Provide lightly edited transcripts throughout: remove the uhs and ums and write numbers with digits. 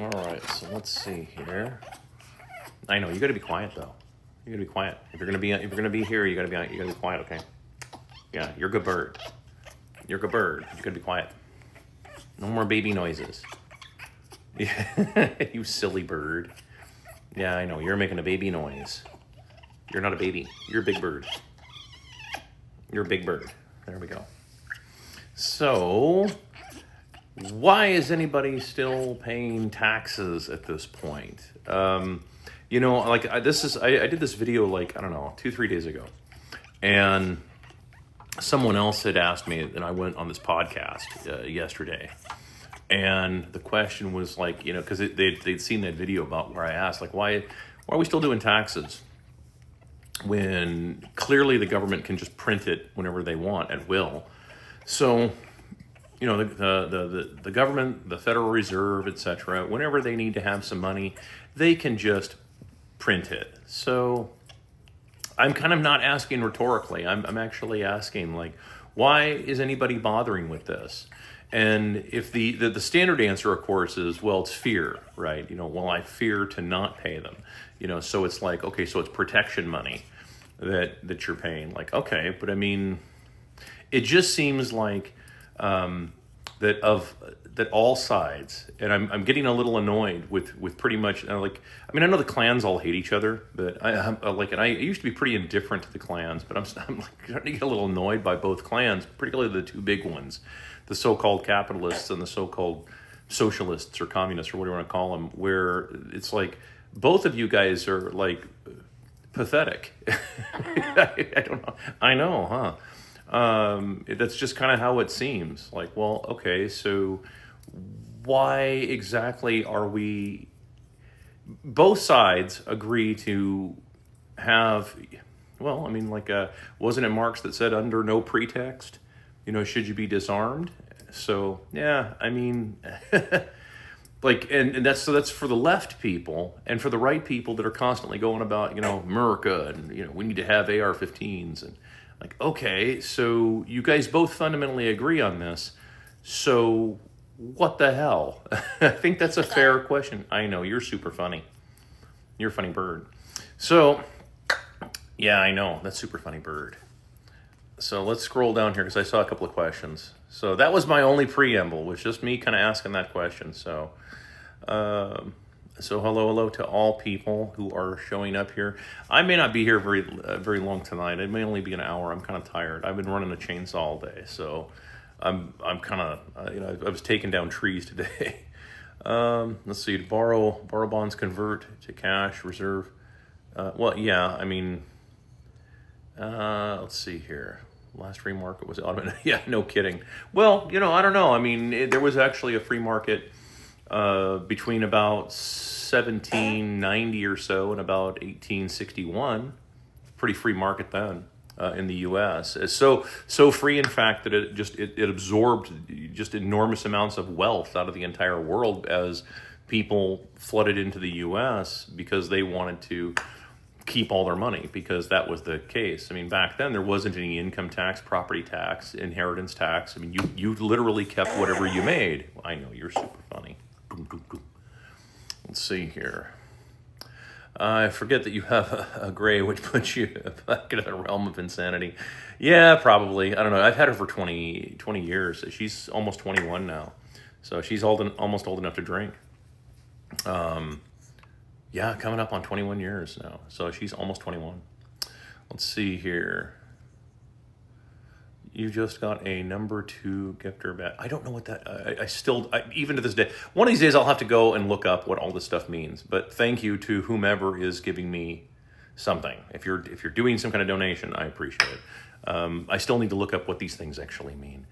All right, so let's see here. I know you got to be quiet though. You got to be quiet. If you're gonna be here, you got to be quiet. Okay. Yeah, you're a good bird. You're a good bird. You got to be quiet. No more baby noises. Yeah, you silly bird. Yeah, I know. You're making a baby noise. You're not a baby. You're a big bird. You're a big bird. There we go. So, why is anybody still paying taxes at this point? You know, like I did this video like, I don't know, 2-3 days ago. And someone else had asked me, and I went on this podcast yesterday. And the question was like, you know, because they'd seen that video about where I asked, like, why are we still doing taxes when clearly the government can just print it whenever they want at will? So, you know, the government, the Federal Reserve, etc., whenever they need to have some money, they can just print it. So I'm kind of not asking rhetorically. I'm actually asking, like, why is anybody bothering with this? And if the standard answer, of course, is, well, it's fear, right? You know, well, I fear to not pay them. You know, so it's like, okay, so it's protection money that you're paying. Like, okay, but I mean, it just seems like that all sides, and I'm getting a little annoyed with pretty much like, I mean, I know the clans all hate each other, but I used to be pretty indifferent to the clans, but I'm like starting to get a little annoyed by both clans, particularly the two big ones, the so-called capitalists and the so-called socialists or communists or what do you want to call them, where it's like both of you guys are like pathetic. I don't know. I know, huh? That's just kind of how it seems. Like, well, okay, so why exactly are we... Both sides agree to have... Well, I mean, like, wasn't it Marx that said, under no pretext, you know, should you be disarmed? So, yeah, I mean... Like, and that's for the left people, and for the right people that are constantly going about, you know, America, and, you know, we need to have AR-15s, and like, okay, so you guys both fundamentally agree on this, so what the hell? I think that's a fair question. I know, you're super funny. You're a funny bird. So, yeah, I know, that's super funny bird. So let's scroll down here because I saw a couple of questions. So that was my only preamble, was just me kind of asking that question. So, hello to all people who are showing up here. I may not be here very long tonight. It may only be an hour. I'm kind of tired. I've been running a chainsaw all day, so I'm kind of you know, I was taking down trees today. Let's see. Borrow bonds, convert to cash, reserve. Well, yeah. I mean, let's see here. Last free market was automated. Yeah, no kidding. Well, you know, I don't know. I mean, there was actually a free market between about 1790 or so and about 1861. Pretty free market then in the U.S. So free, in fact, that it absorbed just enormous amounts of wealth out of the entire world as people flooded into the U.S. because they wanted to keep all their money, because that was the case. I mean, back then there wasn't any income tax, property tax, inheritance tax. I mean, you literally kept whatever you made. I know, you're super funny. Let's see here. I forget that you have a gray, which puts you back into the realm of insanity. Yeah, probably. I don't know. I've had her for 20 years. She's almost 21 now. So she's almost old enough to drink. Yeah, coming up on 21 years now. So she's almost 21. Let's see here. You just got a number 2 gifter bet. I don't know what that... I even to this day... One of these days I'll have to go and look up what all this stuff means. But thank you to whomever is giving me something. If you're doing some kind of donation, I appreciate it. I still need to look up what these things actually mean.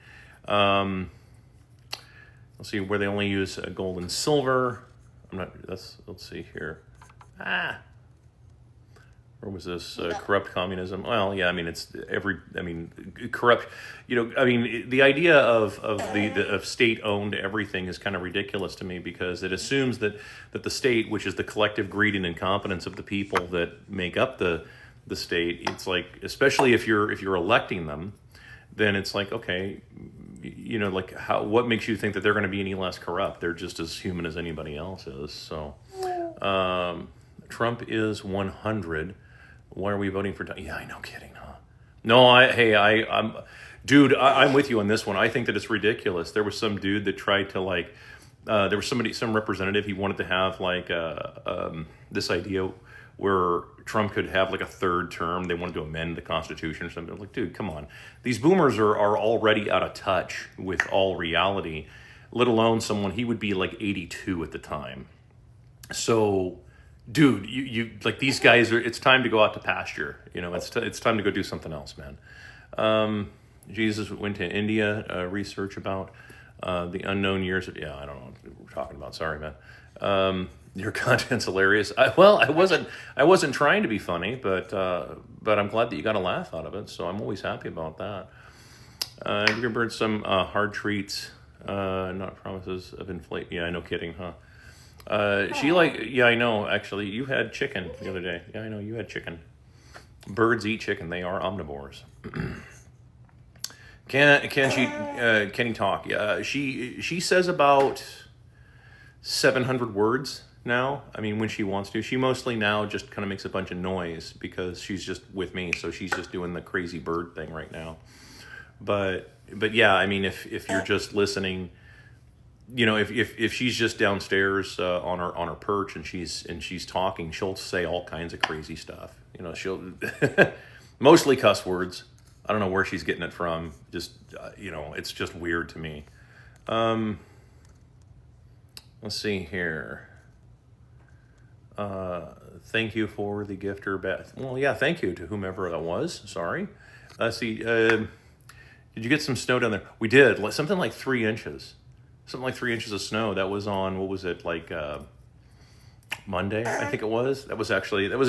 Let's see, where they only use gold and silver. Let's see here. Where was this? Corrupt communism. Well, yeah, I mean, corrupt, you know, I mean, the idea of state-owned everything is kind of ridiculous to me, because it assumes that the state, which is the collective greed and incompetence of the people that make up the state, it's like, especially if you're electing them, then it's like, okay, you know, like what makes you think that they're going to be any less corrupt? They're just as human as anybody else is. So, Trump is 100. Why are we voting for? Yeah, I know, kidding, huh? No, dude, I'm with you on this one. I think that it's ridiculous. There was some dude that tried to like, there was some representative. He wanted to have like this idea where Trump could have like a third term. They wanted to amend the Constitution or something. Like, dude, come on. These boomers are already out of touch with all reality, let alone someone, he would be like 82 at the time. So, dude, you like these guys it's time to go out to pasture. You know, it's time to go do something else, man. Jesus went to India, research about the unknown years of, I don't know what we're talking about. Sorry, man. Your content's hilarious. I wasn't trying to be funny, but I'm glad that you got a laugh out of it. So I'm always happy about that. You're gonna burn some hard treats, not promises of inflate. Yeah, I know, kidding, huh? I know. Actually, you had chicken the other day. Yeah, I know you had chicken. Birds eat chicken. They are omnivores. Can he talk? Yeah, she says about 700 words now. I mean, when she wants to. She mostly now just kind of makes a bunch of noise because she's just with me, so she's just doing the crazy bird thing right now. But yeah, I mean, if you're just listening, you know, if she's just downstairs on her perch and she's talking, she'll say all kinds of crazy stuff. You know, she'll mostly cuss words. I don't know where she's getting it from. Just you know, it's just weird to me. Let's see here. Thank you for the gift or Beth. Well, yeah, thank you to whomever that was. Sorry. Let's see. Did you get some snow down there? We did. Something like 3 inches. Something like 3 inches of snow. That was on, what was it, like Monday, I think it was. That was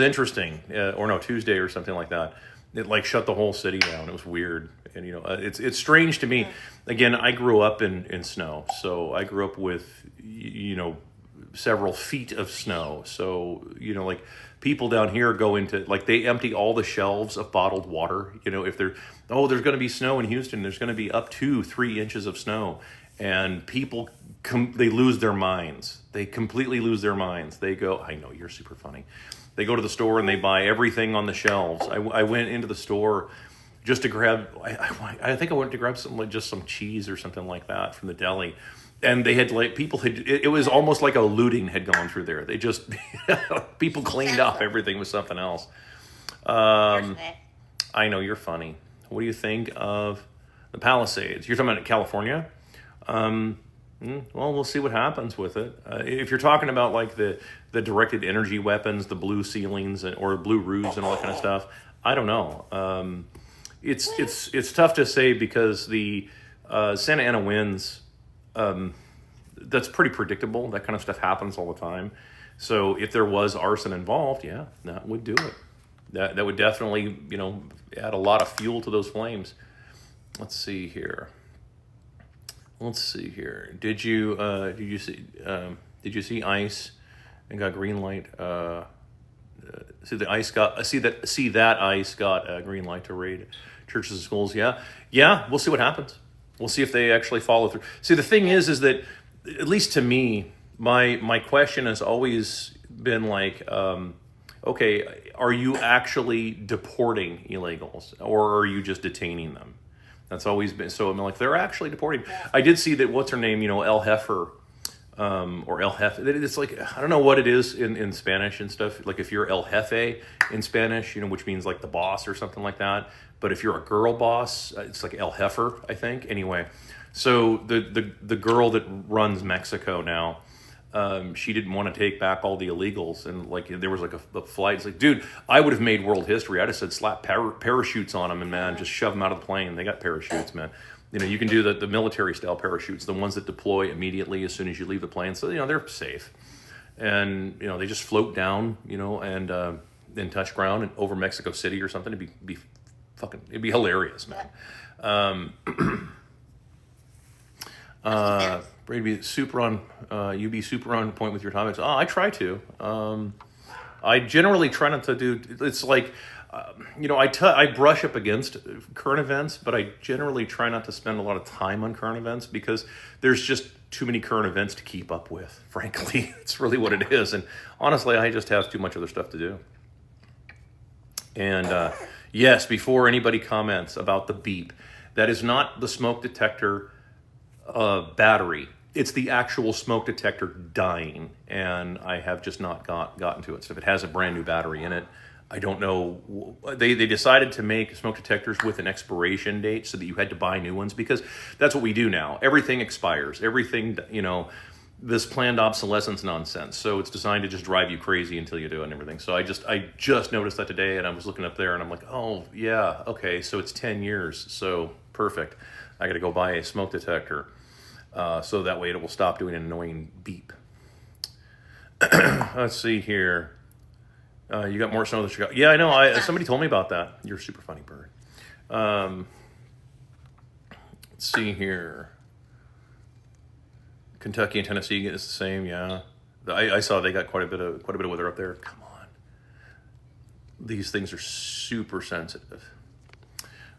interesting. Or no, Tuesday or something like that. It like shut the whole city down. It was weird. And, you know, it's strange to me. Again, I grew up in snow. So I grew up with, you know, several feet of snow. So, you know, like people down here go into, like they empty all the shelves of bottled water. You know, if there's going to be snow in Houston, there's going to be up to 3 inches of snow. And people, they lose their minds. They completely lose their minds. They go, I know, you're super funny. They go to the store and they buy everything on the shelves. I went into the store just to grab, I think I went to grab something like just some cheese or something like that from the deli. And they had like, it was almost like a looting had gone through there. They just, people cleaned up everything with something else. I know, you're funny. What do you think of the Palisades? You're talking about California? Well, we'll see what happens with it. If you're talking about like the directed energy weapons, the blue ceilings or blue roofs and all that kind of stuff, I don't know. It's tough to say because the Santa Ana winds, that's pretty predictable. That kind of stuff happens all the time. So if there was arson involved, yeah, that would do it. That would definitely, you know, add a lot of fuel to those flames. Let's see here. Did you see ice and got green light? See that ice got a green light to raid churches and schools. Yeah. We'll see what happens. We'll see if they actually follow through. See, the thing is that at least to me, my question has always been like, okay, are you actually deporting illegals or are you just detaining them? That's always been, so I'm like, they're actually deporting. I did see that, what's her name, you know, El Heifer, or El Jefe. It's like, I don't know what it is in Spanish and stuff. Like if you're El Jefe in Spanish, you know, which means like the boss or something like that. But if you're a girl boss, it's like El Heifer, I think. Anyway, so the girl that runs Mexico now, she didn't want to take back all the illegals, and like there was like a flight. It's like, dude, I would have made world history. I just said slap parachutes on them and man, just shove them out of the plane. They got parachutes, man. You know, you can do the military style parachutes, the ones that deploy immediately as soon as you leave the plane. So you know they're safe, and you know they just float down, you know, and then touch ground and over Mexico City or something. It'd be hilarious, man. Brady, be super on. You be super on point with your topics. Oh, I try to. I generally try not to do. It's like you know, I brush up against current events, but I generally try not to spend a lot of time on current events because there's just too many current events to keep up with, frankly. It's really what it is. And honestly, I just have too much other stuff to do. And yes, before anybody comments about the beep, that is not the smoke detector battery. It's the actual smoke detector dying, and I have just not gotten to it. So if it has a brand new battery in it, I don't know. They decided to make smoke detectors with an expiration date so that you had to buy new ones, because that's what we do now. Everything expires. Everything, you know, this planned obsolescence nonsense. So it's designed to just drive you crazy until you do it and everything. So I just noticed that today, and I was looking up there and I'm like, oh yeah, okay, so it's 10 years. So perfect. I got to go buy a smoke detector. So that way it will stop doing an annoying beep. Let's see here. You got more snow than Chicago. Yeah, I know. Somebody told me about that. You're a super funny bird. Let's see here. Kentucky and Tennessee is the same. Yeah, I saw they got quite a bit of weather up there. Come on, these things are super sensitive.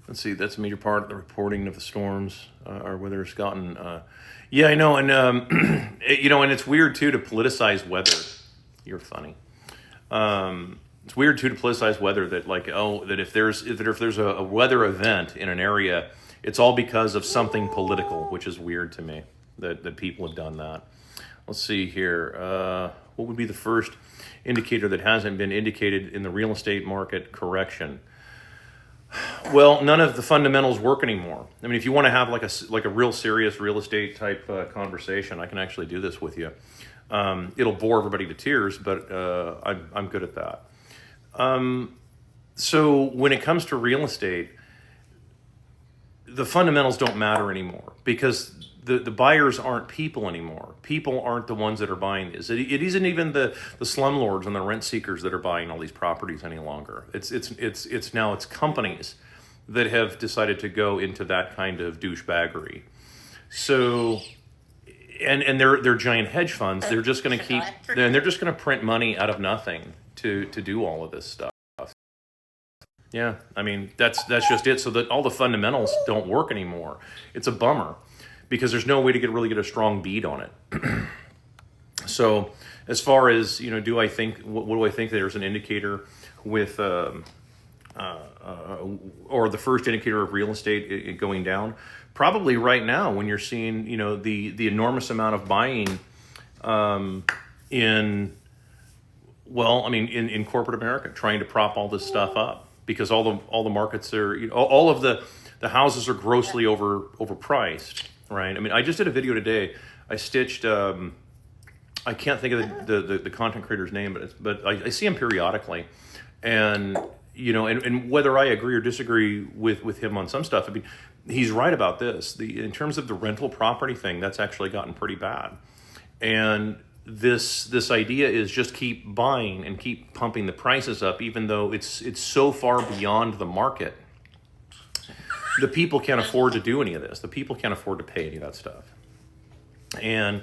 Let's see. That's a major part of the reporting of the storms. Our weather's gotten. Yeah, I know, and you know, and it's weird too to politicize weather. You're funny. It's weird too to politicize weather, that like, oh, that if there's a weather event in an area, it's all because of something political, which is weird to me that people have done that. Let's see here. What would be the first indicator that hasn't been indicated in the real estate market correction? Well, none of the fundamentals work anymore. I mean, if you want to have like a real serious real estate type conversation, I can actually do this with you. It'll bore everybody to tears, but I'm good at that. So when it comes to real estate, the fundamentals don't matter anymore, because the buyers aren't people anymore. People aren't the ones that are buying this. It isn't even the slumlords and the rent seekers that are buying all these properties any longer. It's now companies that have decided to go into that kind of douchebaggery. So, and they're giant hedge funds. They're just going to they're just going to print money out of nothing to do all of this stuff. Yeah, I mean, that's just it. So that all the fundamentals don't work anymore. It's a bummer, because there's no way to really get a strong bead on it. So as far as, you know, what do I think there's an indicator with, or the first indicator of real estate going down? Probably right now, when you're seeing, you know, the enormous amount of buying in corporate America, trying to prop all this stuff up, because all the markets are, you know, all of the houses are grossly overpriced. Right. I mean, I just did a video today. I stitched. I can't think of the content creator's name, but I see him periodically, and you know, and whether I agree or disagree with him on some stuff, I mean, he's right about this. In terms of the rental property thing, that's actually gotten pretty bad, and this idea is just keep buying and keep pumping the prices up, even though it's so far beyond the market. The people can't afford to do any of this. The people can't afford to pay any of that stuff. And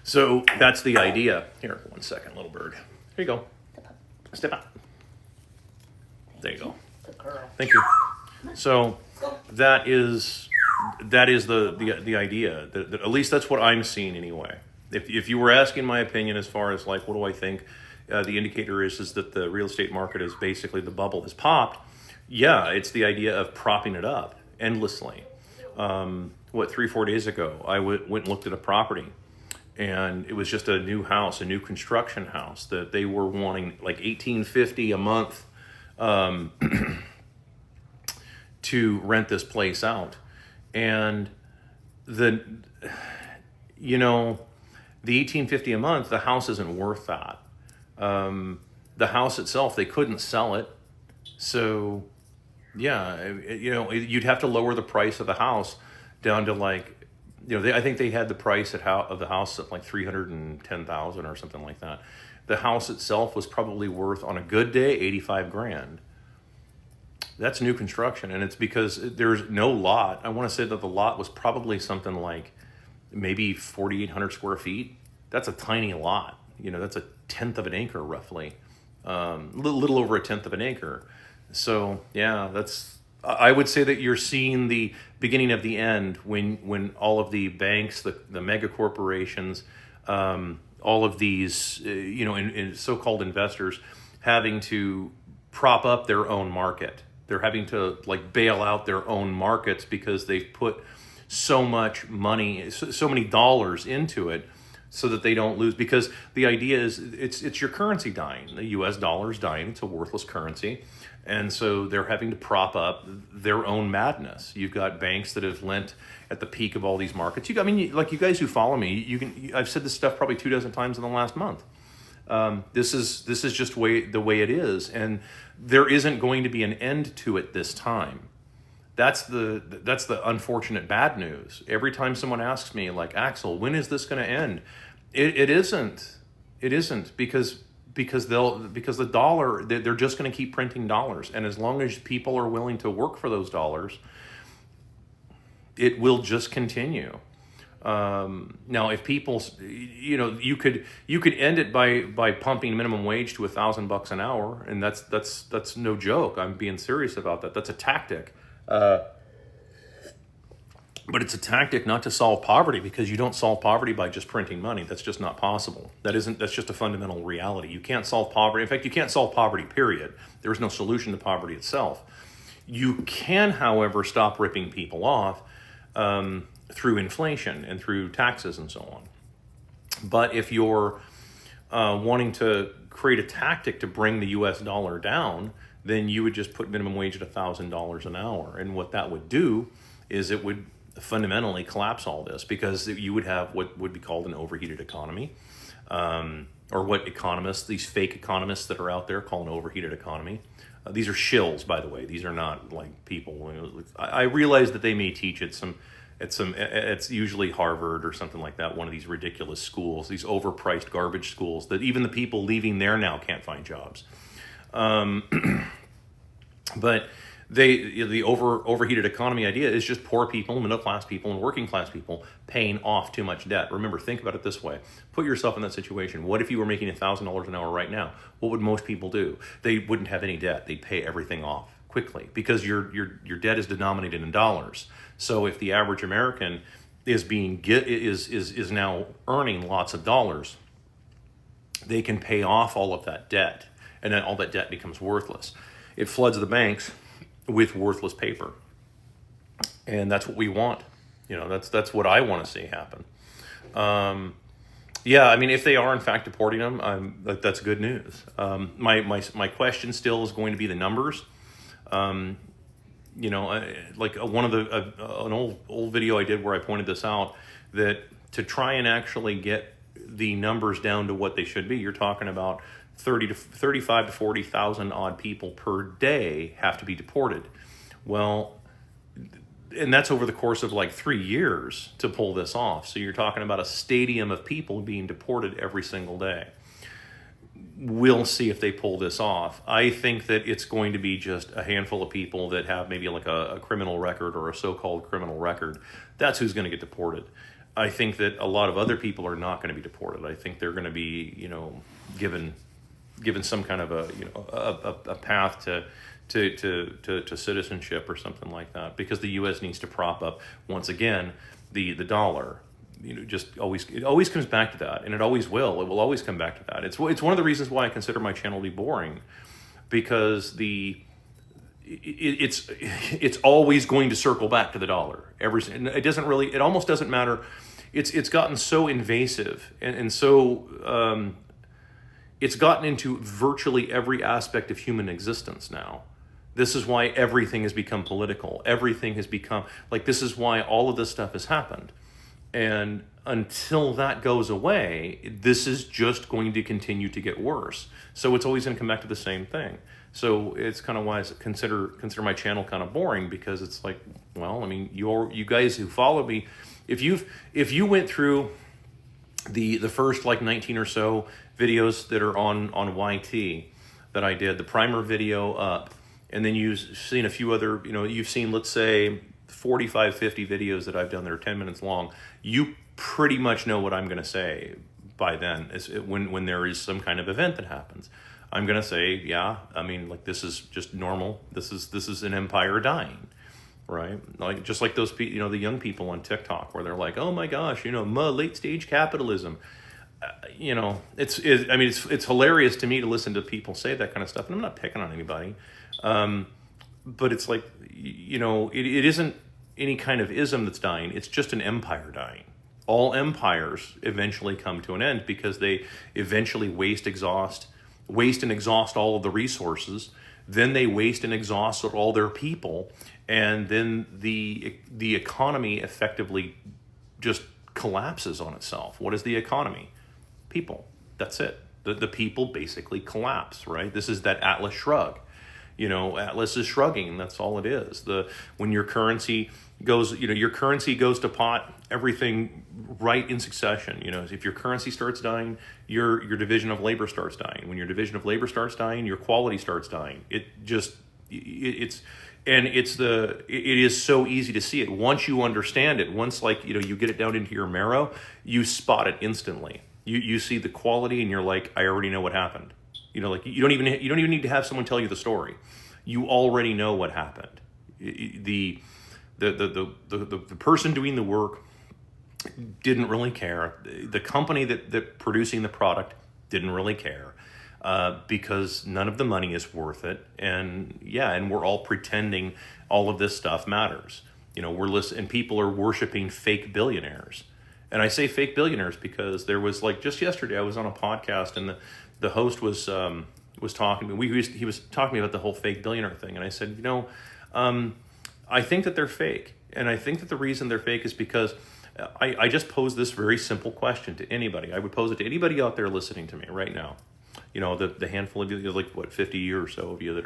so that's the idea. Here, 1 second, little bird. Here you go. Step out. There you go. Thank you. So that is the idea. That at least that's what I'm seeing anyway. If you were asking my opinion as far as like, what do I think the indicator is that the real estate market is basically, the bubble has popped. Yeah, it's the idea of propping it up endlessly. 3-4 days ago, I went and looked at a property, and it was just a new house, a new construction house, that they were wanting like $1,850 a month to rent this place out. And the $1,850 a month, the house isn't worth that. The house itself, they couldn't sell it. So yeah, you know, you'd have to lower the price of the house down to like, you know, I think they had the price of the house at like $310,000 or something like that. The house itself was probably worth, on a good day, $85,000. That's new construction, and it's because there's no lot. I want to say that the lot was probably something like maybe 4,800 square feet. That's a tiny lot. You know, that's a tenth of an acre roughly, little over a tenth of an acre. So yeah, I would say that you're seeing the beginning of the end when all of the banks, the mega corporations, all of these, in so-called investors having to prop up their own market. They're having to like bail out their own markets because they've put so much money, so many dollars into it, so that they don't lose. Because the idea is it's your currency dying. The U.S. dollar is dying. It's a worthless currency, and so they're having to prop up their own madness. You've got banks that have lent at the peak of all these markets. Like you guys who follow me, I've said this stuff probably 24 times in the last month. This is just the way it is, and there isn't going to be an end to it this time. That's the unfortunate bad news. Every time someone asks me, like, Axel, when is this going to end? It isn't. It isn't, because the dollar, they're just going to keep printing dollars, and as long as people are willing to work for those dollars, it will just continue. Now, if people, you could end it by pumping minimum wage to $1,000 an hour, and that's no joke. I'm being serious about that. That's a tactic. But it's a tactic not to solve poverty, because you don't solve poverty by just printing money. That's just not possible. That's just a fundamental reality. You can't solve poverty. In fact, you can't solve poverty, period. There is no solution to poverty itself. You can, however, stop ripping people off through inflation and through taxes and so on. But if you're wanting to create a tactic to bring the U.S. dollar down, then you would just put minimum wage at $1,000 an hour. And what that would do is it would fundamentally collapse all this, because you would have what would be called an overheated economy, or what these fake economists that are out there call an overheated economy. These are shills, by the way. These are not like people. I realize that they may teach it's usually Harvard or something like that, one of these ridiculous schools, these overpriced garbage schools that even the people leaving there now can't find jobs. But the overheated economy idea is just poor people, middle class people, and working class people paying off too much debt. Remember, think about it this way. Put yourself in that situation. What if you were making $1,000 an hour right now? What would most people do? They wouldn't have any debt. They'd pay everything off quickly, because your debt is denominated in dollars. So if the average American is now earning lots of dollars, they can pay off all of that debt, and then all that debt becomes worthless. It floods the banks with worthless paper, and that's what we want. That's what I want to see happen. Yeah, I mean, if they are in fact deporting them, that's good news. My question still is going to be the numbers. Like one of an old video I did where I pointed this out, that to try and actually get the numbers down to what they should be, you're talking about 35 to 40,000 odd people per day have to be deported. Well, and that's over the course of like 3 years to pull this off. So you're talking about a stadium of people being deported every single day. We'll see if they pull this off. I think that it's going to be just a handful of people that have maybe like a criminal record or a so-called criminal record. That's who's going to get deported. I think that a lot of other people are not going to be deported. I think they're going to be, given some kind of a path to citizenship or something like that, because the U.S. needs to prop up once again the dollar. It always comes back to that, and it always will. It will always come back to that. It's one of the reasons why I consider my channel to be boring, because it's always going to circle back to the dollar. It almost doesn't matter. It's gotten so invasive and so it's gotten into virtually every aspect of human existence now. This is why everything has become political. Everything has become this is why all of this stuff has happened. And until that goes away, this is just going to continue to get worse. So it's always going to come back to the same thing. So it's kind of why I consider my channel kind of boring, because it's like, well, I mean, you guys who follow me, if you went through the first 19 or so videos that are on YT that I did, the primer video up, and then you've seen a few other, you've seen, let's say, 45, 50 videos that I've done that are 10 minutes long, you pretty much know what I'm going to say by then, when there is some kind of event that happens. I'm going to say, yeah, I mean, like, this is just normal. This is an empire dying, right? Like, just like those people, the young people on TikTok where they're like, oh my gosh, late stage capitalism. It's hilarious to me to listen to people say that kind of stuff. And I'm not picking on anybody. But it's like, it isn't any kind of ism that's dying. It's just an empire dying. All empires eventually come to an end because they eventually waste and exhaust all of the resources. Then they waste and exhaust all their people. And then the economy effectively just collapses on itself. What is the economy? People. That's it. The people basically collapse, right? This is that Atlas shrug. Atlas is shrugging. That's all it is. When your currency goes to pot, everything right in succession. If your currency starts dying, your division of labor starts dying. When your division of labor starts dying, your quality starts dying. It is so easy to see it. Once you understand it, once you get it down into your marrow, you spot it instantly. You see the quality and you're like, I already know what happened. You don't even need to have someone tell you the story. You already know what happened. The person doing the work didn't really care. The company that producing the product didn't really care because none of the money is worth it. And we're all pretending all of this stuff matters. And people are worshiping fake billionaires. And I say fake billionaires because there was just yesterday I was on a podcast and the host was talking to me. He was talking to me about the whole fake billionaire thing, and I said, I think that they're fake, and I think that the reason they're fake is because I just posed this very simple question to anybody. I would pose it to anybody out there listening to me right now. The handful of you, 50 or so of you that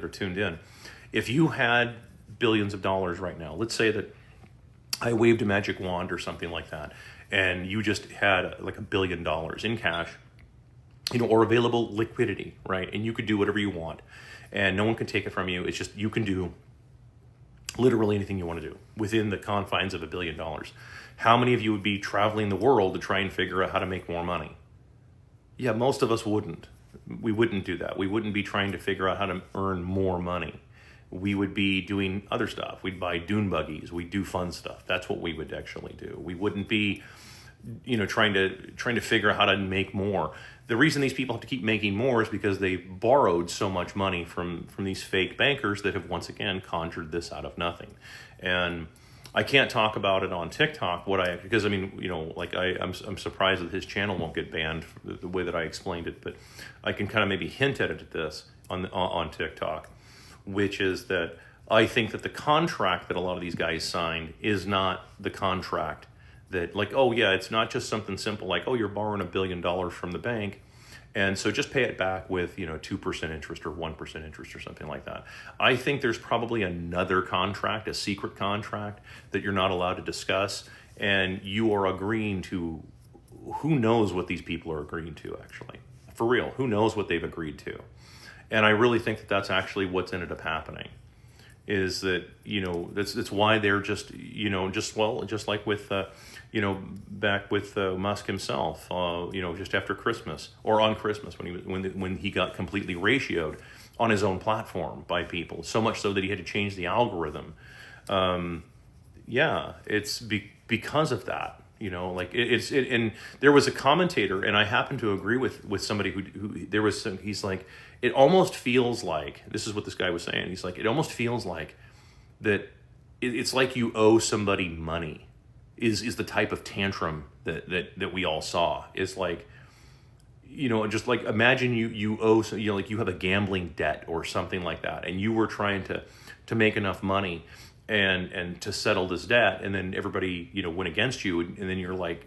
are tuned in. If you had billions of dollars right now, let's say that I waved a magic wand or something like that, and you just had $1 billion in cash, or available liquidity, right? And you could do whatever you want, and no one can take it from you. It's just you can do literally anything you want to do within the confines of $1 billion. How many of you would be traveling the world to try and figure out how to make more money? Yeah, most of us wouldn't. We wouldn't do that. We wouldn't be trying to figure out how to earn more money. We would be doing other stuff. We'd buy dune buggies. We'd do fun stuff. That's what we would actually do. We wouldn't be, trying to figure out how to make more. The reason these people have to keep making more is because they borrowed so much money from these fake bankers that have once again conjured this out of nothing. And I can't talk about it on TikTok because I'm surprised that his channel won't get banned for the way that I explained it, but I can kind of maybe hint at this on TikTok, which is that I think that the contract that a lot of these guys signed is not the contract that it's not just something simple like, you're borrowing $1 billion from the bank, and so just pay it back with 2% interest or 1% interest or something like that. I think there's probably another contract, a secret contract that you're not allowed to discuss, and you are agreeing to, who knows what these people are agreeing to actually. For real, who knows what they've agreed to. And I really think that that's actually what's ended up happening. Is that that's why they're just just like with back with Musk himself, just after Christmas or on Christmas when he got completely ratioed on his own platform by people, so much so that he had to change the algorithm. It's because of that. And there was a commentator, and I happen to agree with somebody who there was some. He's like, it almost feels like, this is what this guy was saying. He's like, it almost feels like that. It's like you owe somebody money. Is the type of tantrum that we all saw. It's like, just like imagine you owe, you have a gambling debt or something like that, and you were trying to make enough money and to settle this debt, and then everybody went against you, and then you're like,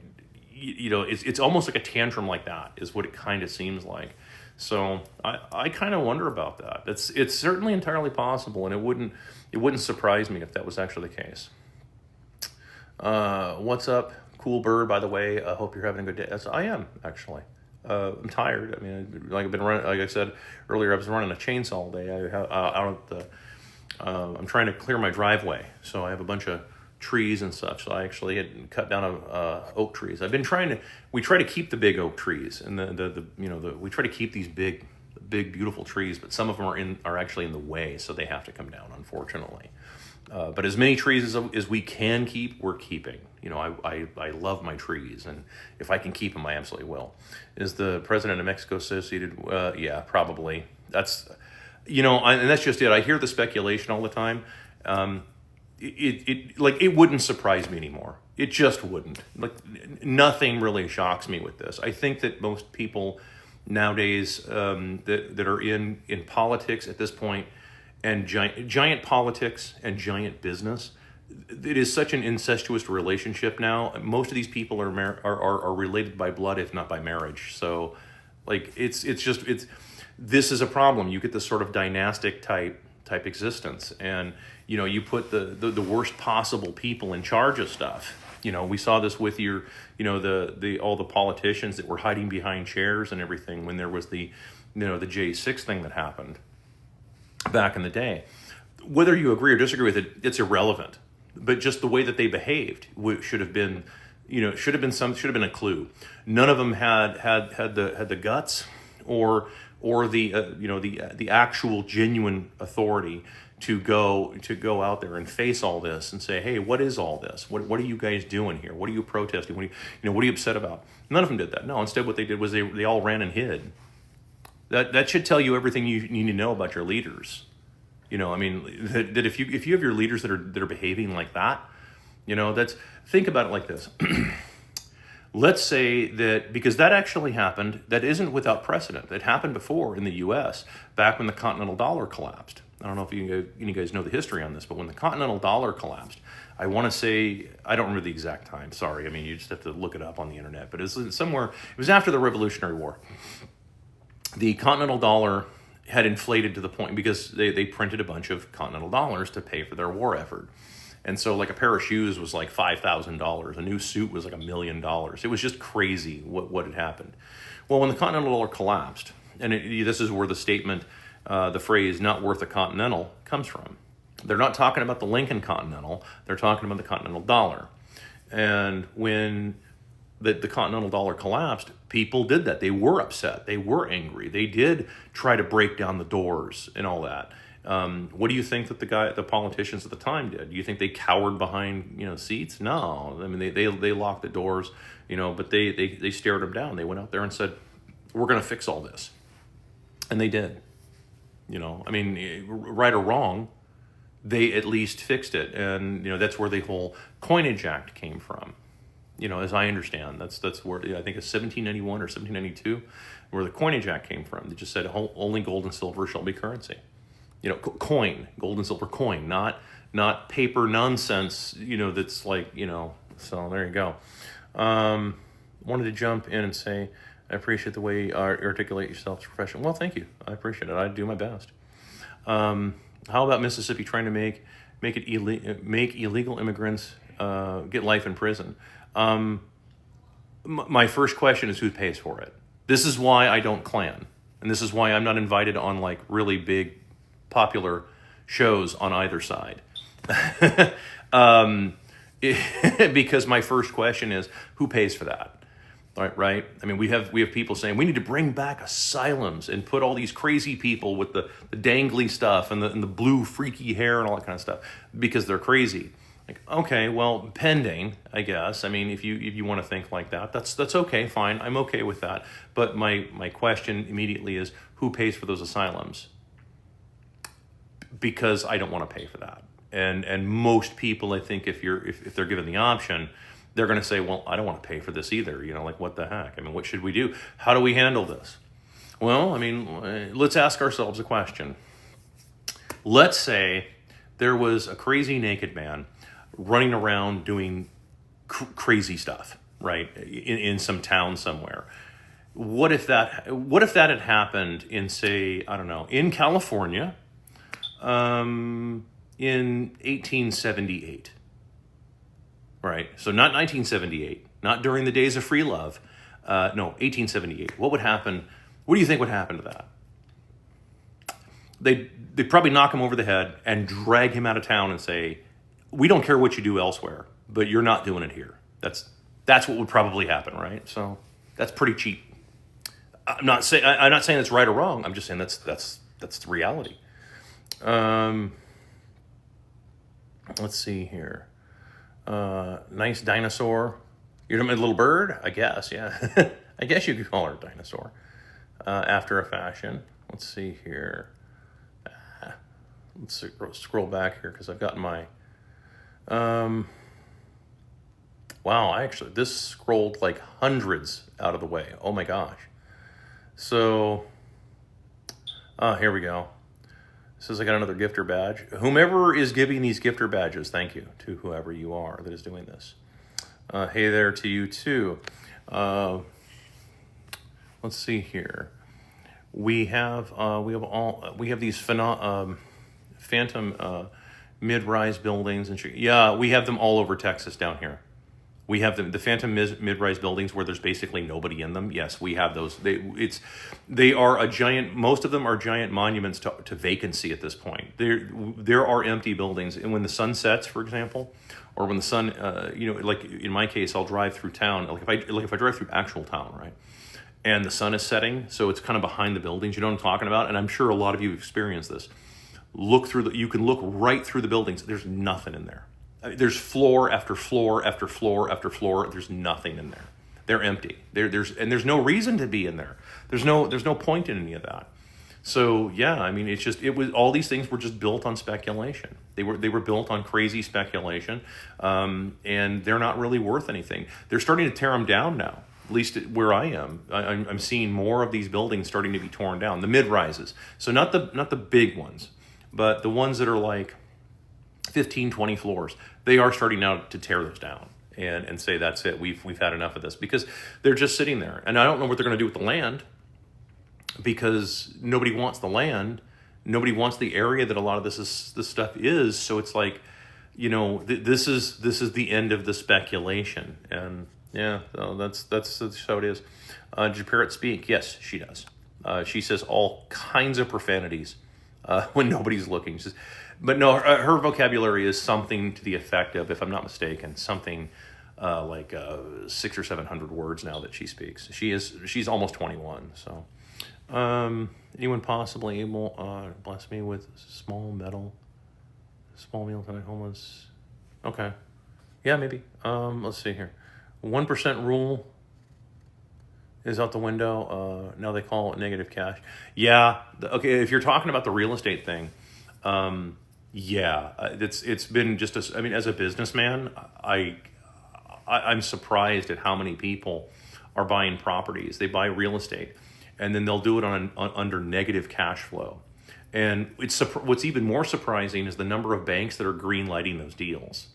it's almost like a tantrum like that is what it kind of seems like. So I kind of wonder about that. It's certainly entirely possible, and it wouldn't surprise me if that was actually the case. What's up, Cool Bird? By the way, I hope you're having a good day. I am actually. I'm tired. I mean, I've been running. Like I said earlier, I was running a chainsaw all day. I'm trying to clear my driveway, so I have a bunch of trees and such. So I actually had cut down oak trees. We try to keep the big oak trees, and we try to keep these big big, beautiful trees, but some of them are actually in the way, so they have to come down, unfortunately. But as many trees as we can keep, we're keeping. You know, I love my trees, and if I can keep them, I absolutely will. Is the president of Mexico associated? Yeah, probably. That's, you know, and that's just it. I hear the speculation all the time. It wouldn't surprise me anymore. It just wouldn't. Like, nothing really shocks me with this. I think that most people nowadays that are in politics at this point, and giant politics and giant business, it is such an incestuous relationship now. Most of these people are related by blood, if not by marriage. So, like, this is a problem. You get this sort of dynastic type existence, and you know, you put the worst possible people in charge of stuff. You know, we saw this with all the politicians that were hiding behind chairs and everything when there was the J6 thing that happened back in the day. Whether you agree or disagree with it, it's irrelevant. But just the way that they behaved should have been a clue. None of them had the guts or the actual genuine authority to go out there and face all this and say, hey, what is all this? What are you guys doing here? What are you protesting? What are you upset about? None of them did that. No, instead what they did was they all ran and hid. That should tell you everything you need to know about your leaders. You know, I mean, that if you have your leaders that are behaving like that, you know, think about it like this. Let's say that, because that actually happened, that isn't without precedent. It happened before in the U.S. back when the continental dollar collapsed. I don't know if you guys know the history on this, but when the continental dollar collapsed, I want to say, I don't remember the exact time, sorry. I mean, you just have to look it up on the internet, but it was after the Revolutionary War. The continental dollar had inflated to the point, because they printed a bunch of continental dollars to pay for their war effort. And so, like, a pair of shoes was like $5,000. A new suit was like $1 million. It was just crazy what had happened. Well, when the continental dollar collapsed, and this is where the statement, the phrase "not worth a continental" comes from. They're not talking about the Lincoln Continental. They're talking about the continental dollar. And when the continental dollar collapsed, people did that. They were upset. They were angry. They did try to break down the doors and all that. What do you think that the politicians at the time did? Do you think they cowered behind seats? No, I mean they locked the doors, but they stared them down. They went out there and said, "We're going to fix all this," and they did. I mean, right or wrong, they at least fixed it, and that's where the whole Coinage Act came from. As I understand, that's where I think it's 1791 or 1792, where the Coinage Act came from. They just said only gold and silver shall be currency. Coin, gold and silver coin, not paper nonsense, that's like, so there you go. Wanted to jump in and say, I appreciate the way you articulate yourself as a professional. Well, thank you. I appreciate it. I do my best. How about Mississippi trying to make illegal immigrants get life in prison? My first question is, who pays for it? This is why I don't Klan. And this is why I'm not invited on like really big popular shows on either side. Because my first question is, who pays for that? Right? I mean, we have people saying we need to bring back asylums and put all these crazy people with the dangly stuff and the blue freaky hair and all that kind of stuff because they're crazy. Like, okay, well, pending, I guess. I mean, if you want to think like that, that's okay, fine. I'm okay with that. But my question immediately is, who pays for those asylums? Because I don't want to pay for that. And most people, I think, if they're given the option, they're going to say, well, I don't want to pay for this either. Like, what the heck? I mean, what should we do? How do we handle this? Well, I mean, let's ask ourselves a question. Let's say there was a crazy naked man running around doing crazy stuff, right, in some town somewhere. What if that had happened in, say, I don't know, in California, in 1878? Right, so not 1978, not during the days of free love. No, 1878. What would happen? What do you think would happen to that? They'd probably knock him over the head and drag him out of town and say, we don't care what you do elsewhere, but you're not doing it here. That's what would probably happen, right? So that's pretty cheap. I'm not saying that's right or wrong. I'm just saying that's the reality. Let's see here. Nice dinosaur. You're a little bird, I guess. Yeah, I guess you could call her a dinosaur after a fashion. Let's see here. Let's scroll back here because I've gotten my. Wow, this scrolled like hundreds out of the way. Oh my gosh. So, here we go. It says I got another gifter badge. Whomever is giving these gifter badges, thank you to whoever you are that is doing this. Hey there to you too. Let's see here. We have these phantom mid-rise buildings and yeah, we have them all over Texas down here. We have the phantom mid-rise buildings where there's basically nobody in them. Yes, we have those. They are a giant. Most of them are giant monuments to vacancy at this point. There are empty buildings, and when the sun sets, for example, or when the sun, like in my case, I'll drive through town. Like if I drive through actual town, right, and the sun is setting, so it's kind of behind the buildings. You know what I'm talking about? And I'm sure a lot of you have experienced this. You can look right through the buildings. There's nothing in there. There's floor after floor after floor after floor. There's nothing in there. They're empty. There's no reason to be in there. There's no point in any of that. So yeah, I mean, all these things were just built on speculation. They were built on crazy speculation, and they're not really worth anything. They're starting to tear them down now. At least where I am, I'm seeing more of these buildings starting to be torn down. The mid rises, so not the big ones, but the ones that are like 15, 20 floors, they are starting now to tear those down and say, that's it, we've had enough of this, because they're just sitting there. And I don't know what they're going to do with the land, because nobody wants the land. Nobody wants the area that a lot of this stuff is. So it's like, this is the end of the speculation. And yeah, so that's how it is. Did your parrot speak? Yes, she does. She says all kinds of profanities when nobody's looking. She says, but no, her vocabulary is something to the effect of, if I'm not mistaken, something like 600 or 700 words now that she speaks. She's almost 21. So, anyone possibly able bless me with small meal tonight, homeless? Okay, yeah, maybe. Let's see here. 1% rule is out the window. Now they call it negative cash. Yeah. Okay. If you're talking about the real estate thing. Yeah, it's been just as a businessman, I'm surprised at how many people are buying properties. They buy real estate, and then they'll do it under negative cash flow. And what's even more surprising is the number of banks that are green lighting those deals.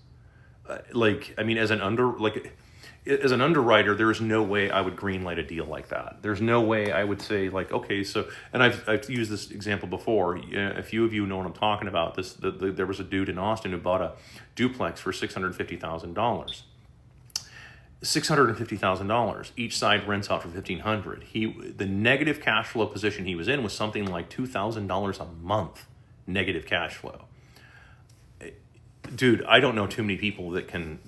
As an underwriter, there is no way I would greenlight a deal like that. There's no way I would say, like, okay, so, and I've used this example before. A few of you know what I'm talking about. There was a dude in Austin who bought a duplex for $650,000. $650,000. Each side rents out for $1,500. The negative cash flow position he was in was something like $2,000 a month negative cash flow. Dude, I don't know too many people that can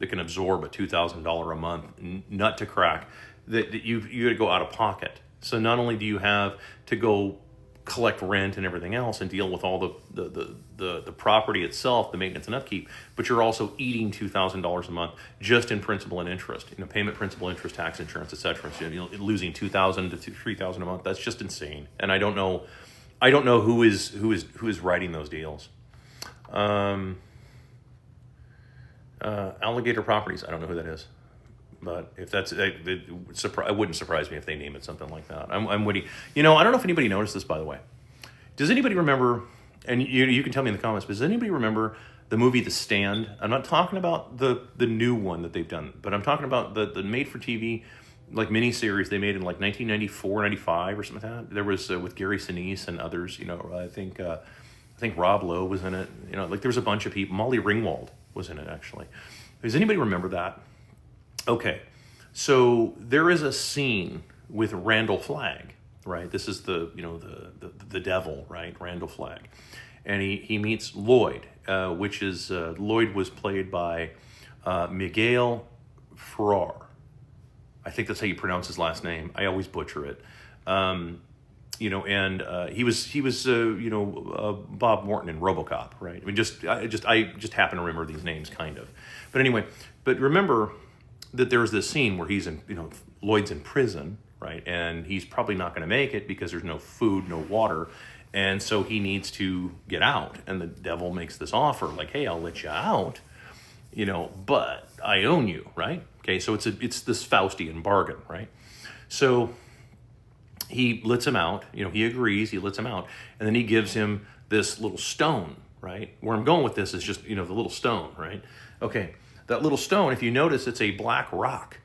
absorb a $2,000 a month nut to crack. That you got to go out of pocket. So not only do you have to go collect rent and everything else and deal with all the property itself, the maintenance and upkeep, but you're also eating $2,000 a month just in principal and interest. Payment, principal, interest, tax, insurance, etc. So losing $2,000 to $3,000 a month. That's just insane. And I don't know who is writing those deals. Alligator Properties. I don't know who that is, but if that's, it wouldn't surprise me if they name it something like that. I'm witty. I don't know if anybody noticed this, by the way. Does anybody remember? And you can tell me in the comments. But does anybody remember the movie The Stand? I'm not talking about the new one that they've done, but I'm talking about the made-for-TV like miniseries they made in like 1994, 95 or something like that. There was with Gary Sinise and others. I think Rob Lowe was in it. Like there was a bunch of people. Molly Ringwald was in it, actually. Does anybody remember that? Okay, so there is a scene with Randall Flagg, right? This is the devil, right? Randall Flagg. And he meets Lloyd, which is, Lloyd was played by Miguel Ferrer. I think that's how you pronounce his last name. I always butcher it. You know, and he was Bob Morton in RoboCop, right? I mean, I just happen to remember these names kind of. But anyway, but remember that there's this scene where he's in, Lloyd's in prison, right? And he's probably not going to make it because there's no food, no water. And so he needs to get out. And the devil makes this offer like, hey, I'll let you out, but I own you, right? Okay, so it's this Faustian bargain, right? So he lets him out, he agrees, he lets him out. And then he gives him this little stone, right? Where I'm going with this is just, the little stone, right? Okay, that little stone, if you notice, it's a black rock.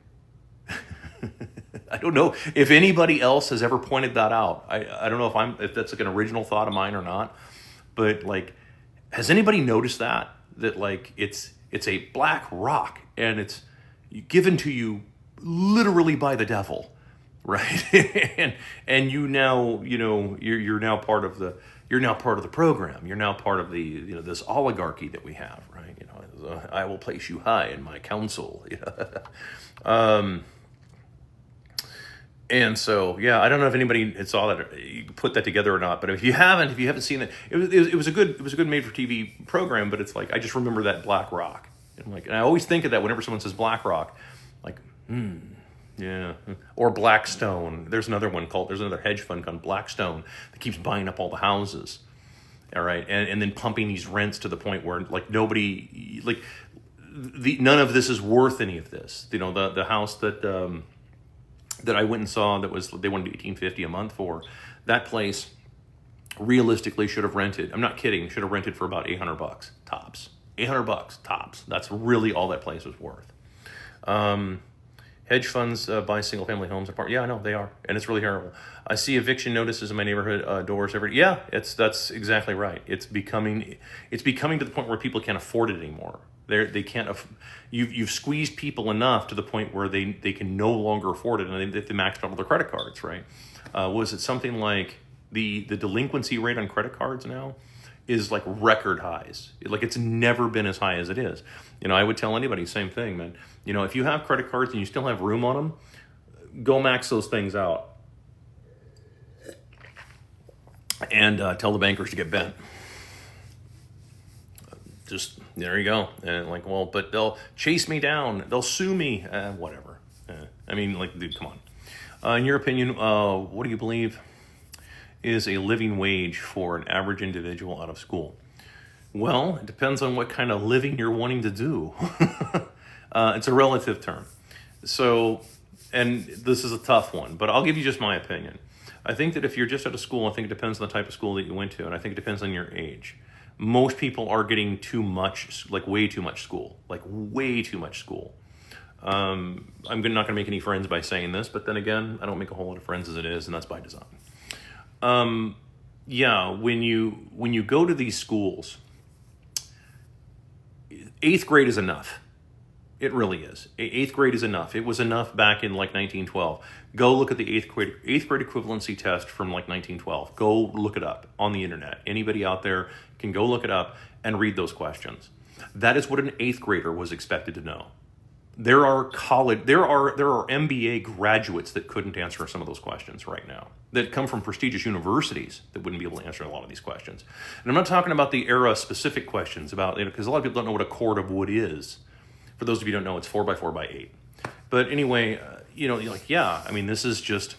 I don't know if anybody else has ever pointed that out. I don't know if that's like an original thought of mine or not, but like, has anybody noticed that like it's a black rock and it's given to you literally by the devil, right? and you now you're now part of the program. You're now part of the this oligarchy that we have, right? I will place you high in my council. And so, yeah, I don't know if anybody saw that, you put that together or not. But if you haven't seen it, it was a good made for TV program. But it's like I just remember that black rock. And I always think of that whenever someone says black rock, like, yeah, or Blackstone. There's another hedge fund called Blackstone that keeps buying up all the houses. All right, and then pumping these rents to the point where nobody none of this is worth any of this. The house that I went and saw they wanted $1,850 a month for, that place realistically should have rented. I'm not kidding. Should have rented for about $800 tops. $800 tops. That's really all that place was worth. Hedge funds buy single family homes apart. Yeah, I know they are, and it's really terrible. I see eviction notices in my neighborhood doors every. Yeah, that's exactly right. It's becoming to the point where people can't afford it anymore. They can't. You've squeezed people enough to the point where they can no longer afford it, and they maxed out all their credit cards. Right? Was it something like the delinquency rate on credit cards now is like record highs? Like it's never been as high as it is. I would tell anybody same thing, man. If you have credit cards and you still have room on them, go max those things out, and tell the bankers to get bent. Just there you go. And but they'll chase me down. They'll sue me. Whatever. Dude, come on. In your opinion, what do you believe is a living wage for an average individual out of school? Well, it depends on what kind of living you're wanting to do. It's a relative term. So, and this is a tough one, but I'll give you just my opinion. I think that if you're just out of school, I think it depends on the type of school that you went to, and I think it depends on your age. Most people are getting too much, way too much school. I'm not going to make any friends by saying this, but then again, I don't make a whole lot of friends as it is, and that's by design. Yeah, when you go to these schools, 8th grade is enough. It really is. 8th grade is enough. It was enough back in 1912. Go look at the 8th grade equivalency test from 1912. Go look it up on the internet. Anybody out there can go look it up and read those questions. That is what an 8th grader was expected to know. There are MBA graduates that couldn't answer some of those questions right now, that come from prestigious universities that wouldn't be able to answer a lot of these questions. And I'm not talking about the era-specific questions about, because a lot of people don't know what a cord of wood is. For those of you who don't know, it's 4 by 4 by 8. But anyway, this is just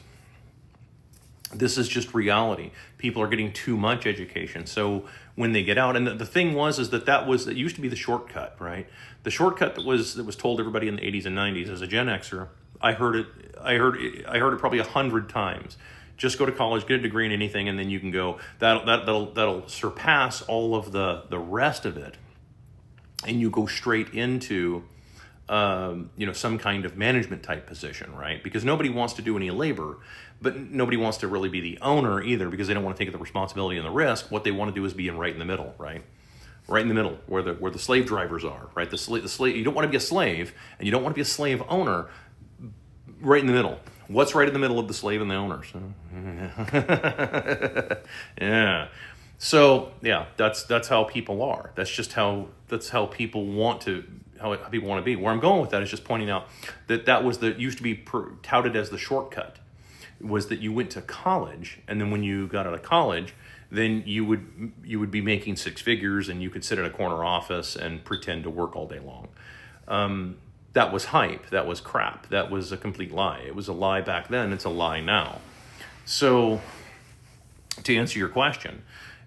reality. People are getting too much education. So when they get out, and the thing was that used to be the shortcut, right? The shortcut that was told everybody in the 80s and 90s. As a Gen Xer, I heard it probably 100 times. Just go to college, get a degree in anything, and then you can go. That'll surpass all of the rest of it, and you go straight into some kind of management type position, right? Because nobody wants to do any labor, but nobody wants to really be the owner either, because they don't want to take the responsibility and the risk. What they want to do is be right in the middle, right? Right in the middle, where the slave drivers are, right? The slave. You don't want to be a slave, and you don't want to be a slave owner. Right in the middle. What's right in the middle of the slave and the owners? Yeah. So yeah, that's how people are. That's how people want to how people want to be. Where I'm going with that is just pointing out that that was used to be touted as the shortcut, was that you went to college, and then when you got out of college, then you would be making six figures, and you could sit at a corner office and pretend to work all day long. That was hype. That was crap. That was a complete lie. It was a lie back then. It's a lie now. So to answer your question,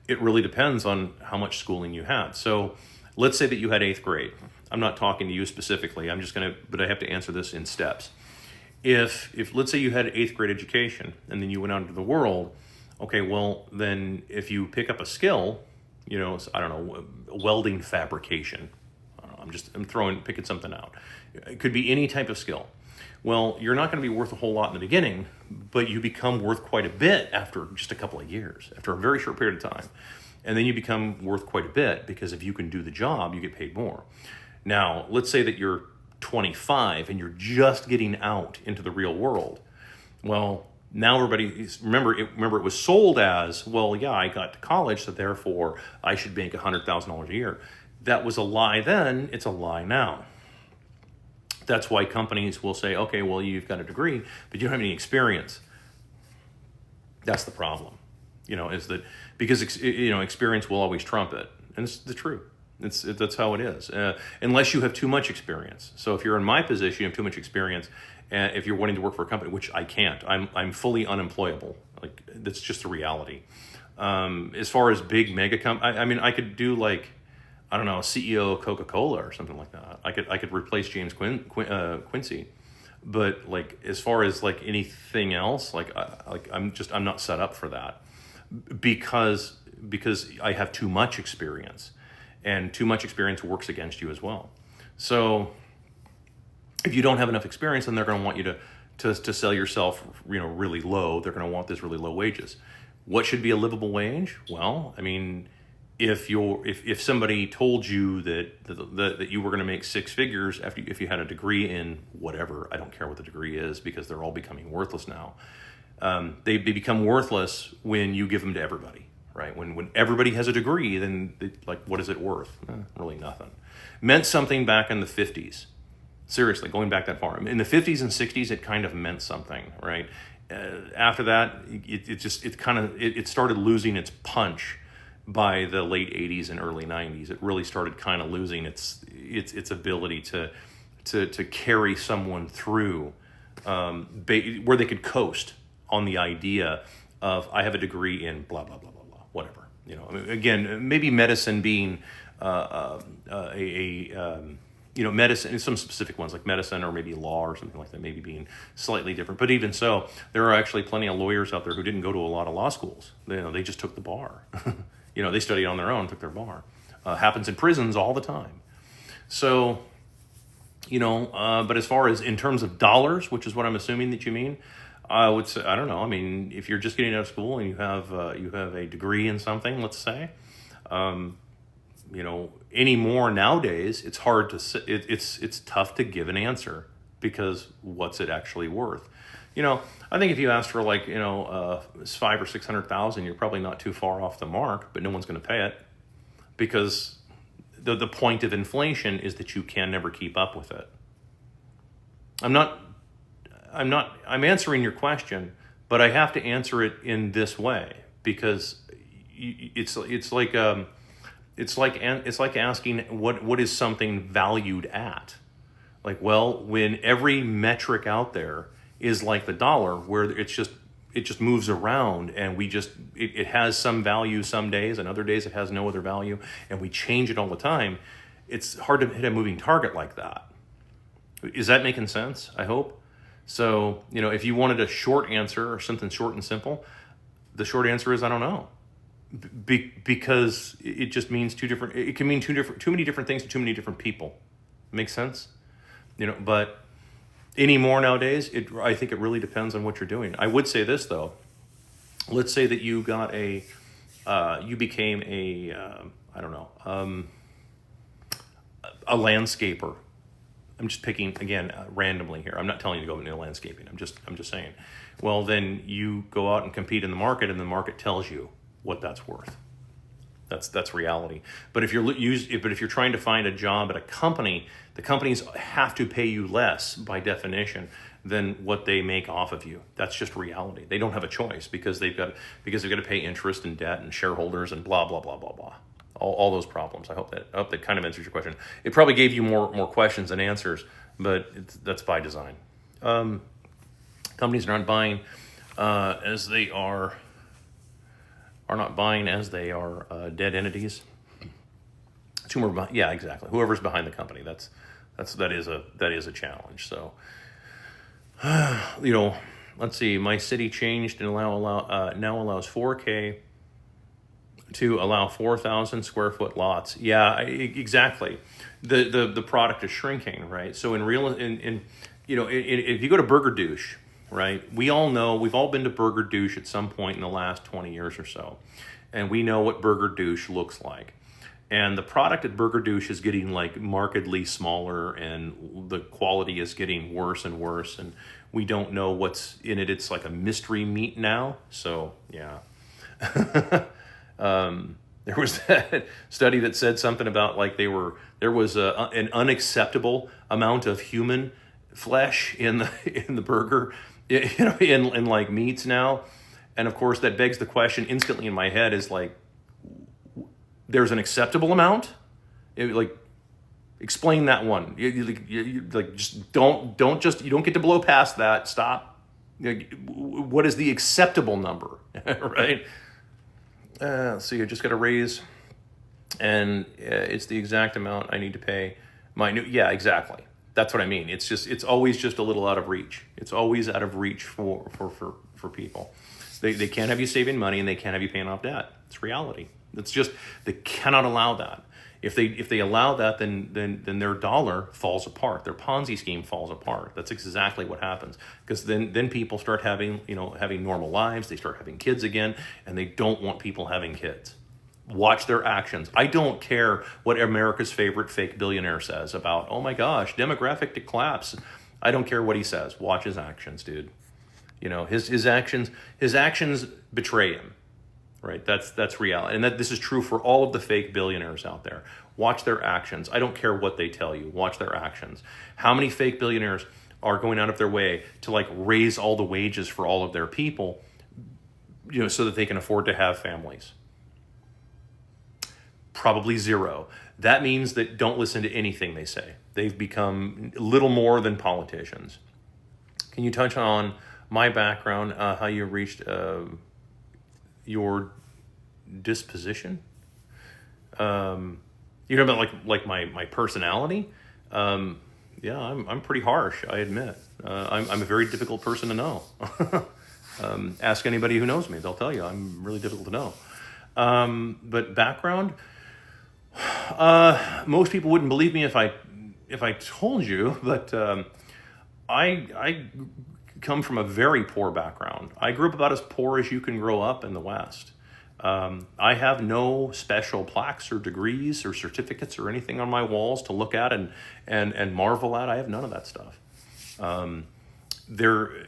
it really depends on how much schooling you had. So let's say that you had 8th grade. I'm not talking to you specifically. But I have to answer this in steps. If let's say you had 8th grade education and then you went out into the world, okay, well then if you pick up a skill, I don't know, welding fabrication. I don't know, I'm picking something out. It could be any type of skill. Well, you're not going to be worth a whole lot in the beginning, but you become worth quite a bit after just a couple of years, after a very short period of time. And then you become worth quite a bit because if you can do the job, you get paid more. Now, let's say that you're 25 and you're just getting out into the real world. Well, now remember it was sold as, well, yeah, I got to college, so therefore I should make $100,000 a year. That was a lie then, it's a lie now. That's why companies will say, okay, well, you've got a degree, but you don't have any experience. That's the problem, is that because, experience will always trump it. And it's the truth. That's how it is, unless you have too much experience. So if you're in my position, you have too much experience, and if you're wanting to work for a company, which I can't, I'm fully unemployable. Like, that's just a reality. As far as big mega companies, I could do I don't know, CEO of Coca-Cola or something like that. I could replace James Quincy, but as far as anything else, I'm not set up for that because I have too much experience, and too much experience works against you as well. So if you don't have enough experience, then they're going to want you to sell yourself, really low. They're going to want this really low wages. What should be a livable wage? Well, if somebody told you that you were going to make six figures if you had a degree in whatever, I don't care what the degree is because they're all becoming worthless now. They become worthless when you give them to everybody, right? When everybody has a degree, then what is it worth? Really nothing. Meant something back in the 50s. Seriously, going back that far. In the 50s and 60s, it kind of meant something, right? After that, it started losing its punch. By the late 80s and early 90s, it really started kind of losing its ability to carry someone through where they could coast on the idea of, I have a degree in blah, blah, blah, blah, blah, whatever. Again, maybe medicine being medicine, some specific ones like medicine or maybe law or something like that, maybe being slightly different. But even so, there are actually plenty of lawyers out there who didn't go to a lot of law schools. They just took the bar. They studied on their own, took their bar. Happens in prisons all the time. So, but as far as in terms of dollars, which is what I'm assuming that you mean, I would say, I don't know. If you're just getting out of school and you have a degree in something, let's say, anymore nowadays, it's hard to say, it's tough to give an answer because what's it actually worth? I think if you asked for $500,000 or $600,000, you're probably not too far off the mark, but no one's going to pay it because the point of inflation is that you can never keep up with it. I'm answering your question, but I have to answer it in this way because it's like asking what is something valued at? When every metric out there is like the dollar, where it just moves around, and it has some value some days, and other days it has no other value, and we change it all the time. It's hard to hit a moving target like that. Is that making sense? I hope. So, if you wanted a short answer or something short and simple, the short answer is I don't know. Because it just means it can mean too many different things to too many different people. Make sense? But anymore nowadays, I think it really depends on what you're doing. I would say this though. Let's say that you became a landscaper. I'm just picking again randomly here. I'm not telling you to go into landscaping. I'm just saying. Well, then you go out and compete in the market, and the market tells you what that's worth. That's reality. But if you're trying to find a job at a company, the companies have to pay you less by definition than what they make off of you. That's just reality. They don't have a choice because they've got to pay interest and debt and shareholders and blah blah blah blah blah. All those problems. I hope that kind of answers your question. It probably gave you more questions than answers, but that's by design. Companies are not buying as they are not buying as they are dead entities. Yeah, exactly. Whoever's behind the company. That is a challenge. So, let's see. My city changed and now allows 4K to allow 4,000 square foot lots. Yeah, exactly. The product is shrinking, right? So if you go to Burger Douche, right? We all know, we've all been to Burger Douche at some point in the last 20 years or so, and we know what Burger Douche looks like. And the product at Burger Douche is getting like markedly smaller, and the quality is getting worse and worse, and we don't know what's in it. It's like a mystery meat now. So yeah. There was that study that said something about like there was an unacceptable amount of human flesh in the burger, in like meats now. And of course that begs the question instantly in my head is like, there's an acceptable amount? Explain that one. You just don't get to blow past that. Stop. What is the acceptable number? Right? So you just got to raise, and it's the exact amount I need to pay yeah, exactly. That's what I mean. It's always just a little out of reach. It's always out of reach for people. They can't have you saving money, and they can't have you paying off debt. It's reality. It's just, they cannot allow that. If they allow that, then their dollar falls apart. Their Ponzi scheme falls apart. That's exactly what happens. Because then people start having normal lives. They start having kids again, and they don't want people having kids. Watch their actions. I don't care what America's favorite fake billionaire says about, oh my gosh, demographic collapse. I don't care what he says. Watch his actions, dude. His actions betray him. Right, that's reality, and this is true for all of the fake billionaires out there. Watch their actions. I don't care what they tell you. Watch their actions. How many fake billionaires are going out of their way to like raise all the wages for all of their people, so that they can afford to have families? Probably zero. That means that don't listen to anything they say. They've become little more than politicians. Can you touch on my background, how you reached your disposition? You know about like my personality? Yeah, I'm pretty harsh, I admit. I'm a very difficult person to know. Ask anybody who knows me; they'll tell you I'm really difficult to know. But background, most people wouldn't believe me if I told you, but I come from a very poor background. I grew up about as poor as you can grow up in the West. I have no special plaques or degrees or certificates or anything on my walls to look at and marvel at. I have none of that stuff.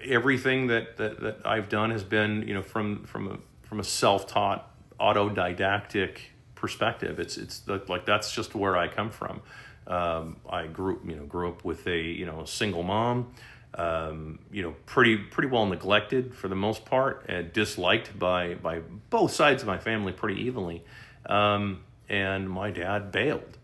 Everything that I've done has been, from a self-taught, autodidactic perspective. It's like that's just where I come from. I grew up with a single mom. Pretty well neglected for the most part, and disliked by both sides of my family pretty evenly. And my dad bailed,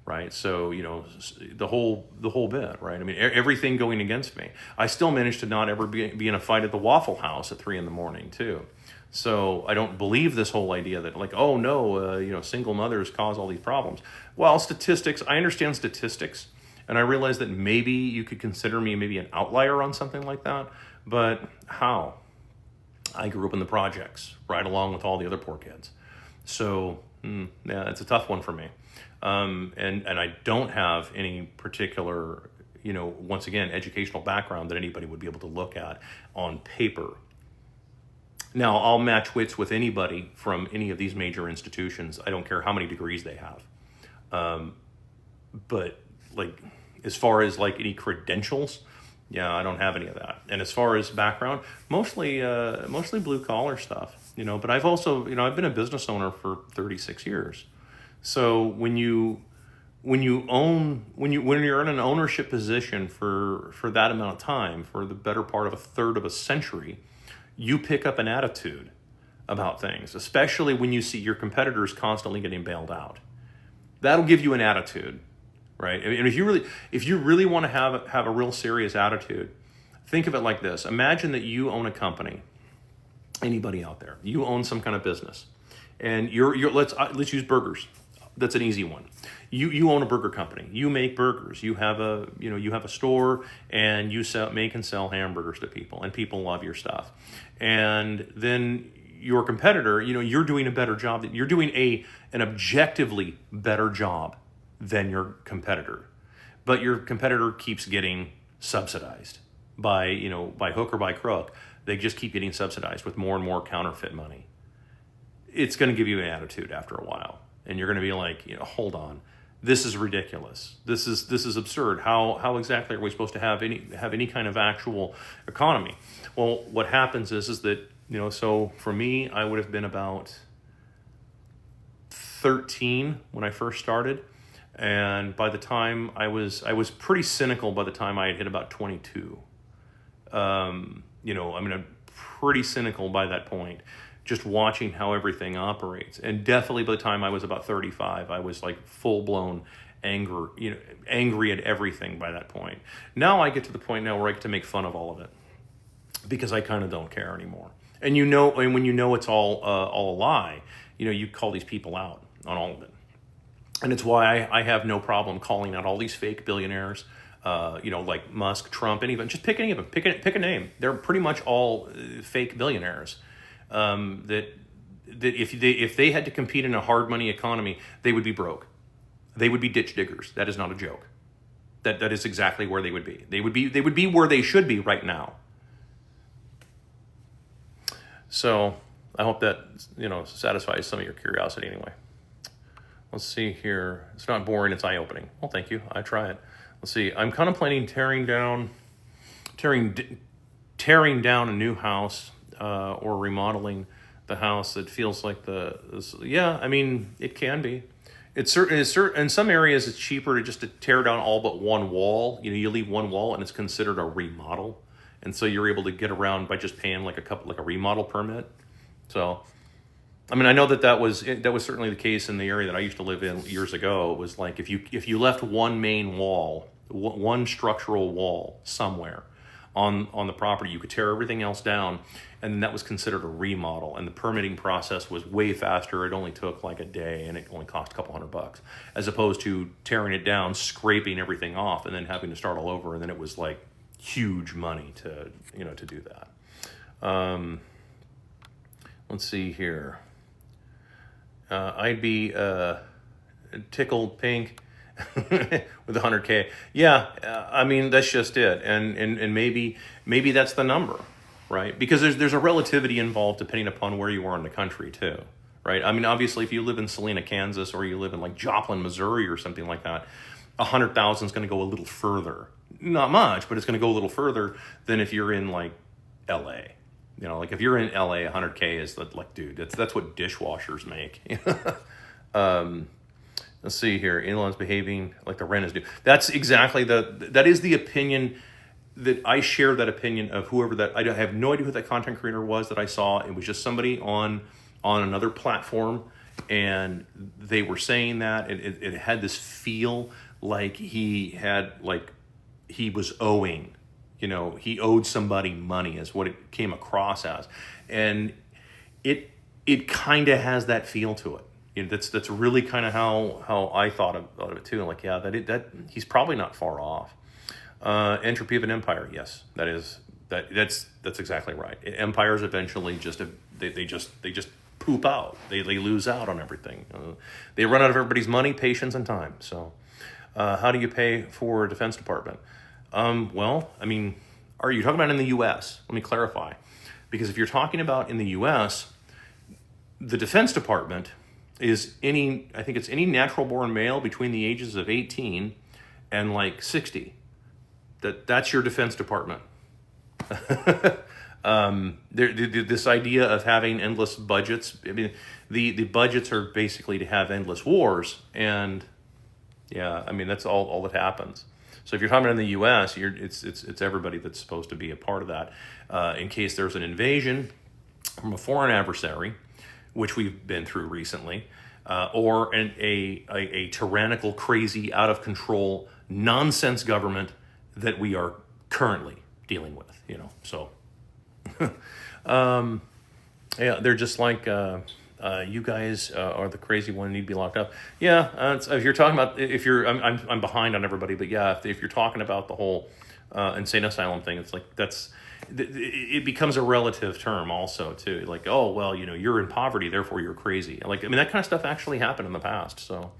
right? So, the whole bit, right? I mean, everything going against me. I still managed to not ever be in a fight at the Waffle House at 3 a.m. too. So I don't believe this whole idea that like, oh no, single mothers cause all these problems. Well, statistics, I understand statistics. And I realized that maybe you could consider me maybe an outlier on something like that. But how? I grew up in the projects, right along with all the other poor kids. So, yeah, it's a tough one for me. And I don't have any particular, once again, educational background that anybody would be able to look at on paper. Now, I'll match wits with anybody from any of these major institutions. I don't care how many degrees they have. But like, as far as like any credentials, Yeah, I don't have any of that. And as far as background, mostly blue collar stuff, but I've also, I've been a business owner for 36 years. So when you're in an ownership position for that amount of time, for the better part of a third of a century, you pick up an attitude about things, especially when you see your competitors constantly getting bailed out. That'll give you an attitude, right? And if you really want to have a real serious attitude, think of it like this. Imagine that you own a company. Anybody out there, you own some kind of business, and let's use burgers. That's an easy one. You own a burger company. You make burgers. You have a store, and you make and sell hamburgers to people, and people love your stuff. And then your competitor, you're doing a better job. You're doing an objectively better job than your competitor, but your competitor keeps getting subsidized by hook or by crook. They just keep getting subsidized with more and more counterfeit money. It's going to give you an attitude after a while. And you're going to be like, hold on, this is ridiculous. This is absurd. How exactly are we supposed to have any kind of actual economy? Well, what happens is that, so for me, I would have been about 13 when I first started. And by the time I was pretty cynical by the time I had hit about 22. I'm pretty cynical by that point, just watching how everything operates. And definitely by the time I was about 35, I was like full-blown angry at everything by that point. Now I get to the point now where I get to make fun of all of it because I kind of don't care anymore. And and when it's all a lie, you call these people out on all of it. And it's why I have no problem calling out all these fake billionaires, like Musk, Trump, and even just pick any of them. Pick a name. They're pretty much all fake billionaires. That if they had to compete in a hard money economy, they would be broke. They would be ditch diggers. That is not a joke. That is exactly where they would be. They would be where they should be right now. So I hope that satisfies some of your curiosity anyway. Let's see here. It's not boring. It's eye-opening. Well, thank you. I try it. Let's see. I'm contemplating tearing down a new house. Or remodeling the house. It feels like it can be. It's certain in some areas it's cheaper to tear down all but one wall. You leave one wall and it's considered a remodel, and so you're able to get around by just paying like a remodel permit. So, I know that was certainly the case in the area that I used to live in years ago. It was like if you left one main wall, one structural wall somewhere on the property, you could tear everything else down, and that was considered a remodel, and the permitting process was way faster. It only took like a day, and it only cost a couple $100, as opposed to tearing it down, scraping everything off, and then having to start all over, and then it was like huge money to do that. Let's see here. I'd be tickled pink with 100K. Yeah, that's just it. And maybe that's the number, right? Because there's a relativity involved depending upon where you are in the country too, right? Obviously if you live in Salina, Kansas, or you live in like Joplin, Missouri or something like that, 100,000 is going to go a little further. Not much, but it's going to go a little further than if you're in like LA. Like if you're in LA, 100K is like, dude, that's what dishwashers make. Let's see here. In-laws behaving like the rent is due. That's exactly that is the opinion that I share. That opinion of whoever that, I have no idea who that content creator was that I saw. It was just somebody on another platform, and they were saying that it had this feel like he was owing, he owed somebody money is what it came across as. And it kind of has that feel to it. That's really kind of how I thought of it too. Like, yeah, that he's probably not far off. Entropy of an empire, yes, that's exactly right. Empires eventually they just poop out. They lose out on everything. They run out of everybody's money, patience, and time. So, how do you pay for a Defense Department? Well, are you talking about in the U.S.? Let me clarify, because if you're talking about in the U.S., the Defense Department is any natural born male between the ages of 18 and like 60. That's your Defense Department. This idea of having endless budgets. I mean, the budgets are basically to have endless wars, and yeah, I mean that's all that happens. So if you're talking about in the U.S., it's everybody that's supposed to be a part of that. In case there's an invasion from a foreign adversary, which we've been through recently, or a tyrannical, crazy, out of control, nonsense government that we are currently dealing with. So. Yeah, they're just like you guys are the crazy one, need to be locked up. Yeah, if you're talking about I'm behind on everybody, but yeah, if you're talking about the whole insane asylum thing, it's like it becomes a relative term also too. Like, oh well, you're in poverty, therefore you're crazy. Like, I mean, that kind of stuff actually happened in the past. So.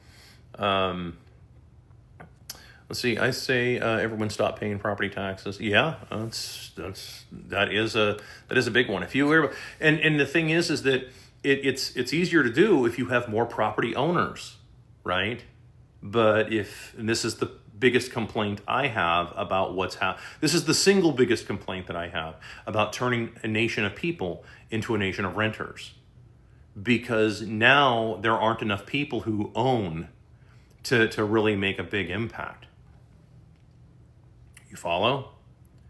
Let's see. I say everyone stop paying property taxes. Yeah, that is a big one. If you were, and the thing is that it's easier to do if you have more property owners, right? But and this is the biggest complaint I have about this is the single biggest complaint that I have about turning a nation of people into a nation of renters, because now there aren't enough people who own to really make a big impact. You follow?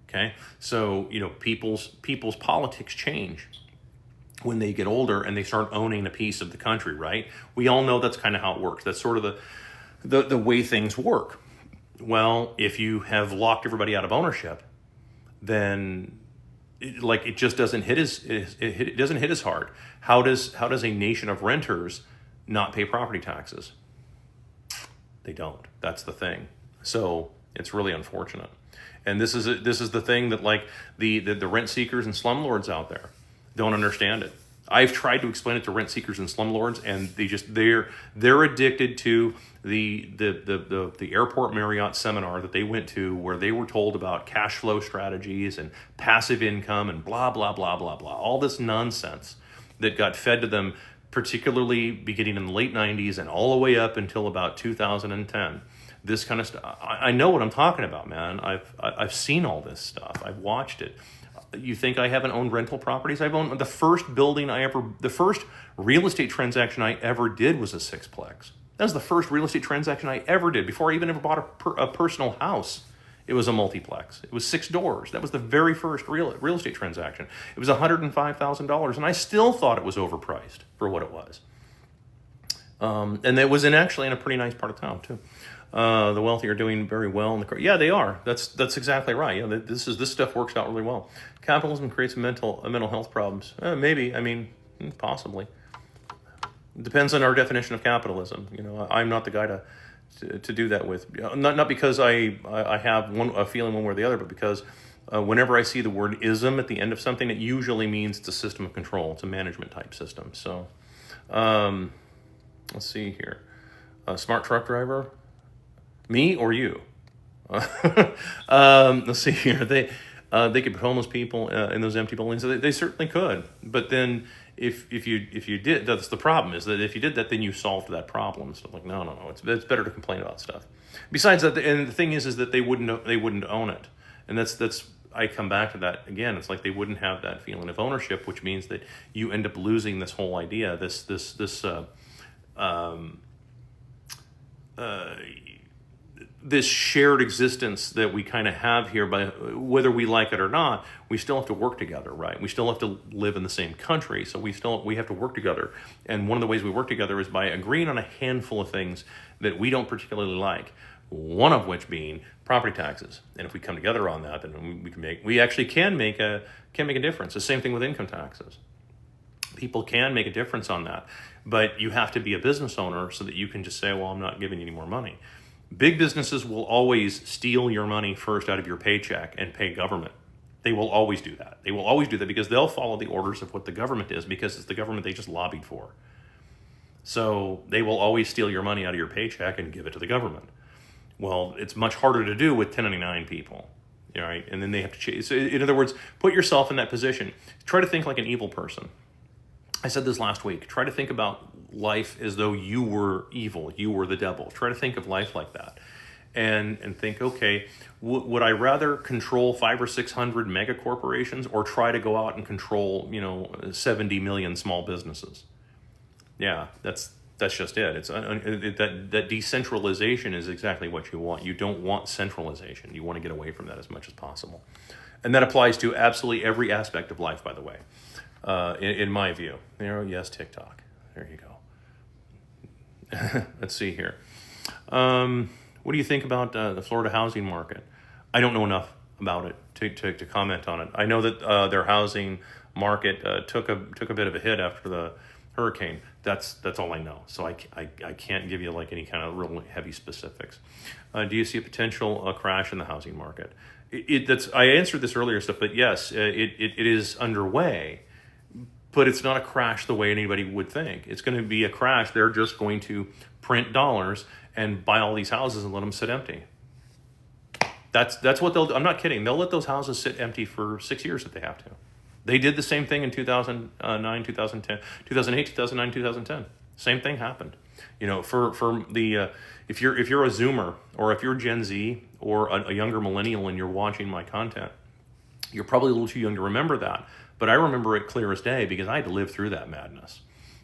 Okay. So, people's politics change when they get older and they start owning a piece of the country, right? We all know that's kind of how it works. That's sort of the way things work. Well, if you have locked everybody out of ownership, then it just doesn't hit it doesn't hit as hard. How does a nation of renters not pay property taxes? They don't. That's the thing. So it's really unfortunate. And this is the thing that the rent seekers and slumlords out there don't understand it. I've tried to explain it to rent seekers and slumlords, and they're addicted to the airport Marriott seminar that they went to, where they were told about cash flow strategies and passive income and blah blah blah blah blah, all this nonsense that got fed to them, particularly beginning in the late 90s and all the way up until about 2010. This kind of stuff. I know what I'm talking about, man. I've seen all this stuff. I've watched it. You think I haven't owned rental properties? I've owned the first real estate transaction I ever did was a sixplex. That was the first real estate transaction I ever did before I even ever bought a personal house. It was a multiplex. It was 6 doors. That was the very first real estate transaction. It was $105,000, and I still thought it was overpriced for what it was. And it was actually in a pretty nice part of town too. The wealthy are doing very well. Yeah, they are. That's exactly right. This stuff works out really well. Capitalism creates mental health problems. Maybe. I mean, possibly. It depends on our definition of capitalism. I'm not the guy to do that with. Not because I have a feeling one way or the other, but because whenever I see the word "ism" at the end of something, it usually means it's a system of control. It's a management type system. So, let's see here. Smart truck driver. Me or you? Let's see here. They could put homeless people in those empty buildings. They certainly could. But then if you did, that's the problem, is that if you did that, then you solved that problem. So no. It's better to complain about stuff. Besides that, and the thing is that they wouldn't own it, and that's I come back to that again. It's like they wouldn't have that feeling of ownership, which means that you end up losing this whole idea. This shared existence that we kind of have here, by whether we like it or not, we still have to work together, right? We still have to live in the same country, so we have to work together. And one of the ways we work together is by agreeing on a handful of things that we don't particularly like. One of which being property taxes. And if we come together on that, then we actually can make a difference. The same thing with income taxes. People can make a difference on that, but you have to be a business owner so that you can just say, well, I'm not giving you any more money. Big businesses will always steal your money first out of your paycheck and pay government. They will always do that. They will always do that because they'll follow the orders of what the government is, because it's the government they just lobbied for. So they will always steal your money out of your paycheck and give it to the government. Well, it's much harder to do with 1099 people, right? And then they have to change. So in other words, put yourself in that position. Try to think like an evil person. I said this last week. Try to think about life as though you were evil. You were the devil. Try to think of life like that. and think, okay, would I rather control 500 or 600 mega corporations or try to go out and control 70 million small businesses? Yeah, that's just it. It's that decentralization is exactly what you want. You don't want centralization. You want to get away from that as much as possible, and that applies to absolutely every aspect of life. By the way, in my view, yes, TikTok. There you go. Let's see here. What do you think about the Florida housing market? I don't know enough about it to comment on it. I know that their housing market took a bit of a hit after the hurricane. That's all I know. So I can't give you like any kind of real heavy specifics. Do you see a potential crash in the housing market? I answered this earlier stuff, but yes, it is underway. But it's not a crash the way anybody would think. It's going to be a crash. They're just going to print dollars and buy all these houses and let them sit empty. That's what they'll do. I'm not kidding. They'll let those houses sit empty for 6 years if they have to. They did the same thing in 2009, 2010, 2008, 2009, 2010. Same thing happened. For the if you're a Zoomer or if you're Gen Z or a younger millennial and you're watching my content, you're probably a little too young to remember that. But I remember it clear as day because I had to live through that madness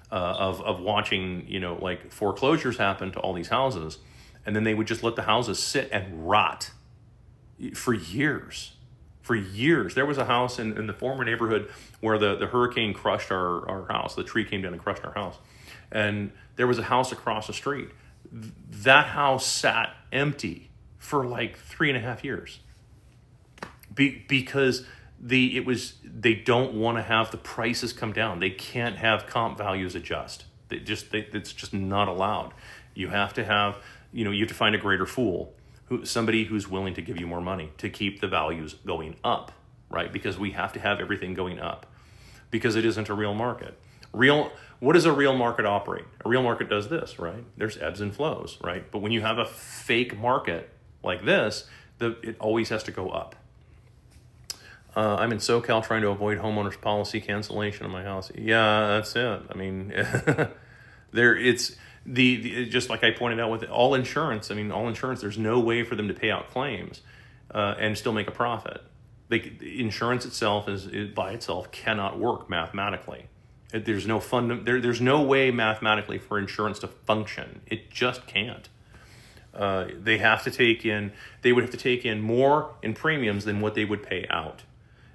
of watching, like foreclosures happen to all these houses, and then they would just let the houses sit and rot for years. For years. There was a house in the former neighborhood where the hurricane crushed our house. The tree came down and crushed our house. And there was a house across the street. That house sat empty for like 3.5 years. Because they don't want to have the prices come down. They can't have comp values adjust. It's just not allowed. You have to have, you have to find a greater fool, somebody who's willing to give you more money to keep the values going up, right? Because we have to have everything going up because it isn't a real market. What does a real market operate? A real market does this, right? There's ebbs and flows, right? But when you have a fake market like this, it always has to go up. I'm in SoCal trying to avoid homeowners policy cancellation of my house. Yeah, that's it. I mean, just like I pointed out with all insurance. There's no way for them to pay out claims and still make a profit. Insurance itself by itself cannot work mathematically. There's there's no way mathematically for insurance to function. It just can't. They would have to take in more in premiums than what they would pay out.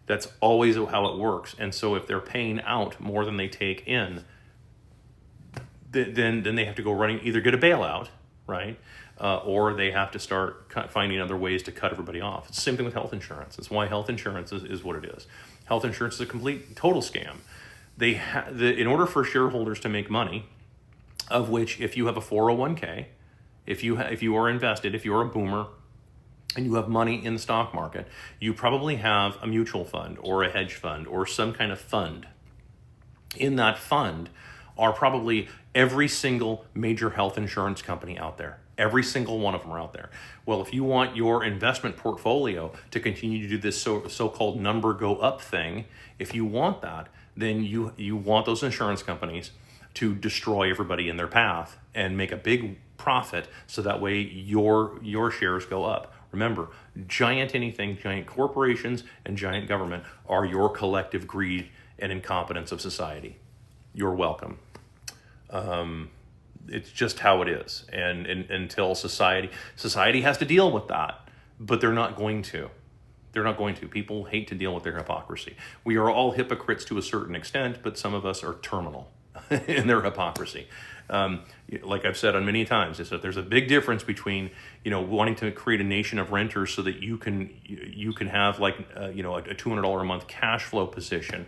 That's always how it works. And so if they're paying out more than they take in, then they have to go running, either get a bailout, right? Or they have to start finding other ways to cut everybody off. It's the same thing with health insurance. That's why health insurance is what it is. Health insurance is a complete, total scam. In order for shareholders to make money, of which if you have a 401k, if you are invested, if you're a boomer, and you have money in the stock market, you probably have a mutual fund or a hedge fund or some kind of fund. In that fund are probably every single major health insurance company out there. Every single one of them are out there. Well, if you want your investment portfolio to continue to do this so-called number go up thing, if you want that, then you want those insurance companies to destroy everybody in their path and make a big profit so that way your shares go up. Remember, giant corporations and giant government are your collective greed and incompetence of society. You're welcome. It's just how it is. And until society has to deal with that, but they're not going to. They're not going to. People hate to deal with their hypocrisy. We are all hypocrites to a certain extent, but some of us are terminal in their hypocrisy. Like I've said on many times, is that there's a big difference between wanting to create a nation of renters so that you can have like a $200 a month cash flow position.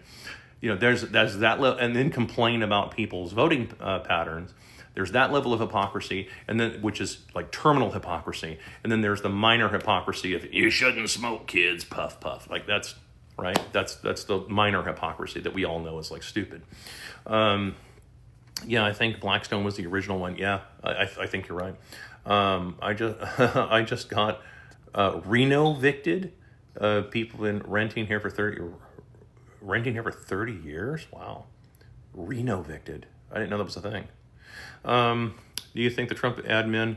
There's that level, and then complain about people's voting patterns. There's that level of hypocrisy, and then which is like terminal hypocrisy, and then there's the minor hypocrisy of you shouldn't smoke, kids, puff puff. Like that's right. That's the minor hypocrisy that we all know is like stupid. Yeah, I think Blackstone was the original one. Yeah, I think you're right. I just got Reno-victed. People been renting here for 30 years. Wow, Reno-victed. I didn't know that was a thing. Do you think the Trump admin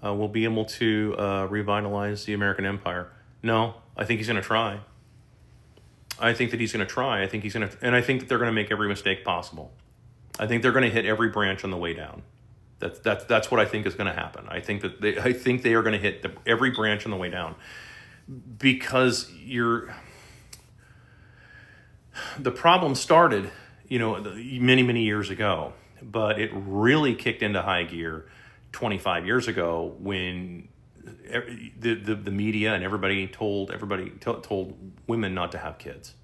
will be able to revitalize the American empire. No, I think he's going to try. I think that he's going to try. I think he's going to, and I think that they're going to make every mistake possible. I think they're going to hit every branch on the way down. That's what I think is going to happen. I think they are going to hit every branch on the way down, because the problem started, many years ago, but it really kicked into high gear 25 years ago when the media and everybody told women not to have kids.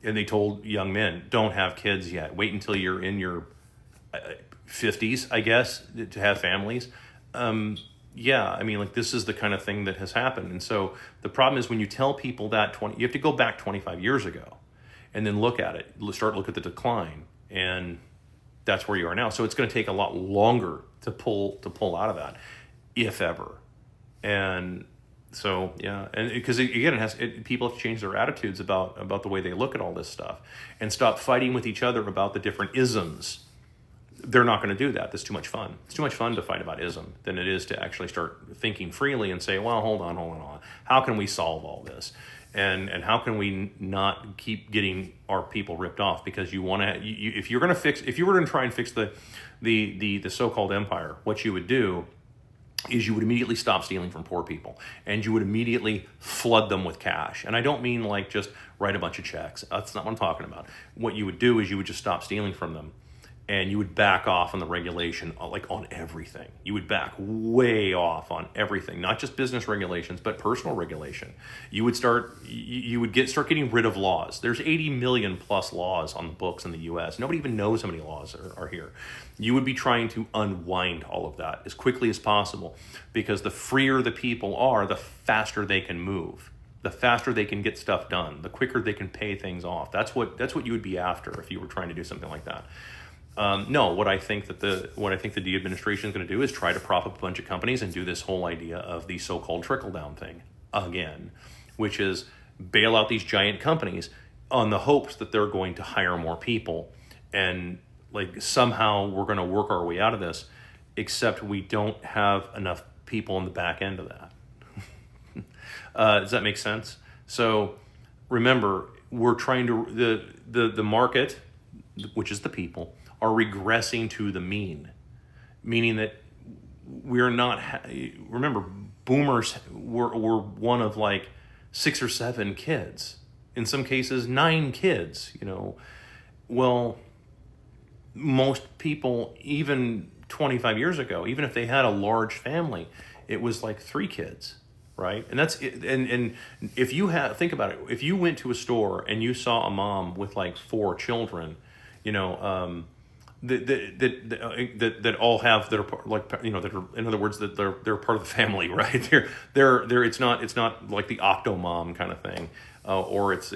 And they told young men, don't have kids yet. Wait until you're in your 50s, I guess, to have families. This is the kind of thing that has happened. And so the problem is when you tell people that you have to go back 25 years ago and then look at it, look at the decline. And that's where you are now. So it's going to take a lot longer to pull out of that, if ever. And so, yeah, and because again, people have to change their attitudes about the way they look at all this stuff and stop fighting with each other about the different isms. They're not going to do that. That's too much fun. It's too much fun to fight about ism than it is to actually start thinking freely and say, well, hold on. How can we solve all this? And how can we not keep getting our people ripped off? Because you want to, if you were going to try and fix the so-called empire, what you would do is you would immediately stop stealing from poor people, and you would immediately flood them with cash. And I don't mean like just write a bunch of checks. That's not what I'm talking about. What you would do is you would just stop stealing from them, and you would back off on the regulation, like on everything. You would back way off on everything, not just business regulations, but personal regulation. You would start getting rid of laws. There's 80 million plus laws on the books in the U.S. Nobody even knows how many laws are here. You would be trying to unwind all of that as quickly as possible, because the freer the people are, the faster they can move. The faster they can get stuff done, the quicker they can pay things off. That's what you would be after if you were trying to do something like that. No, what I think that the administration is going to do is try to prop up a bunch of companies and do this whole idea of the so-called trickle-down thing again, which is bail out these giant companies on the hopes that they're going to hire more people, and like somehow we're going to work our way out of this, except we don't have enough people on the back end of that. Does that make sense? So remember, we're trying to, the market, which is the people, are regressing to the mean, meaning that we're not, remember, boomers were one of like 6 or 7 kids, in some cases 9 kids, Well, most people, even 25 years ago, even if they had a large family, it was like 3 kids, right? And that's it. And if you think about it, if you went to a store and you saw a mom with like 4 children, that all have, that are like, that are, in other words, that they're part of the family, right? They're it's not like the Octomom kind of thing, or it's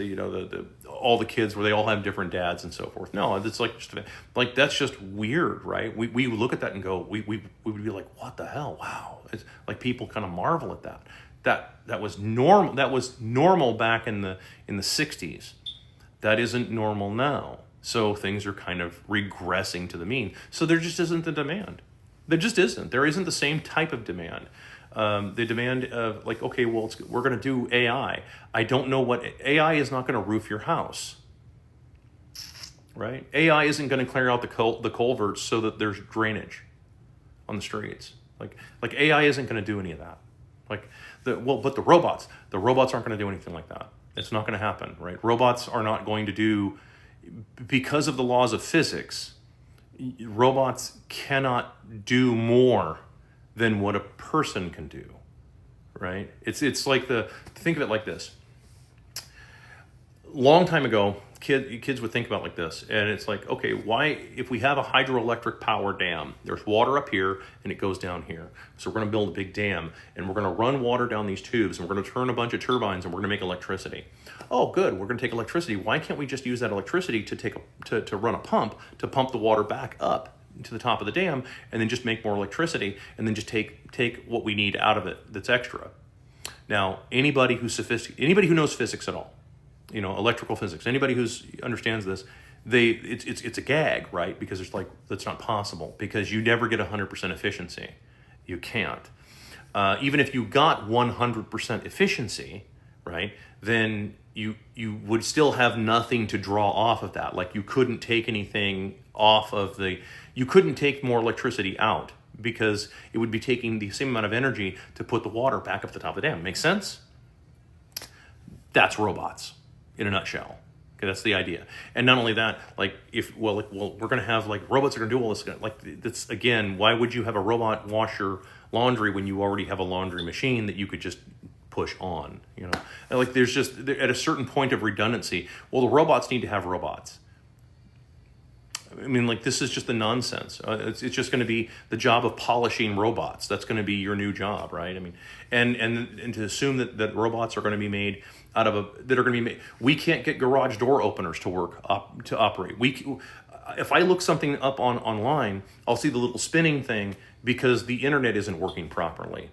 all the kids where they all have different dads and so forth. No, it's like that's just weird, right? We look at that and go, we would be like, what the hell? Wow, it's like people kind of marvel at that. That was normal. That was normal back in the 60s. That isn't normal now. So things are kind of regressing to the mean. So there just isn't the demand. There just isn't. There isn't the same type of demand. The demand of like, okay, well, we're going to do AI. I don't know what AI is not going to roof your house, right? AI isn't going to clear out the culverts so that there's drainage on the streets. Like AI isn't going to do any of that. But the robots aren't going to do anything like that. It's not going to happen, right? Robots are not going to do. Because of the laws of physics, robots cannot do more than what a person can do, right? It's like think of it like this. Long time ago, kids would think about it like this, and it's like, okay, why, if we have a hydroelectric power dam, there's water up here and it goes down here. So we're going to build a big dam, and we're going to run water down these tubes, and we're going to turn a bunch of turbines, and we're going to make electricity. Oh, good, we're going to take electricity. Why can't we just use that electricity to run a pump to pump the water back up to the top of the dam, and then just make more electricity, and then just take what we need out of it that's extra? Now, anybody who knows physics at all, electrical physics, anybody who understands this, it's a gag, right? Because it's like, that's not possible, because you never get 100% efficiency. You can't. Even if you got 100% efficiency, right, then you would still have nothing to draw off of that. Like you couldn't take anything off of you couldn't take more electricity out because it would be taking the same amount of energy to put the water back up at the top of the dam. Make sense? That's robots in a nutshell. Okay, that's the idea. And not only that, like we're going to have like robots are going to do all this. Like that's again, why would you have a robot wash your laundry when you already have a laundry machine that you could just push on? You know, and like there's just at a certain point of redundancy. Well, the robots need to have robots. I mean, like this is just the nonsense. It's just going to be the job of polishing robots. That's going to be your new job, right? I mean, and to assume that robots are going to be made out of we can't get garage door openers to work to operate. If I look something up online, I'll see the little spinning thing because the internet isn't working properly.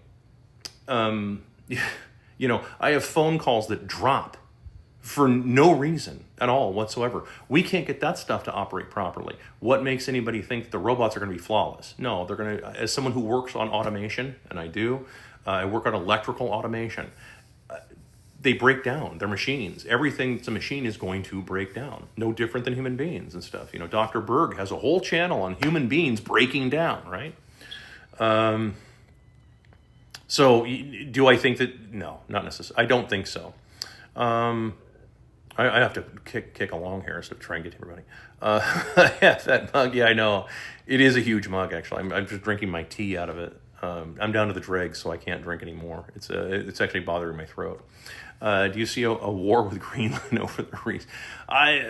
You know, I have phone calls that drop for no reason at all whatsoever. We can't get that stuff to operate properly. What makes anybody think that the robots are going to be flawless? No, they're going to, as someone who works on automation, and I do, I work on electrical automation, they break down. They're machines. Everything that's a machine is going to break down. No different than human beings and stuff. You know, Dr. Berg has a whole channel on human beings breaking down, right? So do I think that, no, not necessarily. I don't think so. I have to kick along here so try and get to everybody. Yeah, that mug. Yeah, I know. It is a huge mug, actually. I'm just drinking my tea out of it. I'm down to the dregs, so I can't drink anymore. It's actually bothering my throat. Do you see a war with Greenland over the reefs?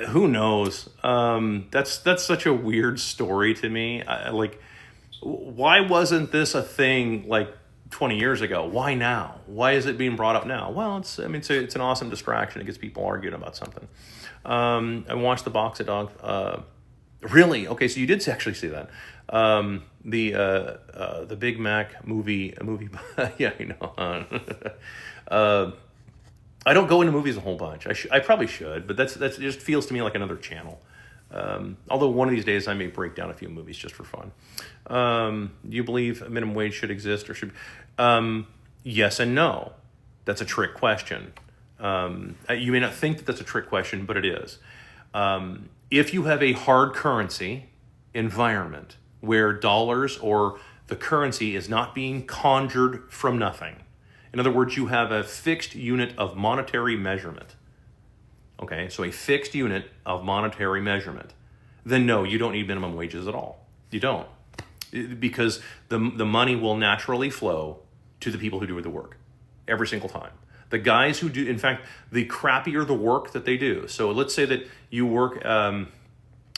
Who knows? That's such a weird story to me. Why wasn't this a thing like 20 years ago? Why now? Why is it being brought up now? Well, it's an awesome distraction. It gets people arguing about something. I watched the Box of Dog. Really? Okay, so you did actually see that. The Big Mac movie. Yeah, you know. I don't go into movies a whole bunch. I probably should, but that's it just feels to me like another channel. Although one of these days I may break down a few movies just for fun. Do you believe a minimum wage should exist or should? Yes and no. That's a trick question. You may not think that that's a trick question, but it is. If you have a hard currency environment where dollars or the currency is not being conjured from nothing, in other words, you have a fixed unit of monetary measurement. Okay, so a fixed unit of monetary measurement, then no, you don't need minimum wages at all. You don't. Because the money will naturally flow to the people who do the work every single time. The guys who do, in fact, the crappier the work that they do. So let's say that you work,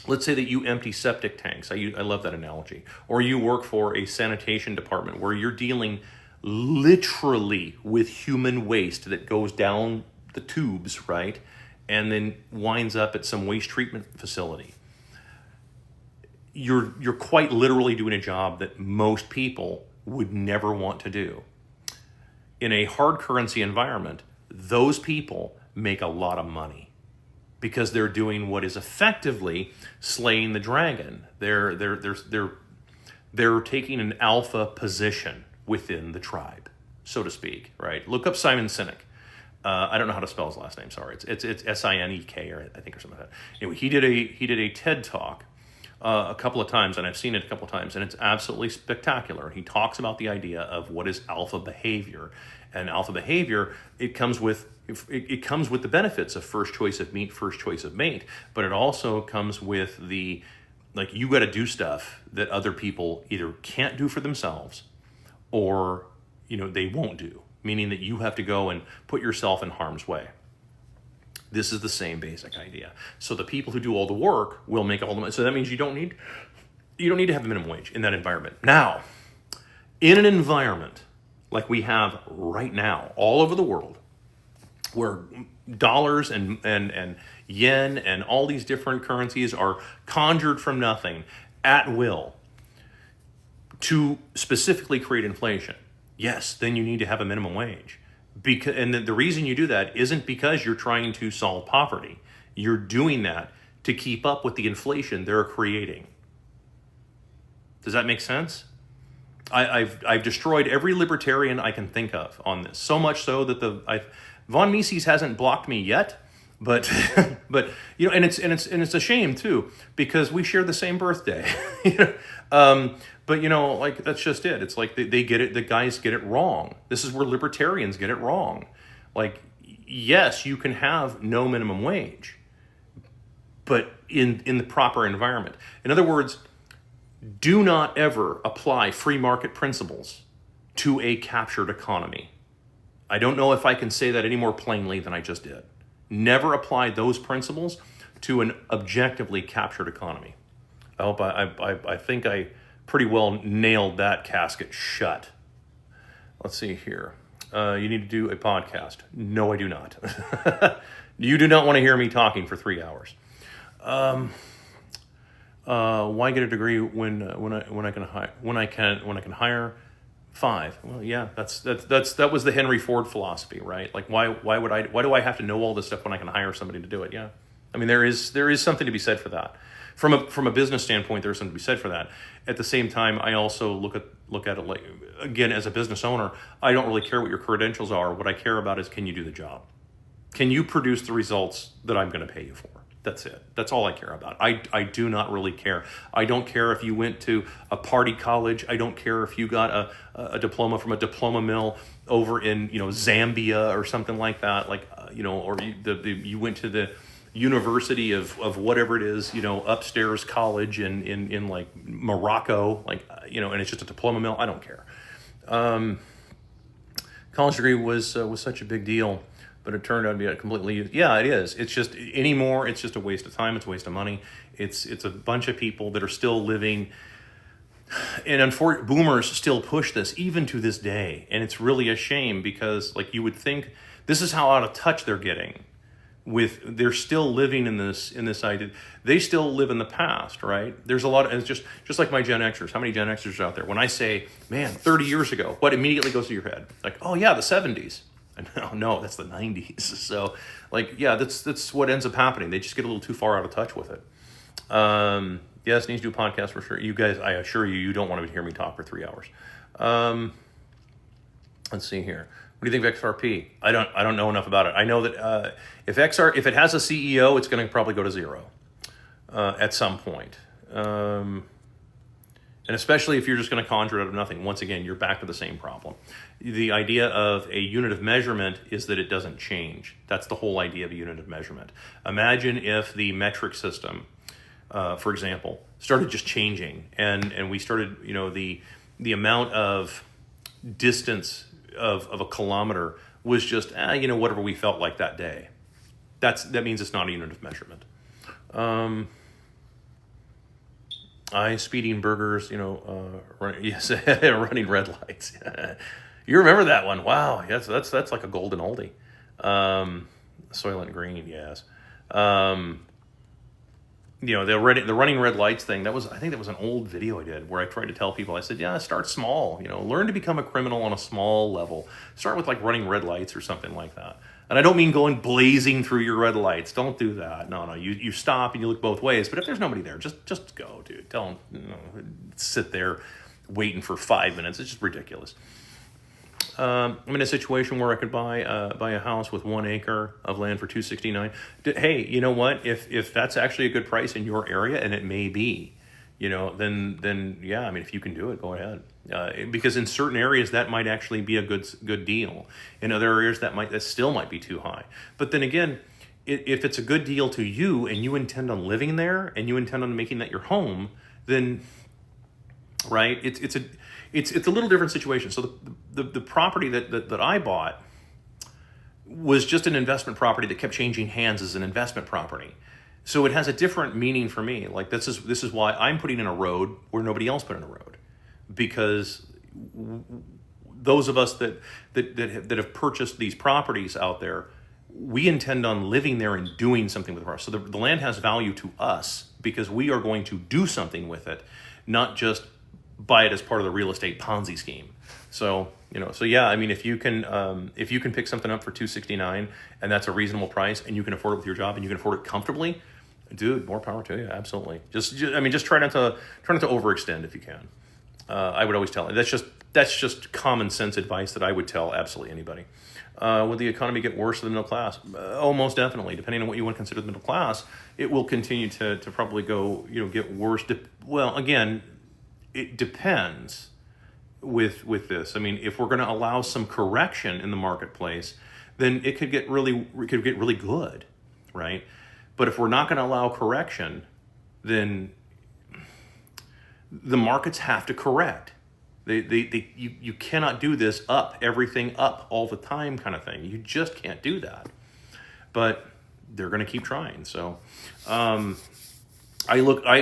let's say that you empty septic tanks. I love that analogy. Or you work for a sanitation department where you're dealing literally with human waste that goes down the tubes, right? And then winds up at some waste treatment facility. You're quite literally doing a job that most people would never want to do. In a hard currency environment, those people make a lot of money because they're doing what is effectively slaying the dragon. They're taking an alpha position within the tribe, so to speak, right? Look up Simon Sinek. I don't know how to spell his last name. Sorry, it's Sinek or I think or something like that. Anyway, he did a TED talk a couple of times, and I've seen it a couple of times, and it's absolutely spectacular. He talks about the idea of what is alpha behavior, and alpha behavior it comes with the benefits of first choice of meat, first choice of mate, but it also comes with the you got to do stuff that other people either can't do for themselves, or they won't do. Meaning that you have to go and put yourself in harm's way. This is the same basic idea. So the people who do all the work will make all the money. So that means you don't need to have a minimum wage in that environment. Now, in an environment like we have right now, all over the world, where dollars and yen and all these different currencies are conjured from nothing at will to specifically create inflation, yes, then you need to have a minimum wage. And the reason you do that isn't because you're trying to solve poverty. You're doing that to keep up with the inflation they're creating. Does that make sense? I've destroyed every libertarian I can think of on this. So much so that Von Mises hasn't blocked me yet. But but and it's a shame too, because we share the same birthday. But like that's just it. It's like they get it. The guys get it wrong. This is where libertarians get it wrong. Like, yes, you can have no minimum wage, but in the proper environment. In other words, do not ever apply free market principles to a captured economy. I don't know if I can say that any more plainly than I just did. Never apply those principles to an objectively captured economy. I hope I think I pretty well nailed that casket shut. Let's see here. You need to do a podcast. No, I do not. You do not want to hear me talking for 3 hours. Why get a degree when I can hire 5? Well, yeah, that was the Henry Ford philosophy, right? Like, why do I have to know all this stuff when I can hire somebody to do it? Yeah, I mean, there is something to be said for that. From a business standpoint, there's something to be said for that. At the same time, I also look at it like, again, as a business owner, I don't really care what your credentials are. What I care about is, can you do the job? Can you produce the results that I'm going to pay you for? That's it. That's all I care about. I do not really care. I don't care if you went to a party college. I don't care if you got a diploma from a diploma mill over in Zambia or something like that. Like or you went to the university of whatever it is, upstairs college in like Morocco, like and it's just a diploma mill. I don't care. College degree was such a big deal. But it turned out to be a completely, yeah, it is. It's just, anymore, it's just a waste of time. It's a waste of money. It's a bunch of people that are still living, and unfortunately, boomers still push this, even to this day. And it's really a shame, because like you would think, this is how out of touch they're getting. They're still living in this idea. They still live in the past, right? There's a lot of, and it's just like my Gen Xers. How many Gen Xers are out there? When I say, man, 30 years ago, what immediately goes to your head? Like, oh yeah, the 70s. No, that's the 90s. So, like, yeah, that's what ends up happening. They just get a little too far out of touch with it. Yes, needs to do a podcast for sure. You guys, I assure you, you don't want to hear me talk for 3 hours. Let's see here. What do you think of XRP? I don't know enough about it. I know that if it has a CEO, it's going to probably go to zero at some point. And especially if you're just going to conjure it out of nothing. Once again, you're back to the same problem. The idea of a unit of measurement is that it doesn't change. That's the whole idea of a unit of measurement. Imagine if the metric system, for example, started just changing, and we started, the amount of distance of a kilometer was just, whatever we felt like that day. That means it's not a unit of measurement. Speeding burgers, running red lights. You remember that one? Wow, that's like a golden oldie. Soylent Green, yes. The running red lights thing. I think that was an old video I did where I tried to tell people. I said, yeah, start small. Learn to become a criminal on a small level. Start with like running red lights or something like that. And I don't mean going blazing through your red lights. Don't do that. No. You stop and you look both ways. But if there's nobody there, just go, dude. Don't sit there waiting for 5 minutes. It's just ridiculous. I'm in a situation where I could buy a house with 1 acre of land for $269. Hey, you know what? If that's actually a good price in your area, and it may be, then yeah. I mean, if you can do it, go ahead. Because in certain areas that might actually be a good deal. In other areas that still might be too high. But then again, if it's a good deal to you and you intend on living there and you intend on making that your home, then right, it's a little different situation. So the property that I bought was just an investment property that kept changing hands as an investment property. So it has a different meaning for me. Like this is why I'm putting in a road where nobody else put in a road, because those of us that have purchased these properties out there, we intend on living there and doing something with the property. So the land has value to us because we are going to do something with it, not just buy it as part of the real estate Ponzi scheme. So yeah, I mean, if you can pick something up for $269 and that's a reasonable price, and you can afford it with your job and you can afford it comfortably, dude, more power to you. Absolutely. Just try not to overextend if you can. I would always tell. That's just common sense advice that I would tell absolutely anybody. Will the economy get worse for the middle class? Oh, most definitely. Depending on what you want to consider the middle class, it will continue to probably go, get worse. Well, again, it depends with this. I mean, if we're going to allow some correction in the marketplace, then it could get really good, right? But if we're not going to allow correction, then the markets have to correct. You cannot do this everything up all the time kind of thing. You just can't do that. But they're going to keep trying. So I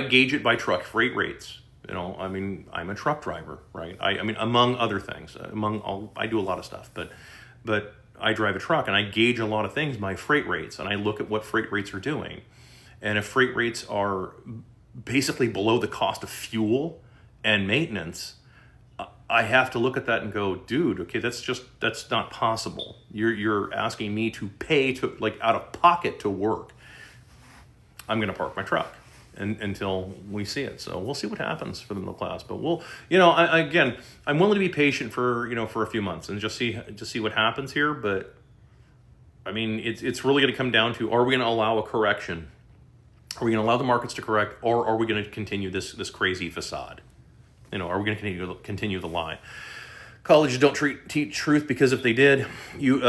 gauge it by truck freight rates. I mean, I'm a truck driver, right? I mean, among other things, I do a lot of stuff, but I drive a truck and I gauge a lot of things by freight rates, and I look at what freight rates are doing. And if freight rates are basically below the cost of fuel and maintenance, I have to look at that and go, dude, okay, that's not possible. You're asking me to pay out of pocket to work. I'm going to park my truck until we see it. So we'll see what happens for the middle class. But we'll, again, I'm willing to be patient for a few months and just see what happens here. But I mean, it's really going to come down to, are we going to allow a correction? Are we going to allow the markets to correct, or are we going to continue this crazy facade? Are we going to continue the lie? Colleges don't teach truth, because if they did, you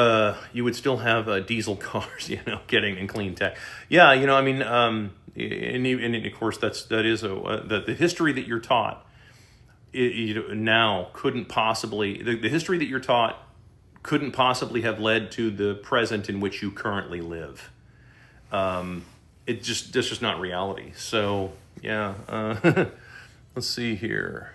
would still have diesel cars, getting in clean tech. Yeah, I mean, and of course that is the history that you're taught. Now couldn't possibly the history that you're taught couldn't possibly have led to the present in which you currently live. That's just not reality. So yeah, let's see here.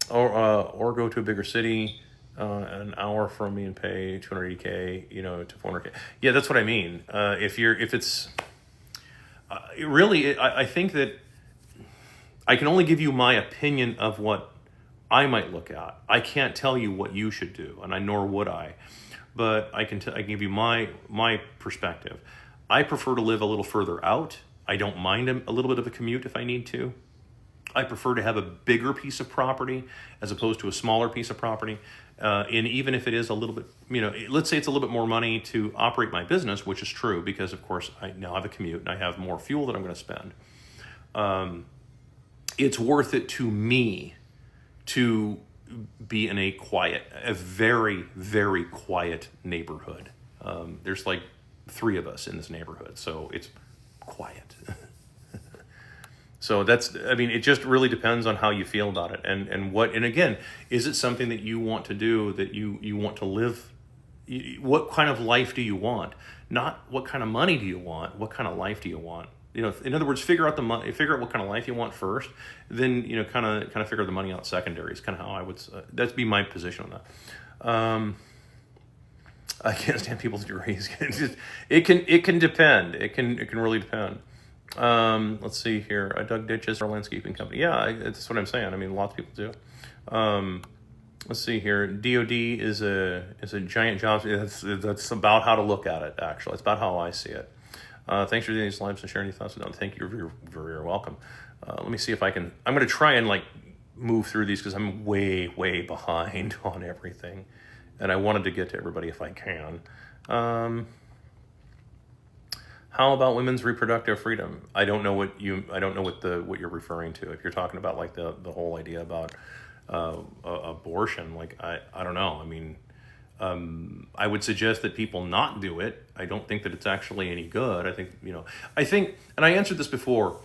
Or go to a bigger city, an hour from me and pay $280K, to $400K. Yeah, that's what I mean. I think that I can only give you my opinion of what I might look at. I can't tell you what you should do, and nor would I. But I can give you my perspective. I prefer to live a little further out. I don't mind a little bit of a commute if I need to. I prefer to have a bigger piece of property as opposed to a smaller piece of property. And even if it is a little bit, let's say it's a little bit more money to operate my business, which is true because, of course, I now have a commute and I have more fuel that I'm going to spend. It's worth it to me to be in a very, very quiet neighborhood. There's like 3 of us in this neighborhood, so it's quiet. So it just really depends on how you feel about it, and again, is it something that you want to do, that you want to live? What kind of life do you want? Not what kind of money do you want? What kind of life do you want? In other words, figure out what kind of life you want first, then kind of figure the money out secondary. Is kind of how I would. That'd be my position on that. I can't stand people's degrees. It can depend. It can really depend. Let's see here. I dug ditches for a landscaping company. Yeah, that's what I'm saying. I mean, lots of people do. Let's see here. DOD is a giant job. That's about how to look at it. Actually, it's about how I see it. Thanks for doing these lives and sharing your thoughts. Thank you. You're very welcome. Let me see if I can. I'm going to try and move through these because I'm way behind on everything, and I wanted to get to everybody if I can. How about women's reproductive freedom? I don't know what you're referring to. If you're talking about the whole idea about abortion, I don't know. I mean, I would suggest that people not do it. I don't think that it's actually any good. I think, and I answered this before,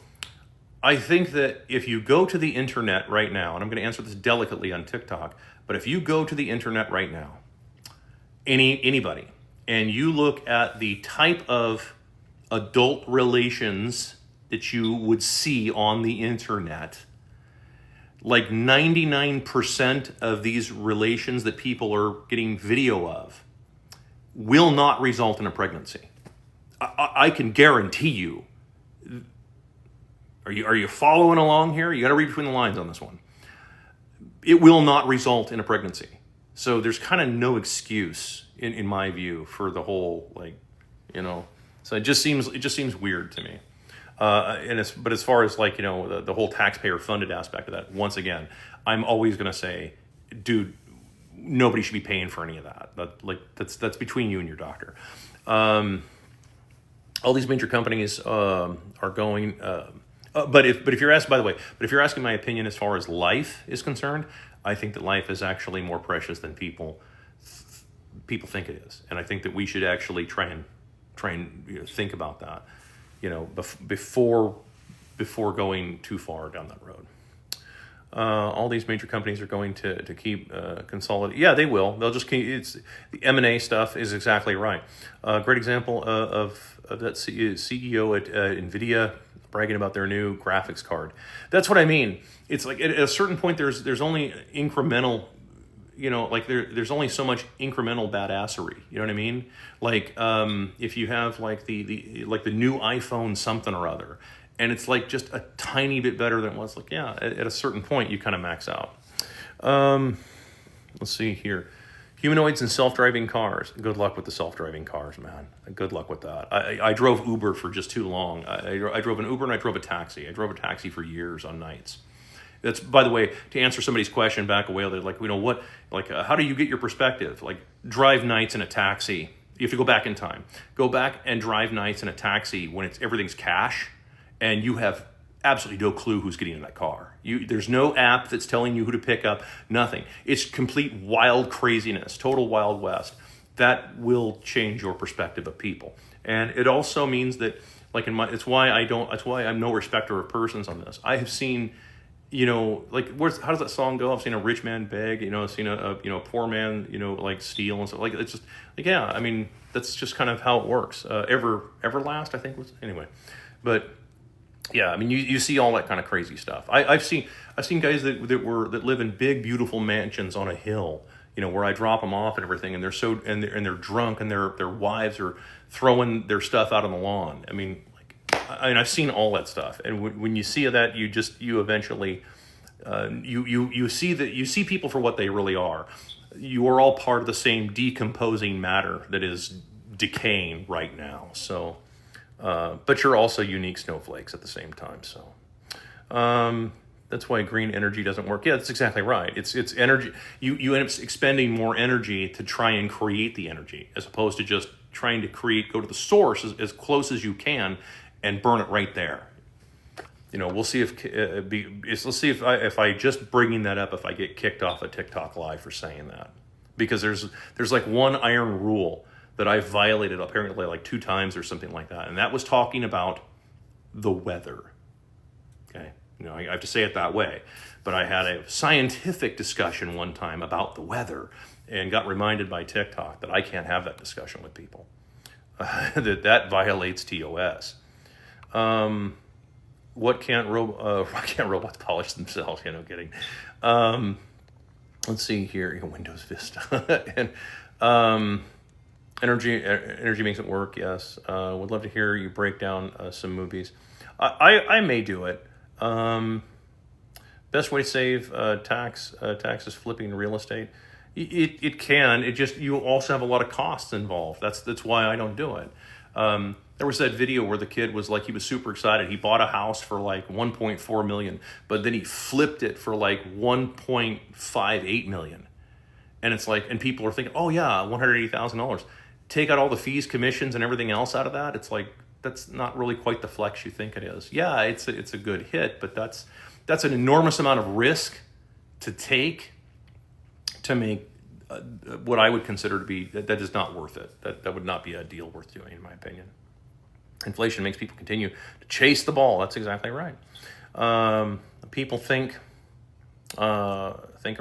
I think that if you go to the internet right now, and I'm going to answer this delicately on TikTok, but if you go to the internet right now, anybody, and you look at the type of adult relations that you would see on the internet, 99% of these relations that people are getting video of will not result in a pregnancy. I can guarantee you. Are you following along here? You got to read between the lines on this one. It will not result in a pregnancy. So there's kind of no excuse in my view for the whole So it just seems weird to me. But as far as like, the whole taxpayer funded aspect of that, once again, I'm always going to say, dude, nobody should be paying for any of that. That's between you and your doctor. All these major companies are going. But if you're asked, by the way, but if you're asking my opinion as far as life is concerned, I think that life is actually more precious than people think it is, and I think that we should actually try and think about that, before going too far down that road. All these major companies are going to keep consolidating. Yeah, they will. They'll just keep. It's the M&A stuff is exactly right. Great example of that CEO at NVIDIA bragging about their new graphics card. That's what I mean. It's like at a certain point, there's only incremental. There's only so much incremental badassery. You know what I mean? Like if you have like the new iPhone something or other, and it's like just a tiny bit better than it was. Like, yeah, at a certain point, you kind of max out. Let's see here. Humanoids and self-driving cars. Good luck with the self-driving cars, man. Good luck with that. I drove Uber for just too long. I drove an Uber and I drove a taxi. I drove a taxi for years on nights. That's, by the way, to answer somebody's question back a while, they're like, how do you get your perspective? Like, drive nights in a taxi. You have to go back in time. Go back and drive nights in a taxi when everything's cash, and you have absolutely no clue who's getting in that car. There's no app that's telling you who to pick up, nothing. It's complete wild craziness, total Wild West. That will change your perspective of people. And it also means that, it's why I'm no respecter of persons on this. I have seen, how does that song go? I've seen a rich man beg, I've seen a poor man, steal and stuff. Like, it's just, yeah, I mean, that's just kind of how it works. Everlast, I think was, anyway. But, yeah, I mean, you see all that kind of crazy stuff. I've seen guys that live in big, beautiful mansions on a hill, where I drop them off and everything, and they're drunk, and their wives are throwing their stuff out on the lawn. I mean, I've seen all that stuff, and when you see that, you eventually you see people for what they really are. You are all part of the same decomposing matter that is decaying right now. So. But you're also unique snowflakes at the same time. So that's why green energy doesn't work. Yeah, that's exactly right. It's energy. You end up expending more energy to try and create the energy, as opposed to just trying to go to the source as close as you can and burn it right there. We'll see if I just bringing that up, if I get kicked off of TikTok Live for saying that, because there's like one iron rule that I violated apparently like 2 times or something like that. And that was talking about the weather. Okay. I have to say it that way. But I had a scientific discussion one time about the weather and got reminded by TikTok that I can't have that discussion with people. that violates TOS. Why can't robots polish themselves? No kidding. Let's see here. Windows Vista. and Energy makes it work, yes. Would love to hear you break down some movies. I may do it. Best way to save taxes flipping real estate. It can. It just, you also have a lot of costs involved. That's why I don't do it. There was that video where the kid was like, he was super excited. He bought a house for like 1.4 million, but then he flipped it for like 1.58 million. And it's like, and people are thinking, oh yeah, $180,000. Take out all the fees, commissions, and everything else out of that. It's like, that's not really quite the flex you think it is. Yeah, it's a good hit, but that's an enormous amount of risk to take to make what I would consider to be, that is not worth it. That would not be a deal worth doing, in my opinion. Inflation makes people continue to chase the ball. That's exactly right. People think a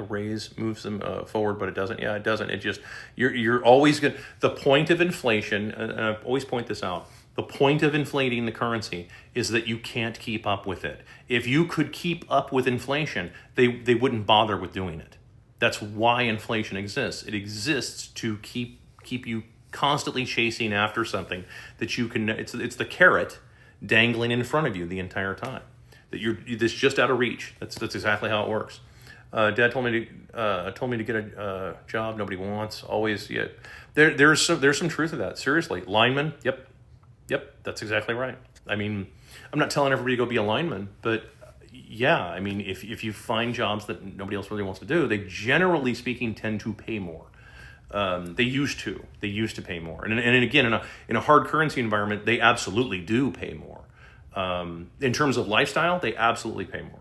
raise moves them forward, but it doesn't. Yeah, it doesn't. It just, you're always going to, the point of inflation, and I always point this out, the point of inflating the currency is that you can't keep up with it. If you could keep up with inflation, they wouldn't bother with doing it. That's why inflation exists. It exists to keep you constantly chasing after something that you can, it's the carrot dangling in front of you the entire time. That's just out of reach. That's exactly how it works. Dad told me to get a job nobody wants. Always, yeah. There's some truth to that. Seriously, lineman. Yep, that's exactly right. I mean, I'm not telling everybody to go be a lineman, but yeah, I mean, if you find jobs that nobody else really wants to do, they generally speaking tend to pay more. They used to pay more, and again, in a hard currency environment, they absolutely do pay more. In terms of lifestyle, they absolutely pay more.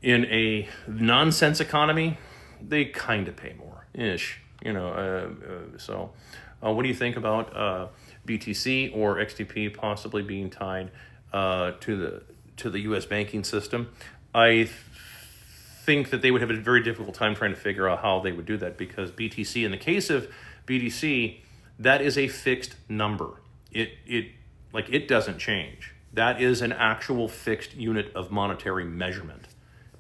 In a nonsense economy, they kind of pay more ish. So what do you think about BTC or XTP possibly being tied to the U.S. banking system? I think that they would have a very difficult time trying to figure out how they would do that, because BTC, in the case of BTC, that is a fixed number. It doesn't change. That is an actual fixed unit of monetary measurement.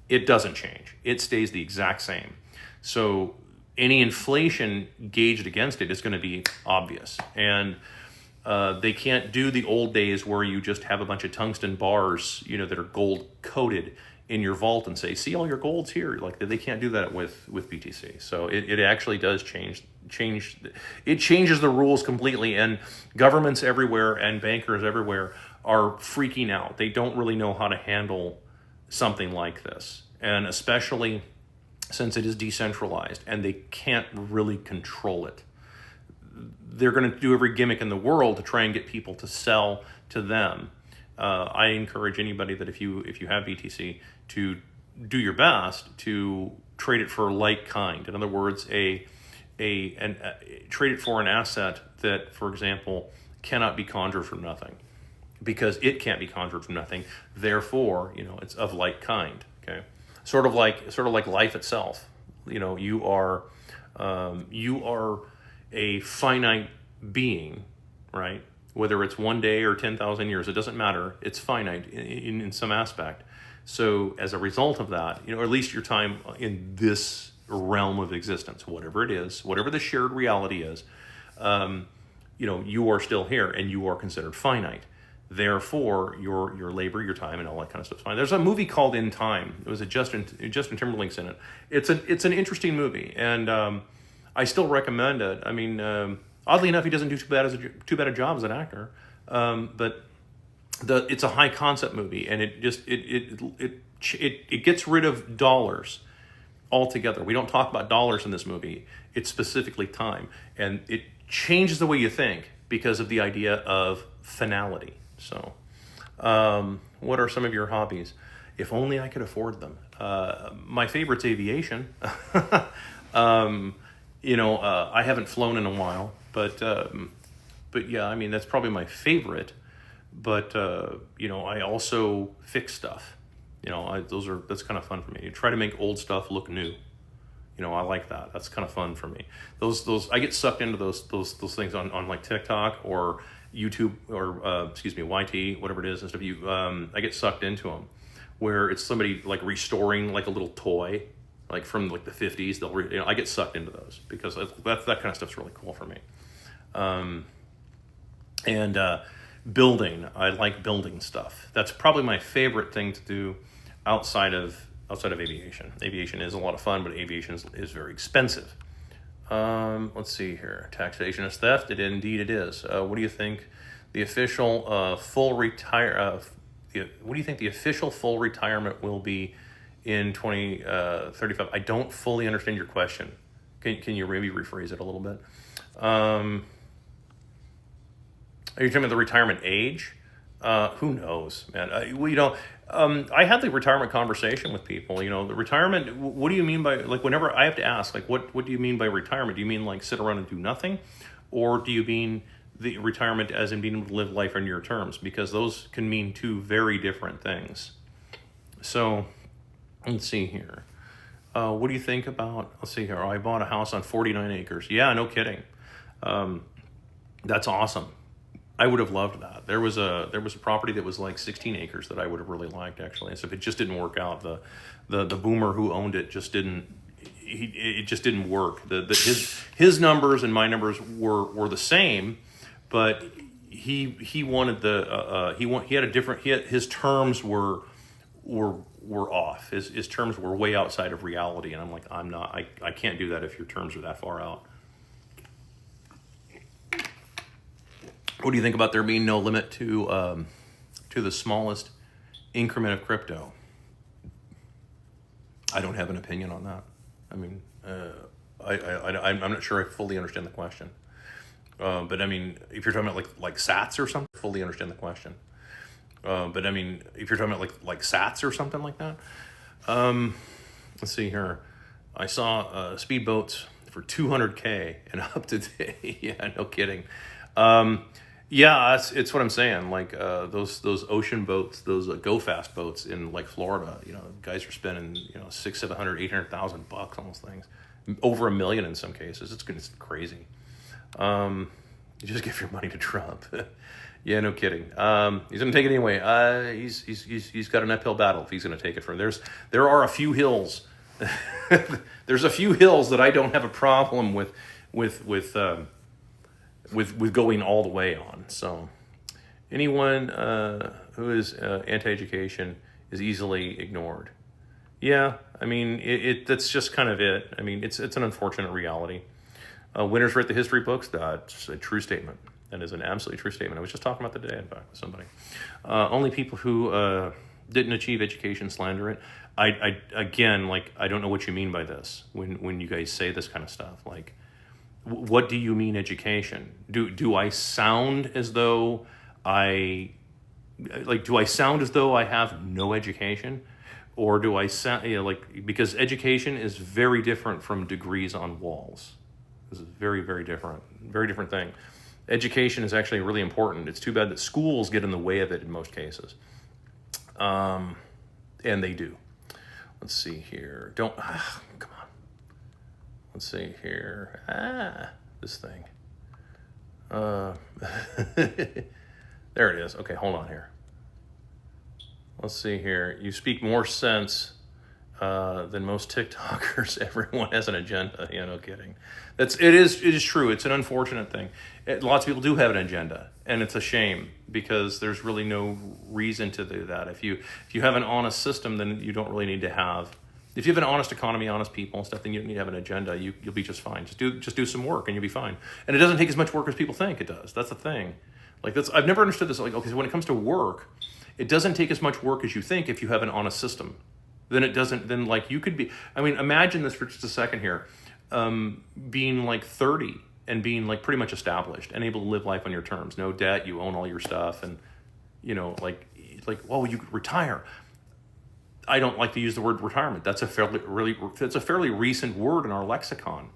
It doesn't change. It stays the exact same. So any inflation gauged against it is going to be obvious. And they can't do the old days where you just have a bunch of tungsten bars, that are gold coated in your vault and say, see, all your gold's here. Like, they can't do that with BTC. So it actually does change. It changes the rules completely, and governments everywhere and bankers everywhere are freaking out. They don't really know how to handle something like this, and especially since it is decentralized and they can't really control it. They're going to do every gimmick in the world to try and get people to sell to them. I encourage anybody that if you have BTC to do your best to trade it for like kind. In other words, trade it for an asset that, for example, cannot be conjured from nothing, because it can't be conjured from nothing. Therefore, it's of like kind. Okay, sort of like life itself. You are a finite being, right? Whether it's one day or 10,000 years, it doesn't matter. It's finite in some aspect. So as a result of that, at least your time in this realm of existence, whatever it is, whatever the shared reality is, you are still here and you are considered finite. Therefore, your labor, your time, and all that kind of stuff is fine. There's a movie called In Time. It was Justin Timberlake's in it. It's an interesting movie, and I still recommend it. I mean, oddly enough, he doesn't do too bad a job as an actor, but it's a high concept movie, and it gets rid of dollars altogether. We don't talk about dollars in this movie. It's specifically time, and it changes the way you think because of the idea of finality. So, what are some of your hobbies? If only I could afford them. My favorite's aviation. I haven't flown in a while, but yeah, I mean, that's probably my favorite. But I also fix stuff. That's kind of fun for me. You try to make old stuff look new. I like that. That's kind of fun for me. Those I get sucked into those things on like TikTok or YouTube or YT, whatever it is and stuff. I get sucked into them where it's somebody like restoring like a little toy, like from like the 50s. I get sucked into those because that kind of stuff's really cool for me. Building, I like building stuff. That's probably my favorite thing to do outside of aviation. Aviation is a lot of fun, but aviation is very expensive. Let's see here. Taxation is theft. Indeed it is. What do you think the official full retirement will be in 2035? I don't fully understand your question. Can you maybe rephrase it a little bit? Are you talking about the retirement age? Who knows, man? I had the retirement conversation with people. The retirement. What do you mean by, like, whenever I have to ask, like, what do you mean by retirement? Do you mean like sit around and do nothing, or do you mean the retirement as in being able to live life on your terms? Because those can mean two very different things. So, let's see here. What do you think about? Let's see here. I bought a house on 49 acres. Yeah, no kidding. That's awesome. I would have loved that. There was a property that was like 16 acres that I would have really liked, actually. And so if it just didn't work out, the boomer who owned it just didn't. It just didn't work. His numbers and my numbers were the same, but he wanted he had a different. His terms were off. His terms were way outside of reality, and I'm like, I can't do that if your terms are that far out. What do you think about there being no limit to to the smallest increment of crypto. I don't have an opinion on that. I mean, I'm not sure I fully understand the question. But I mean, if you're talking about like sats or something, fully understand the question. But I mean, if you're talking about like sats or something like that, let's see here. I saw speedboats for 200K and up to date. Yeah, no kidding. Yeah, it's what I'm saying. Like those ocean boats, those go fast boats in like Florida. You know, guys are spending $600,000, $700,000, $800,000 on those things, over $1 million in some cases. It's crazy. You just give your money to Trump. Yeah, no kidding. He's gonna take it anyway. He's got an uphill battle if he's gonna take it from. There are a few hills. There's a few hills that I don't have a problem with going all the way on. So anyone who is anti-education is easily ignored. Yeah, I mean that's just kind of it. I mean it's an unfortunate reality. Winners write the history books. That's a true statement. That is an absolutely true statement. I was just talking about the day, in fact, with somebody. Only people who didn't achieve education slander it. I again, like, I don't know what you mean by this when you guys say this kind of stuff. Like, what do you mean education? Do I sound as though I have no education? Or do I sound, because education is very different from degrees on walls. This is very, very different thing. Education is actually really important. It's too bad that schools get in the way of it in most cases. And they do. Let's see here. Come on. Let's see here. This thing. There it is. Okay, hold on here. Let's see here. You speak more sense than most TikTokers. Everyone has an agenda. Yeah, no kidding. It is true. It's an unfortunate thing. Lots of people do have an agenda, and it's a shame because there's really no reason to do that. If you have an honest system, then you don't really need to have. If you have an honest economy, honest people and stuff, then you don't need to have an agenda. You'll be just fine. Just do some work, and you'll be fine. And it doesn't take as much work as people think it does. That's the thing. I've never understood this. Like, okay, so when it comes to work, it doesn't take as much work as you think if you have an honest system. Then it doesn't. Then you could be. I mean, imagine this for just a second here. Being like 30 and being like pretty much established and able to live life on your terms, no debt, you own all your stuff, and well, you could retire. I don't like to use the word retirement. That's a fairly recent word in our lexicon.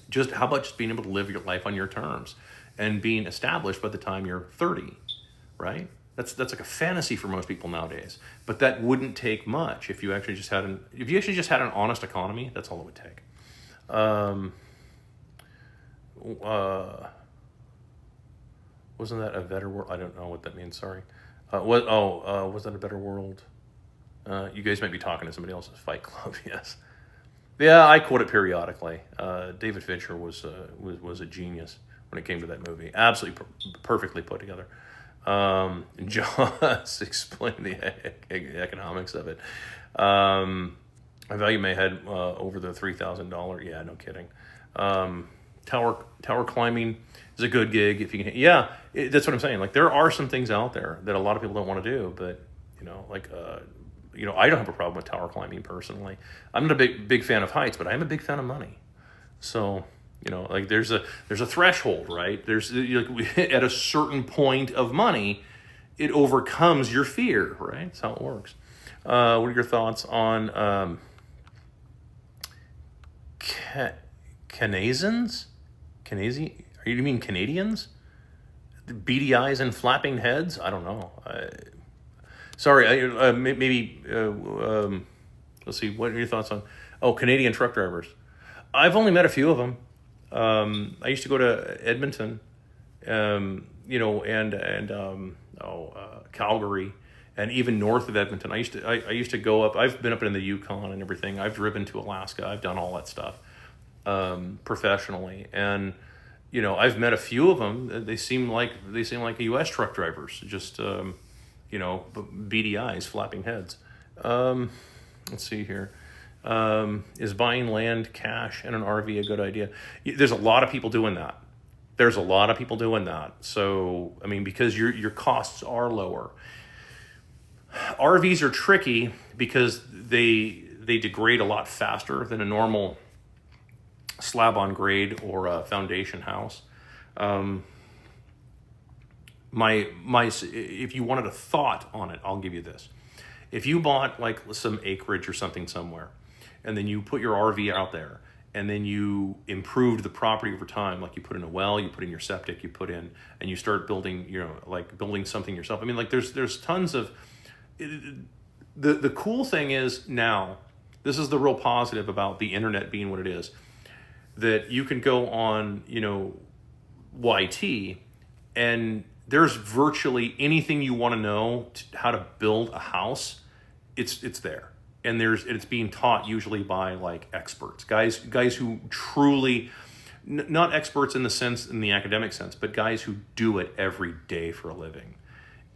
Just how about just being able to live your life on your terms and being established by the time you're 30, right? That's like a fantasy for most people nowadays. But that wouldn't take much if you actually just had an honest economy. That's all it would take. Wasn't that a better world? I don't know what that means. Sorry. Was that a better world? You guys might be talking to somebody else's Fight Club. Yes. Yeah, I quote it periodically. David Fincher was a genius when it came to that movie. Absolutely perfectly put together. Just explain the economics of it. I value my head over the $3,000. Yeah, no kidding. Tower climbing is a good gig if you can. Yeah, that's what I'm saying. Like, there are some things out there that a lot of people don't want to do, but I don't have a problem with tower climbing personally. I'm not a big fan of heights, but I am a big fan of money. So, there's a threshold, right? There's at a certain point of money, it overcomes your fear, right? That's how it works. What are your thoughts on Canadians? You mean Canadians? Beady eyes and flapping heads? I don't know. Sorry, maybe, let's see, what are your thoughts on, Canadian truck drivers? I've only met a few of them. I used to go to Edmonton, Calgary, and even north of Edmonton. I used to go up, I've been up in the Yukon and everything. I've driven to Alaska. I've done all that stuff, professionally. And, I've met a few of them. They seem like U.S. truck drivers, just, beady eyes, flapping heads. Let's see here. Is buying land, cash, and an RV a good idea? There's a lot of people doing that. So, because your costs are lower. RVs are tricky because they degrade a lot faster than a normal slab on grade or a foundation house. If you wanted a thought on it, I'll give you this. If you bought like some acreage or something somewhere, and then you put your RV out there, and then you improved the property over time, like you put in a well, you put in your septic, you put in, and you start building, like building something yourself. I mean, like there's tons of, the cool thing is now, this is the real positive about the internet being what it is, that you can go on, YT, and there's virtually anything you want to know how to build a house, it's there. And it's being taught usually by like experts, guys who truly, not experts in the academic sense, but guys who do it every day for a living.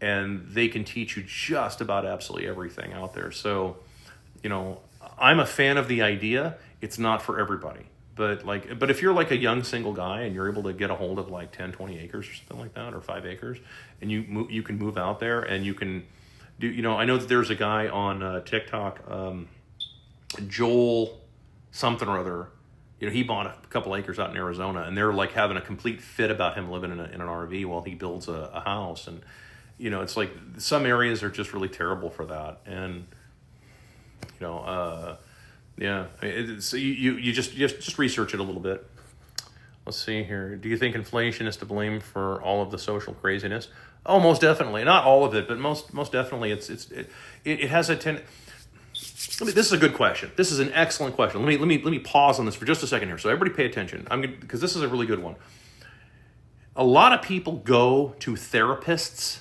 And they can teach you just about absolutely everything out there. So, I'm a fan of the idea. It's not for everybody. But if you're like a young single guy and you're able to get a hold of like 10, 20 acres or something like that, or 5 acres, and you can move out there and you can do, I know that there's a guy on TikTok, Joel something or other, he bought a couple acres out in Arizona, and they're like having a complete fit about him living in an RV while he builds a house. And, it's like some areas are just really terrible for that. And, yeah, so you just research it a little bit. Let's see here. Do you think inflation is to blame for all of the social craziness? Oh, most definitely. Not all of it, but most definitely. It has a this is a good question. This is an excellent question. Let me pause on this for just a second here. So everybody pay attention. Because this is a really good one. A lot of people go to therapists,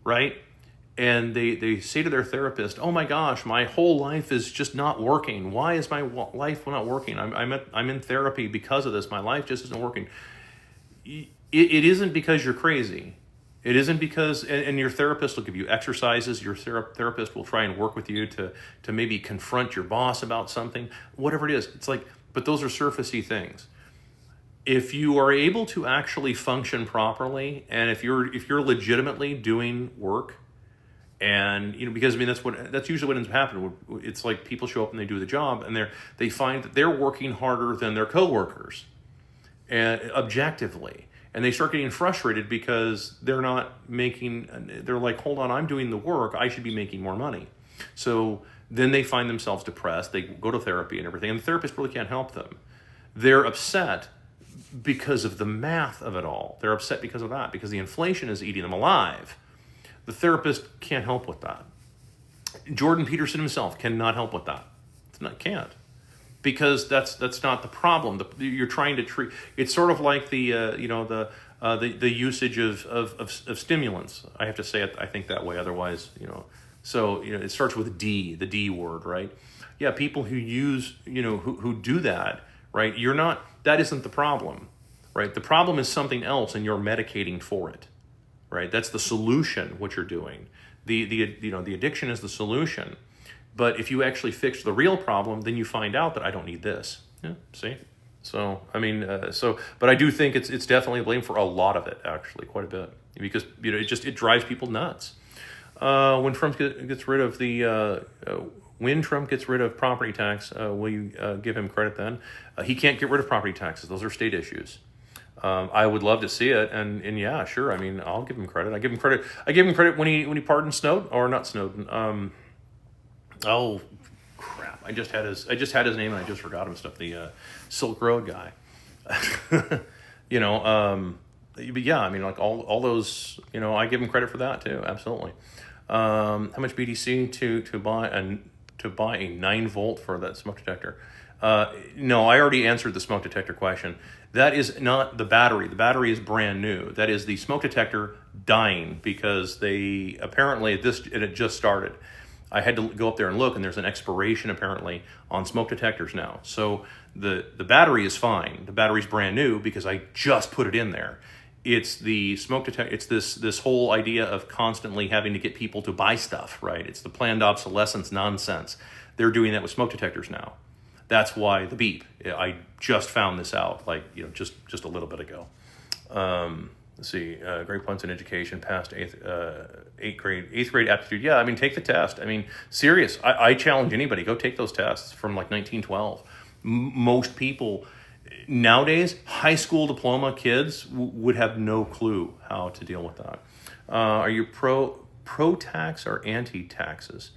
right? And they say to their therapist, "Oh my gosh, my whole life is just not working. Why is my life not working? I'm in therapy because of this. My life just isn't working." It isn't because you're crazy. It isn't because, and your therapist will give you exercises. Your therapist will try and work with you to maybe confront your boss about something, whatever it is. It's like, but those are surfacey things. If you are able to actually function properly, and if you're legitimately doing work. And because that's usually what ends up happening. It's like people show up and they do the job, and they find that they're working harder than their coworkers, and objectively, and they start getting frustrated because they're not making. They're like, hold on, I'm doing the work. I should be making more money. So then they find themselves depressed. They go to therapy and everything, and the therapist really can't help them. They're upset because of the math of it all. They're upset because of that, because the inflation is eating them alive. The therapist can't help with that. Jordan Peterson himself cannot help with that. Can't, because that's not the problem. You're trying to treat. It's sort of like the usage of stimulants. I have to say it, I think, that way. Otherwise, So it starts with D, the D word, right? Yeah, people who use who do that, right? That isn't the problem, right? The problem is something else, and you're medicating for it. Right, that's the solution. What you're doing, the addiction is the solution. But if you actually fix the real problem, then you find out that I don't need this. Yeah, see. So but I do think it's definitely blame for a lot of it, actually, quite a bit, because it drives people nuts. When Trump gets rid of property tax, will you give him credit then? He can't get rid of property taxes; those are state issues. I would love to see it, and yeah, sure. I mean, I'll give him credit. I give him credit when he pardoned Snowden, or not Snowden. Oh crap! I just had his name and I just forgot him stuff. The Silk Road guy. But yeah, I mean, like all those. I give him credit for that too. Absolutely. How much BTC to buy a 9-volt for that smoke detector? No, I already answered the smoke detector question. That is not the battery. The battery is brand new. That is the smoke detector dying because they apparently it just started. I had to go up there and look, and there's an expiration apparently on smoke detectors now. So the battery is fine. The battery's brand new because I just put it in there. It's the smoke detector. It's this whole idea of constantly having to get people to buy stuff, right? It's the planned obsolescence nonsense. They're doing that with smoke detectors now. That's why the beep. I just found this out, just a little bit ago. Let's see, Great Points in Education, passed eighth grade aptitude. Yeah, I mean, take the test. I mean, serious. I challenge anybody, go take those tests from like 1912. Most people nowadays, high school diploma kids would have no clue how to deal with that. Are you pro tax or anti taxes?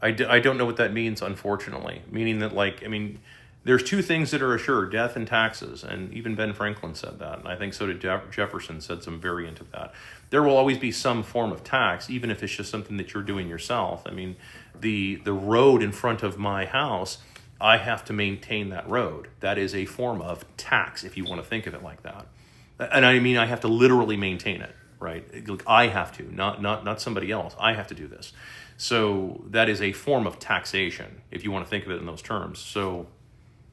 I don't know what that means, unfortunately. Meaning that, like, I mean, there's two things that are assured, death and taxes, and even Ben Franklin said that, and I think so did Jefferson, said some variant of that. There will always be some form of tax, even if it's just something that you're doing yourself. I mean, the road in front of my house, I have to maintain that road. That is a form of tax, if you want to think of it like that. And I mean, I have to literally maintain it, right? I have to, not somebody else. I have to do this. So that is a form of taxation, if you want to think of it in those terms. So,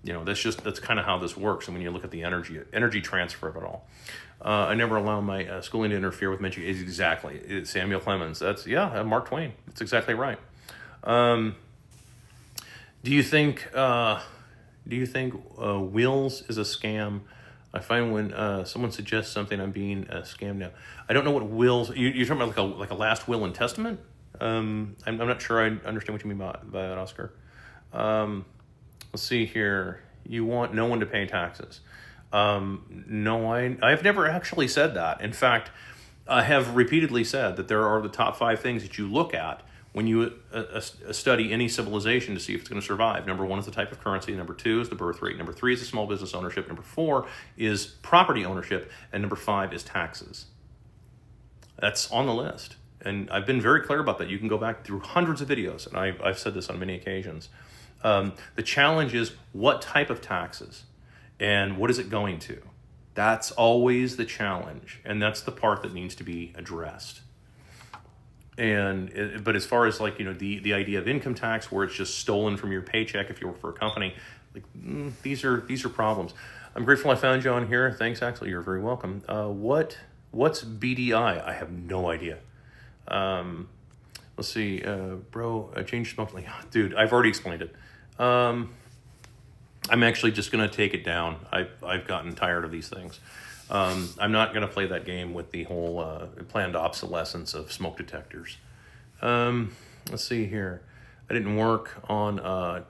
you know, that's kind of how this works. And when you look at the energy transfer of it all, I never allow my schooling to interfere with mention. Exactly, it's Samuel Clemens. That's Mark Twain. That's exactly right. Do you think Wills is a scam? I find when someone suggests something, I'm being scammed now. I don't know what Wills. You're talking about like a last will and testament. I'm not sure I understand what you mean by that, Oscar. Let's see here. You want no one to pay taxes. No, I've never actually said that. In fact, I have repeatedly said that there are the top 5 things that you look at when you study any civilization to see if it's going to survive. Number 1 is the type of currency. Number 2 is the birth rate. Number 3 is the small business ownership. Number 4 is property ownership. And number 5 is taxes. That's on the list. And I've been very clear about that. You can go back through hundreds of videos, and I've said this on many occasions. The challenge is what type of taxes and what is it going to? That's always the challenge, and that's the part that needs to be addressed. But as far as, like, you know, the idea of income tax, where it's just stolen from your paycheck if you work for a company, like, these are problems. I'm grateful I found you on here. Thanks, Axel. You're very welcome. What's BDI? I have no idea. Let's see, bro, change smoking. Dude, I've already explained it. I'm actually just going to take it down. I've gotten tired of these things. I'm not going to play that game with the whole planned obsolescence of smoke detectors. Let's see here. I didn't work on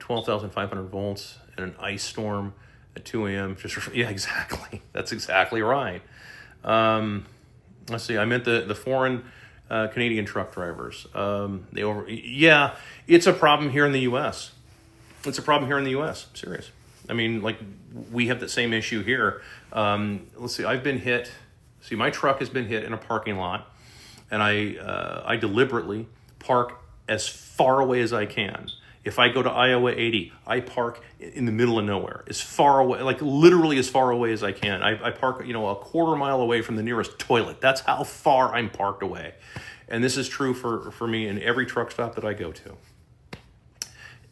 12,500 volts in an ice storm at 2 a.m. Yeah, exactly. That's exactly right. Let's see. I meant the foreign Canadian truck drivers. It's a problem here in the U.S. It's a problem here in the U.S. Serious. I mean, like, we have the same issue here. Let's see. I've been hit. See, my truck has been hit in a parking lot, and I deliberately park as far away as I can. If I go to Iowa 80, I park in the middle of nowhere, as far away, like literally as far away as I can. I park, you know, a quarter mile away from the nearest toilet. That's how far I'm parked away. And this is true for me in every truck stop that I go to.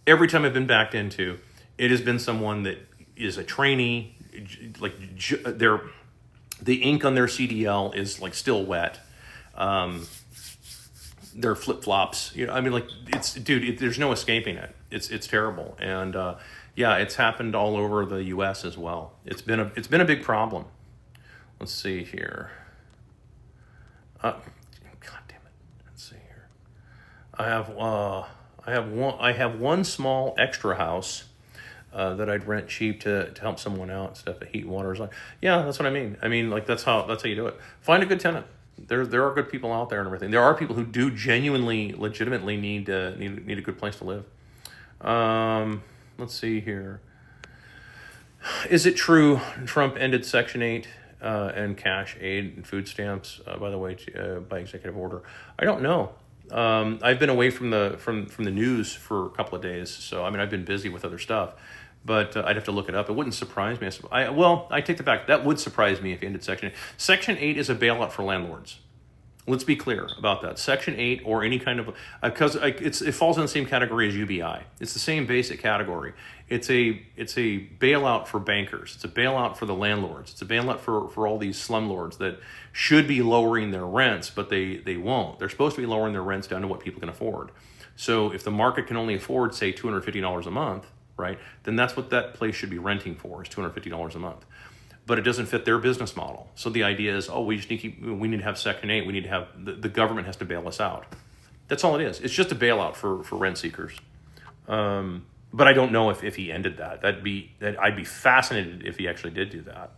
Every time I've been backed into, it has been someone that is a trainee, like the ink on their CDL is like still wet. Their flip-flops, you know, I mean, like, there's no escaping it. It's terrible. And it's happened all over the US as well. It's been a big problem. Let's see here. God damn it. Let's see here. I have one small extra house that I'd rent cheap to help someone out, stuff that heat and water is like. Yeah, that's what I mean. I mean, like, that's how you do it. Find a good tenant. There are good people out there and everything. There are people who do genuinely, legitimately need a good place to live. Let's see here. Is it true Trump ended Section 8 and cash aid and food stamps, by the way, by executive order? I don't know. I've been away from the news for a couple of days, so I mean, I've been busy with other stuff. But I'd have to look it up. It wouldn't surprise me. I take it back. That would surprise me if he ended Section 8. Section 8 is a bailout for landlords. Let's be clear about that. Section 8 or any kind of... because it falls in the same category as UBI. It's the same basic category. It's a bailout for bankers. It's a bailout for the landlords. It's a bailout for all these slumlords that should be lowering their rents, but they won't. They're supposed to be lowering their rents down to what people can afford. So if the market can only afford, say, $250 a month, right, then that's what that place should be renting for, is $250 a month. but it doesn't fit their business model. So the idea is, oh, we need to have Section 8. We need to have, the government has to bail us out. That's all it is. It's just a bailout for rent seekers. But I don't know if he ended that. I'd be fascinated if he actually did do that.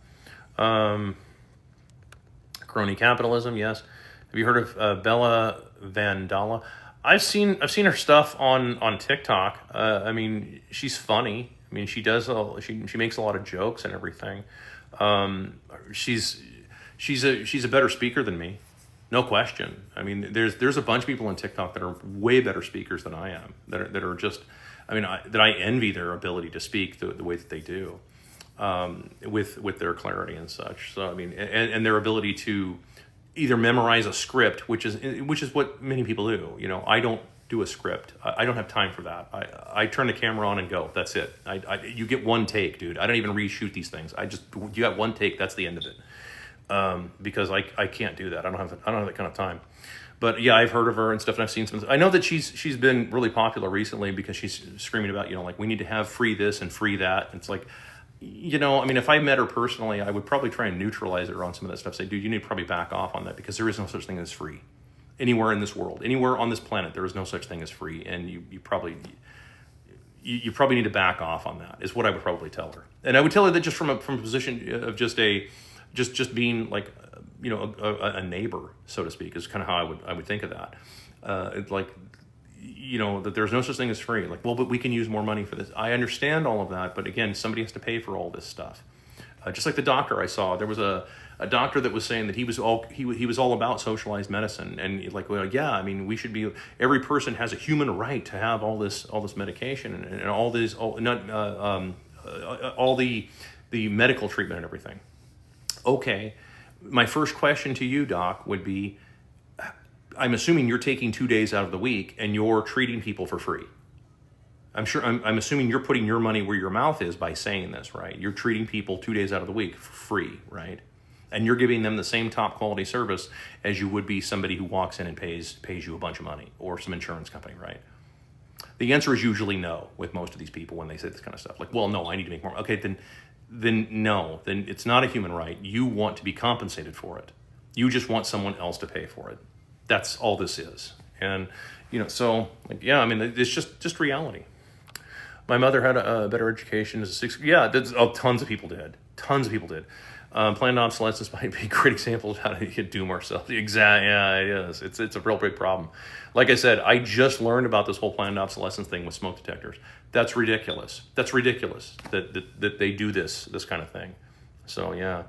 Crony capitalism, yes. Have you heard of Bella Vandala? I've seen her stuff on TikTok. I mean, she's funny. I mean, she makes a lot of jokes and everything. She's a better speaker than me, no question. I mean, there's a bunch of people on TikTok that are way better speakers than I am. That are just, I mean, that I envy their ability to speak the way that they do, with their clarity and such. So I mean, and their ability to either memorize a script, which is what many people do. You know, I don't do a script. I don't have time for that. I turn the camera on and go. That's it. You get one take, dude. I don't even reshoot these things. You got one take. That's the end of it. Because I can't do that. I don't have that kind of time. But yeah, I've heard of her and stuff, and I've seen some. I know that she's been really popular recently because she's screaming about, you know, like, we need to have free this and free that. It's like, you know, I mean, if I met her personally, I would probably try and neutralize her on some of that stuff. Say, dude, you need to probably back off on that, because there is no such thing as free. Anywhere in this world, anywhere on this planet, there is no such thing as free, and you probably need to back off on that, is what I would probably tell her. And I would tell her that just from a position of just being like, you know, a neighbor, so to speak, is kind of how I would think of that. It's like, you know, that there's no such thing as free. Like, well, but we can use more money for this. I understand all of that, but again, somebody has to pay for all this stuff. Just like the doctor I saw, there was a doctor that was saying that he was all about socialized medicine, and like, well, yeah, I mean, every person has a human right to have all this medication and all the medical treatment and everything. Okay, my first question to you, Doc, would be, I'm assuming you're taking 2 days out of the week and you're treating people for free. I'm assuming you're putting your money where your mouth is by saying this, right? You're treating people 2 days out of the week for free, right? And you're giving them the same top quality service as you would be somebody who walks in and pays you a bunch of money, or some insurance company, right? The answer is usually no with most of these people when they say this kind of stuff. Like, well, no, I need to make more. Okay, then no, then it's not a human right. You want to be compensated for it. You just want someone else to pay for it. That's all this is. And, you know, so, like, yeah, I mean, it's just reality. My mother had a better education as a sixth. Yeah, tons of people did. Tons of people did. Planned obsolescence might be a great example of how to doom ourselves. Yeah, it is. It's a real big problem. Like I said, I just learned about this whole planned obsolescence thing with smoke detectors. That's ridiculous. That's ridiculous that they do this kind of thing. So yeah.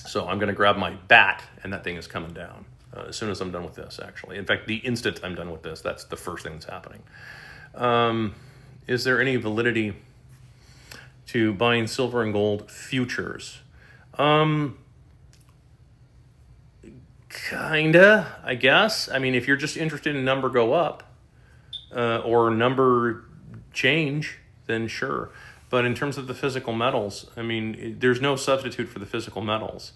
So I'm going to grab my bat, and that thing is coming down as soon as I'm done with this, actually. In fact, the instant I'm done with this, that's the first thing that's happening. Is there any validity to buying silver and gold futures? Kinda, I guess. I mean, if you're just interested in number go up or number change, then sure. But in terms of the physical metals, I mean, there's no substitute for the physical metals.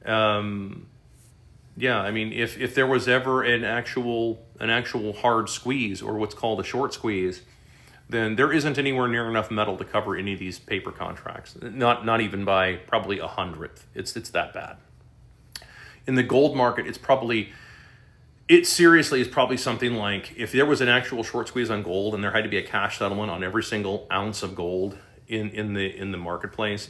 Yeah, I mean, if there was ever an actual hard squeeze, or what's called a short squeeze, then there isn't anywhere near enough metal to cover any of these paper contracts. Not even by probably 100th. It's that bad. In the gold market, it seriously is probably something like, if there was an actual short squeeze on gold and there had to be a cash settlement on every single ounce of gold in the marketplace,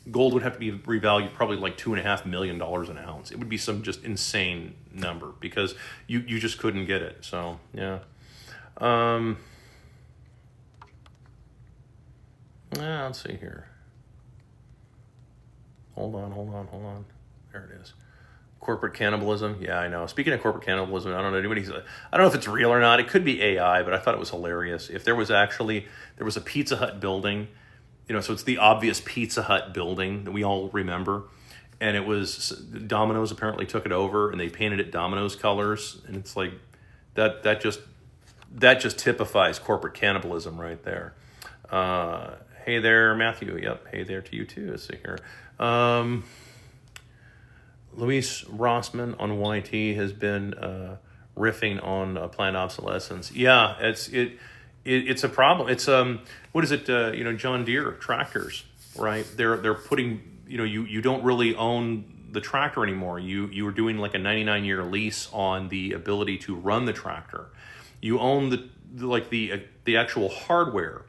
gold would have to be revalued probably like $2.5 million an ounce. It would be some just insane number, because you just couldn't get it. So yeah. Let's see here. Hold on. There it is. Corporate cannibalism. Yeah, I know. Speaking of corporate cannibalism, I don't know if it's real or not. It could be AI, but I thought it was hilarious. If there was a Pizza Hut building, you know, so it's the obvious Pizza Hut building that we all remember, and it was Domino's apparently took it over and they painted it Domino's colors, and it's like that just typifies corporate cannibalism right there. Hey there, Matthew. Yep. Hey there to you too. Let's see here. Luis Rossman on YT has been riffing on planned obsolescence. Yeah, it's a problem. It's what is it? John Deere tractors. right? They're putting, you don't really own the tractor anymore. You were doing like a 99-year lease on the ability to run the tractor. You own the actual hardware,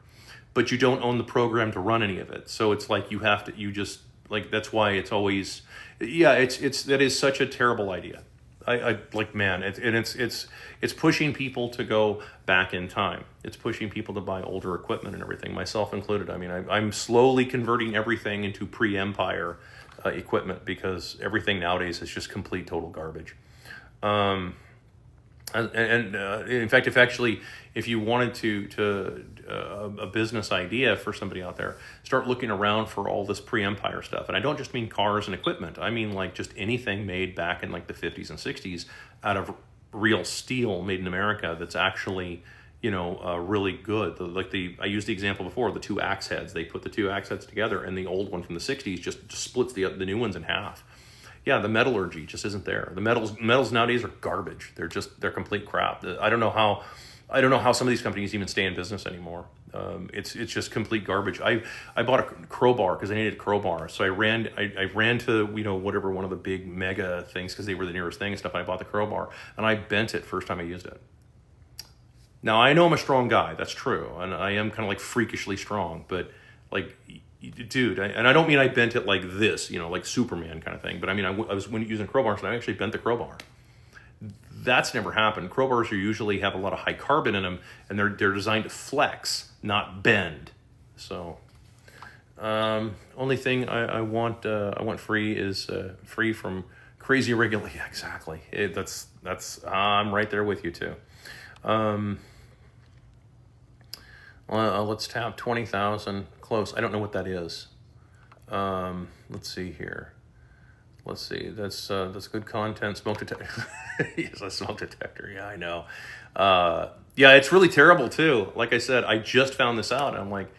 but you don't own the program to run any of it. So it's like you just like, that's why it's always, yeah, that is such a terrible idea. I like, man, it's pushing people to go back in time. It's pushing people to buy older equipment and everything, myself included. I mean, I'm slowly converting everything into pre-Empire equipment, because everything nowadays is just complete total garbage. And in fact, if you wanted to a business idea for somebody out there, start looking around for all this pre-Empire stuff. And I don't just mean cars and equipment. I mean like just anything made back in like the 50s and 60s out of real steel made in America that's actually, really good. I used the example before, the two axe heads. They put the two axe heads together, and the old one from the 60s just splits the new ones in half. Yeah, the metallurgy just isn't there. The metals nowadays are garbage. They're complete crap. I don't know how some of these companies even stay in business anymore. It's just complete garbage. I bought a crowbar because I needed a crowbar. So I ran to whatever one of the big mega things, because they were the nearest thing and stuff. And I bought the crowbar and I bent it first time I used it. Now I know I'm a strong guy. That's true, and I am kind of like freakishly strong. But like, dude, and I don't mean I bent it like this, like Superman kind of thing. But I mean, I was using crowbars, and I actually bent the crowbar. That's never happened. Crowbars usually have a lot of high carbon in them, and they're designed to flex, not bend. So, only thing I want free is free from crazy regulation. Yeah, exactly. I'm right there with you too. Let's tap 20,000 close. I don't know what that is. Let's see here. Let's see. That's good content. Smoke detector. Yes, a smoke detector. Yeah, I know. Yeah, it's really terrible too. Like I said, I just found this out. And I'm like,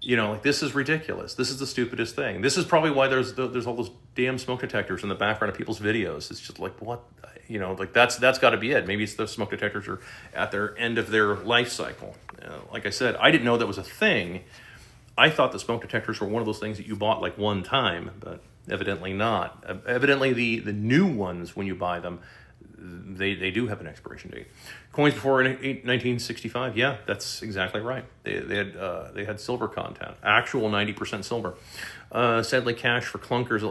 like, this is ridiculous. This is the stupidest thing. This is probably why there's all those damn smoke detectors in the background of people's videos. It's just like, what, like that's got to be it. Maybe it's the smoke detectors are at their end of their life cycle. Like I said, I didn't know that was a thing. I thought the smoke detectors were one of those things that you bought like one time, but evidently not. Evidently the new ones, when you buy them, they do have an expiration date. Coins before 1965, yeah, that's exactly right. They had silver content, actual 90% silver. Sadly, cash for clunkers,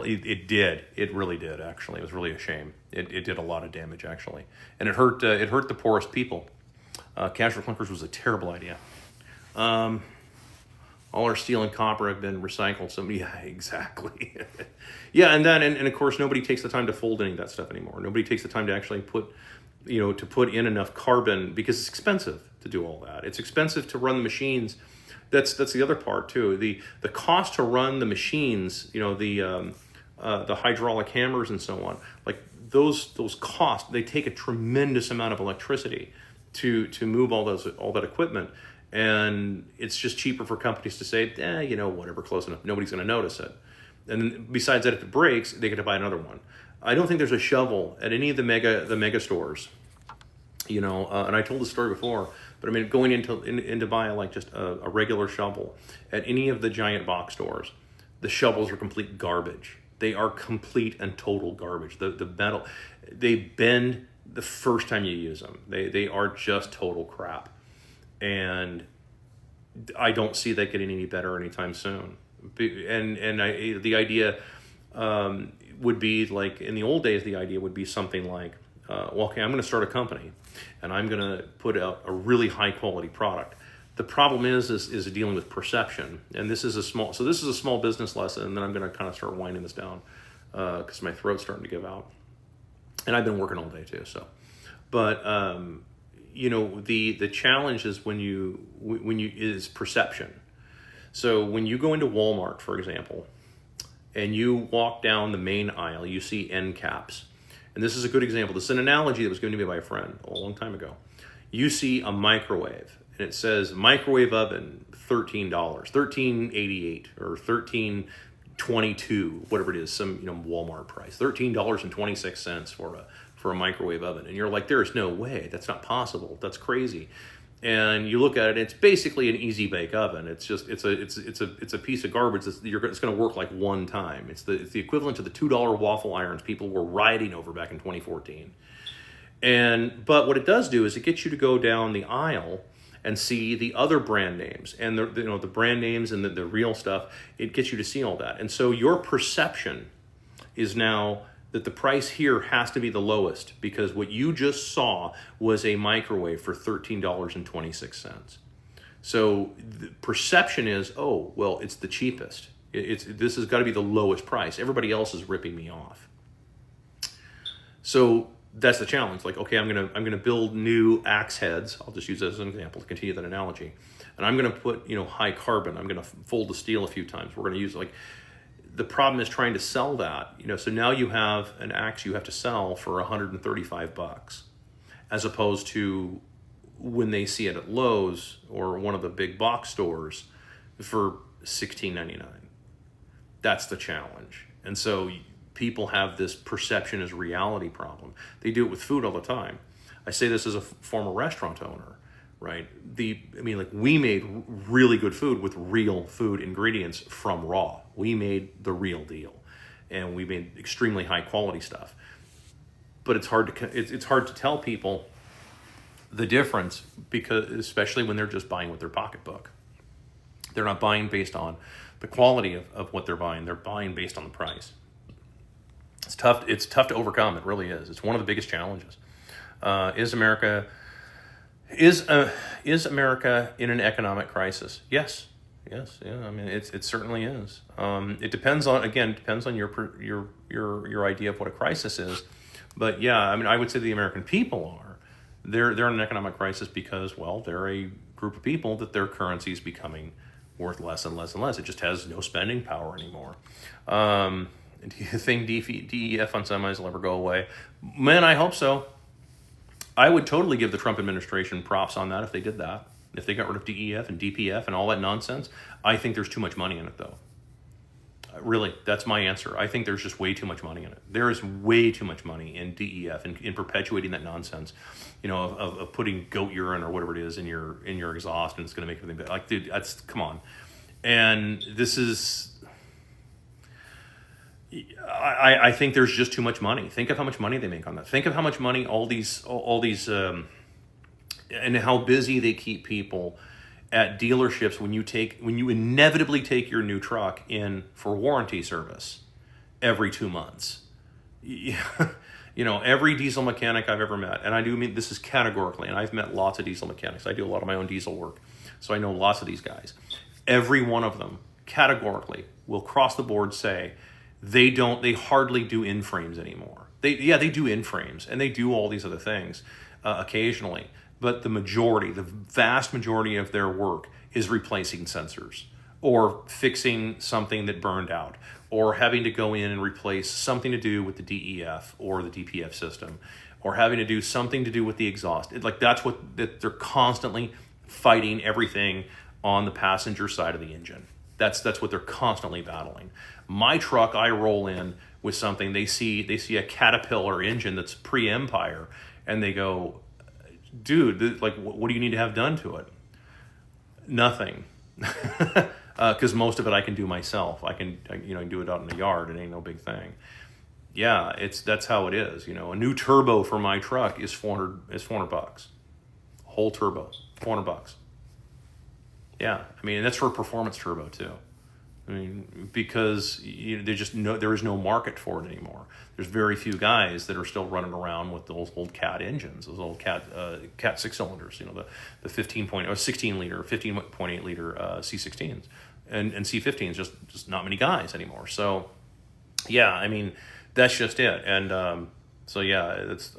it really did. Actually, it was really a shame. It did a lot of damage, actually, and it hurt the poorest people. Cash for clunkers was a terrible idea. All our steel and copper have been recycled. Yeah, exactly. Yeah, and of course, nobody takes the time to fold any of that stuff anymore. Nobody takes the time to actually put in enough carbon, because it's expensive to do all that. It's expensive to run the machines. That's the other part too. The cost to run the machines, the hydraulic hammers and so on, like those costs, they take a tremendous amount of electricity to move all that equipment. And it's just cheaper for companies to say, whatever, close enough. Nobody's going to notice it. And then besides that, if it breaks, they get to buy another one. I don't think there's a shovel at any of the mega stores. And I told this story before, but I mean, going into buy like just a regular shovel at any of the giant box stores, the shovels are complete garbage. They are complete and total garbage. The metal, they bend the first time you use them. They are just total crap. And I don't see that getting any better anytime soon. And the idea would be like, in the old days, the idea would be something like, okay, I'm going to start a company, and I'm going to put out a really high quality product. The problem is dealing with perception, and this is a small business lesson, and then I'm going to kind of start winding this down because my throat's starting to give out, and I've been working all day too. So, but the challenge is when you is perception. So when you go into Walmart, for example, and you walk down the main aisle, you see end caps. And this is a good example. This is an analogy that was given to me by a friend a long time ago. You see a microwave, and it says microwave oven, $13, $13.88 or $13.22, whatever it is, some Walmart price, $13.26 for a microwave oven. And you're like, there is no way, that's not possible, that's crazy. and you look at it, it's basically an easy bake oven. It's a piece of garbage it's going to work like one time. It's the equivalent to the $2 waffle irons people were rioting over back in 2014. But what it does do is it gets you to go down the aisle and see the other brand names and the brand names and the real stuff. It gets you to see all that. And so your perception is now that the price here has to be the lowest because what you just saw was a microwave for $13.26. So the perception is, oh, well, it's the cheapest. This has got to be the lowest price. Everybody else is ripping me off. So that's the challenge. Like, okay, I'm gonna build new axe heads. I'll just use that as an example to continue that analogy. And I'm gonna put high carbon. I'm gonna fold the steel a few times. We're gonna use the problem is trying to sell that. So now you have an axe you have to sell for $135, as opposed to when they see it at Lowe's or one of the big box stores for $16.99. That's the challenge. And so people have this perception as reality problem. They do it with food all the time. I say this as a former restaurant owner, right? We made really good food with real food ingredients from raw. We made the real deal, and we made extremely high quality stuff. But it's hard to tell people the difference, because especially when they're just buying with their pocketbook. They're not buying based on the quality of what they're buying. They're buying based on the price. It's tough to overcome. It really is. It's one of the biggest challenges. Is America in an economic crisis? Yes. Yeah. I mean, it certainly is. It depends on your idea of what a crisis is. But yeah, I mean, I would say the American people are. They're in an economic crisis because, well, they're a group of people that their currency is becoming worth less and less and less. It just has no spending power anymore. Do you think DEF on semis will ever go away? Man, I hope so. I would totally give the Trump administration props on that if they did that. If they got rid of DEF and DPF and all that nonsense. I think there's too much money in it, though. Really, that's my answer. I think there's just way too much money in it. There is way too much money in DEF and in perpetuating that nonsense, of putting goat urine or whatever it is in your exhaust, and it's going to make everything better. Like, dude, come on. And this is... I think there's just too much money. Think of how much money they make on that. Think of how much money all these and how busy they keep people at dealerships when you inevitably take your new truck in for warranty service every 2 months. Every diesel mechanic I've ever met, and I do mean this is categorically, and I've met lots of diesel mechanics. I do a lot of my own diesel work, so I know lots of these guys. Every one of them categorically will cross the board say they hardly do in-frames anymore. They do in-frames, and they do all these other things occasionally. But the vast majority of their work is replacing sensors or fixing something that burned out or having to go in and replace something to do with the DEF or the DPF system or having to do something to do with the exhaust. They're constantly fighting everything on the passenger side of the engine. That's what they're constantly battling. My truck, I roll in with something, they see a Caterpillar engine that's pre-Empire, and they go, dude, what do you need to have done to it? Nothing. Because most of it I can do myself. I can do it out in the yard. It ain't no big thing. Yeah, that's how it is. A new turbo for my truck is $400. Whole turbo, $400. Yeah, I mean, and that's for a performance turbo too. I mean, because there is no market for it anymore. There's very few guys that are still running around with those old Cat engines, those old Cat 6 cylinders. The 16 liter, 15.8 liter C16s and C15s. Just not many guys anymore. So, yeah, I mean, that's just it. And so yeah, it's.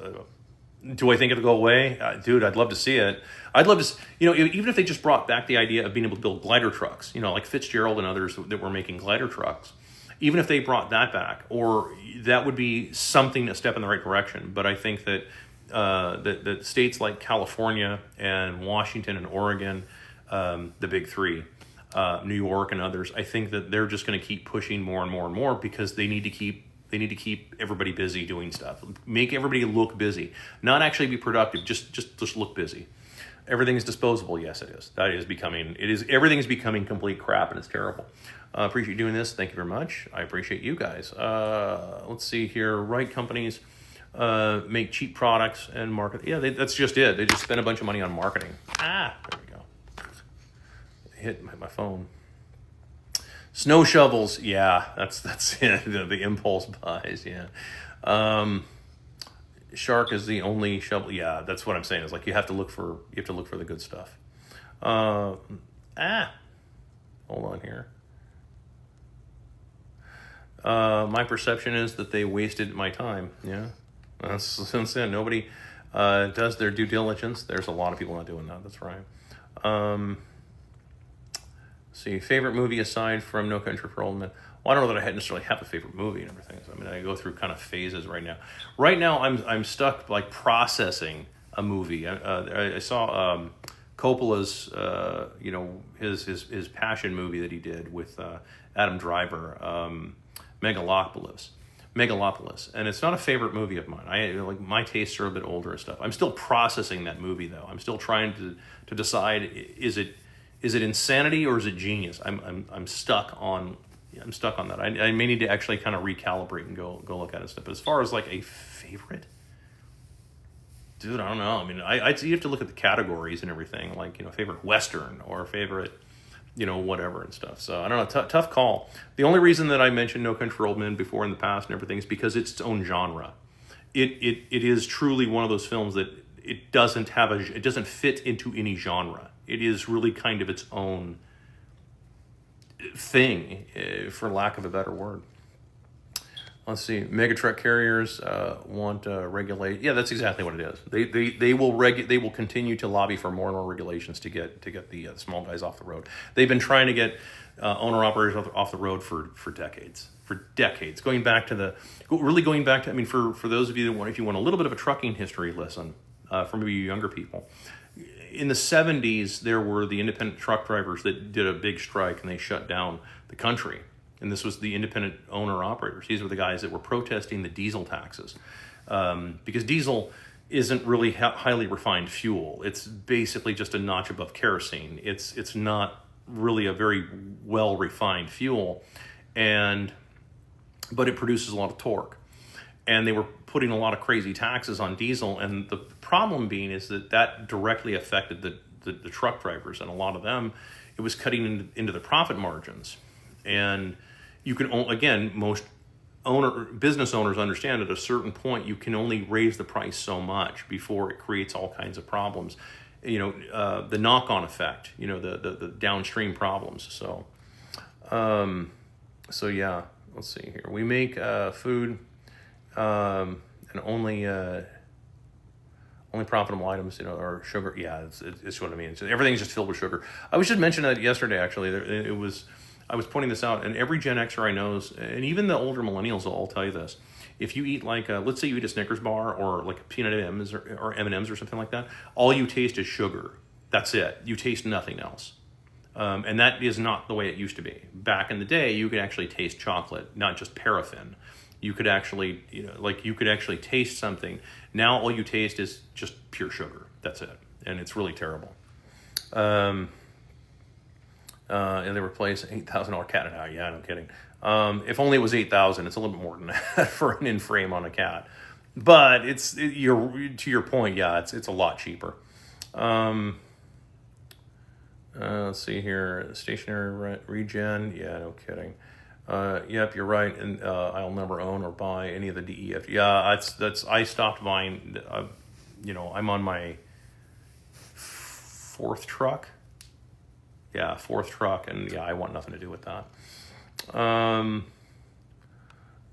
Do I think it'll go away? Dude, I'd love to see it. I'd love to, even if they just brought back the idea of being able to build glider trucks, like Fitzgerald and others that were making glider trucks, even if they brought that back, or that would be something, a step in the right direction. But I think that that states like California and Washington and Oregon, the big three, New York and others, I think that they're just going to keep pushing more and more and more because they need to keep everybody busy doing stuff. Make everybody look busy. Not actually be productive, just look busy. Everything's disposable. Yes, it is. That is becoming, it is, everything is becoming complete crap, and it's terrible. Appreciate you doing this. Thank you very much. I appreciate you guys. Let's see here. Right companies make cheap products and market. Yeah, that's just it. They just spend a bunch of money on marketing. There we go. Hit my phone. Snow shovels. Yeah, that's it. The impulse buys. Yeah. Shark is the only shovel. Yeah, that's what I'm saying. Is like you have to look for the good stuff. Hold on here. My perception is that they wasted my time. Yeah, that's since then nobody does their due diligence. There's a lot of people not doing that. That's right. See, favorite movie aside from No Country for Old Men. Well, I don't know that I necessarily have a favorite movie and everything. So, I mean, I go through kind of phases right now. Right now, I'm stuck like processing a movie. I saw Coppola's, his passion movie that he did with Adam Driver, Megalopolis, and it's not a favorite movie of mine. Like my tastes are a bit older and stuff. I'm still processing that movie though. I'm still trying to decide is it insanity or is it genius? I'm stuck on that. I may need to actually kind of recalibrate and go look at it stuff. But as far as like a favorite, dude, I don't know. I mean, you have to look at the categories and everything. Like favorite Western or favorite, whatever and stuff. So I don't know. Tough call. The only reason that I mentioned No Country for Old Men before in the past and everything is because it's its own genre. It is truly one of those films that it doesn't fit into any genre. It is really kind of its own thing, for lack of a better word. Let's see. Mega truck carriers want regulate. Yeah, that's exactly what it is. They will continue to lobby for more and more regulations to get the small guys off the road. They've been trying to get owner operators off the road for decades. Going back to I mean, for those of you that want, if you want a little bit of a trucking history lesson for maybe younger people. In the 70s, there were the independent truck drivers that did a big strike and they shut down the country. And this was the independent owner-operators. These were the guys that were protesting the diesel taxes. Because diesel isn't really highly refined fuel. It's basically just a notch above kerosene. It's not really a very well-refined fuel, but it produces a lot of torque. And they were putting a lot of crazy taxes on diesel, and the problem being is that directly affected the truck drivers, and a lot of them, it was cutting into the profit margins. And you can, again, most business owners understand at a certain point you can only raise the price so much before it creates all kinds of problems. The knock-on effect, the downstream problems. So yeah, let's see here. We make food. And only profitable items, are sugar. Yeah, it's what I mean. Everything's just filled with sugar. I was just mentioning that yesterday. Actually, I was pointing this out, and every Gen Xer I know, and even the older millennials will all tell you this. If you eat let's say you eat a Snickers bar or like peanut M&Ms or M&Ms or something like that, all you taste is sugar. That's it. You taste nothing else. And that is not the way it used to be. Back in the day, you could actually taste chocolate, not just paraffin. You could actually, taste something. Now all you taste is just pure sugar. That's it. And it's really terrible. And they replace $8,000 cat. Oh, yeah, no kidding. If only it was $8,000, it's a little bit more than that for an in-frame on a cat. But to your point, yeah, it's a lot cheaper. Let's see here. Stationary regen. Yeah, no kidding. Yep, you're right, and I'll never own or buy any of the DEF. Yeah, I stopped buying. I'm on my fourth truck. Yeah, fourth truck, and yeah, I want nothing to do with that.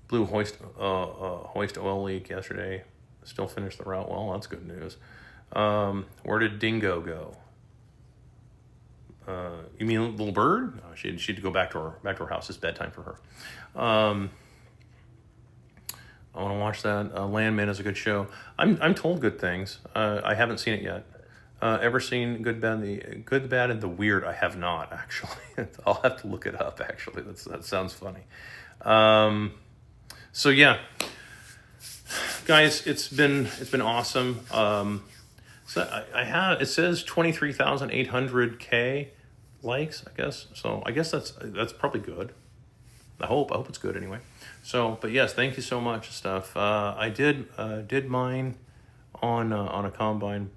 Blue hoist oil leak yesterday. Still finished the route. Well, that's good news. Where did Dingo go? You mean Little Bird? No, she had to go back to her house. It's bedtime for her. I want to watch that. Landman is a good show. I'm told good things. I haven't seen it yet. Ever seen Good, Bad, and the Weird? I have not, actually. I'll have to look it up, actually. That sounds funny. So yeah, guys, it's been awesome. So I have, it says 23,800K likes, I guess. So I guess that's probably good. I hope it's good anyway. So, but yes, thank you so much, stuff. I did mine on a combine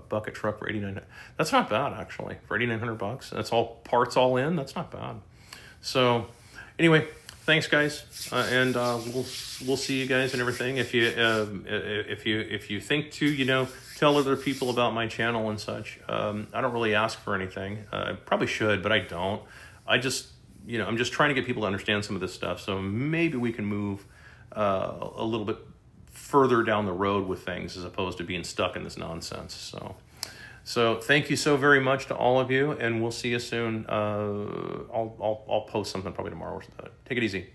bucket truck for 8,900. That's not bad actually for 8,900 bucks. That's all parts all in. That's not bad. So, anyway, thanks guys, and we'll see you guys and everything. If you think to tell other people about my channel and such. I don't really ask for anything. I probably should, but I don't. I just I'm just trying to get people to understand some of this stuff. So maybe we can move a little bit further down the road with things as opposed to being stuck in this nonsense. So thank you so very much to all of you, and we'll see you soon. I'll post something probably tomorrow. Take it easy.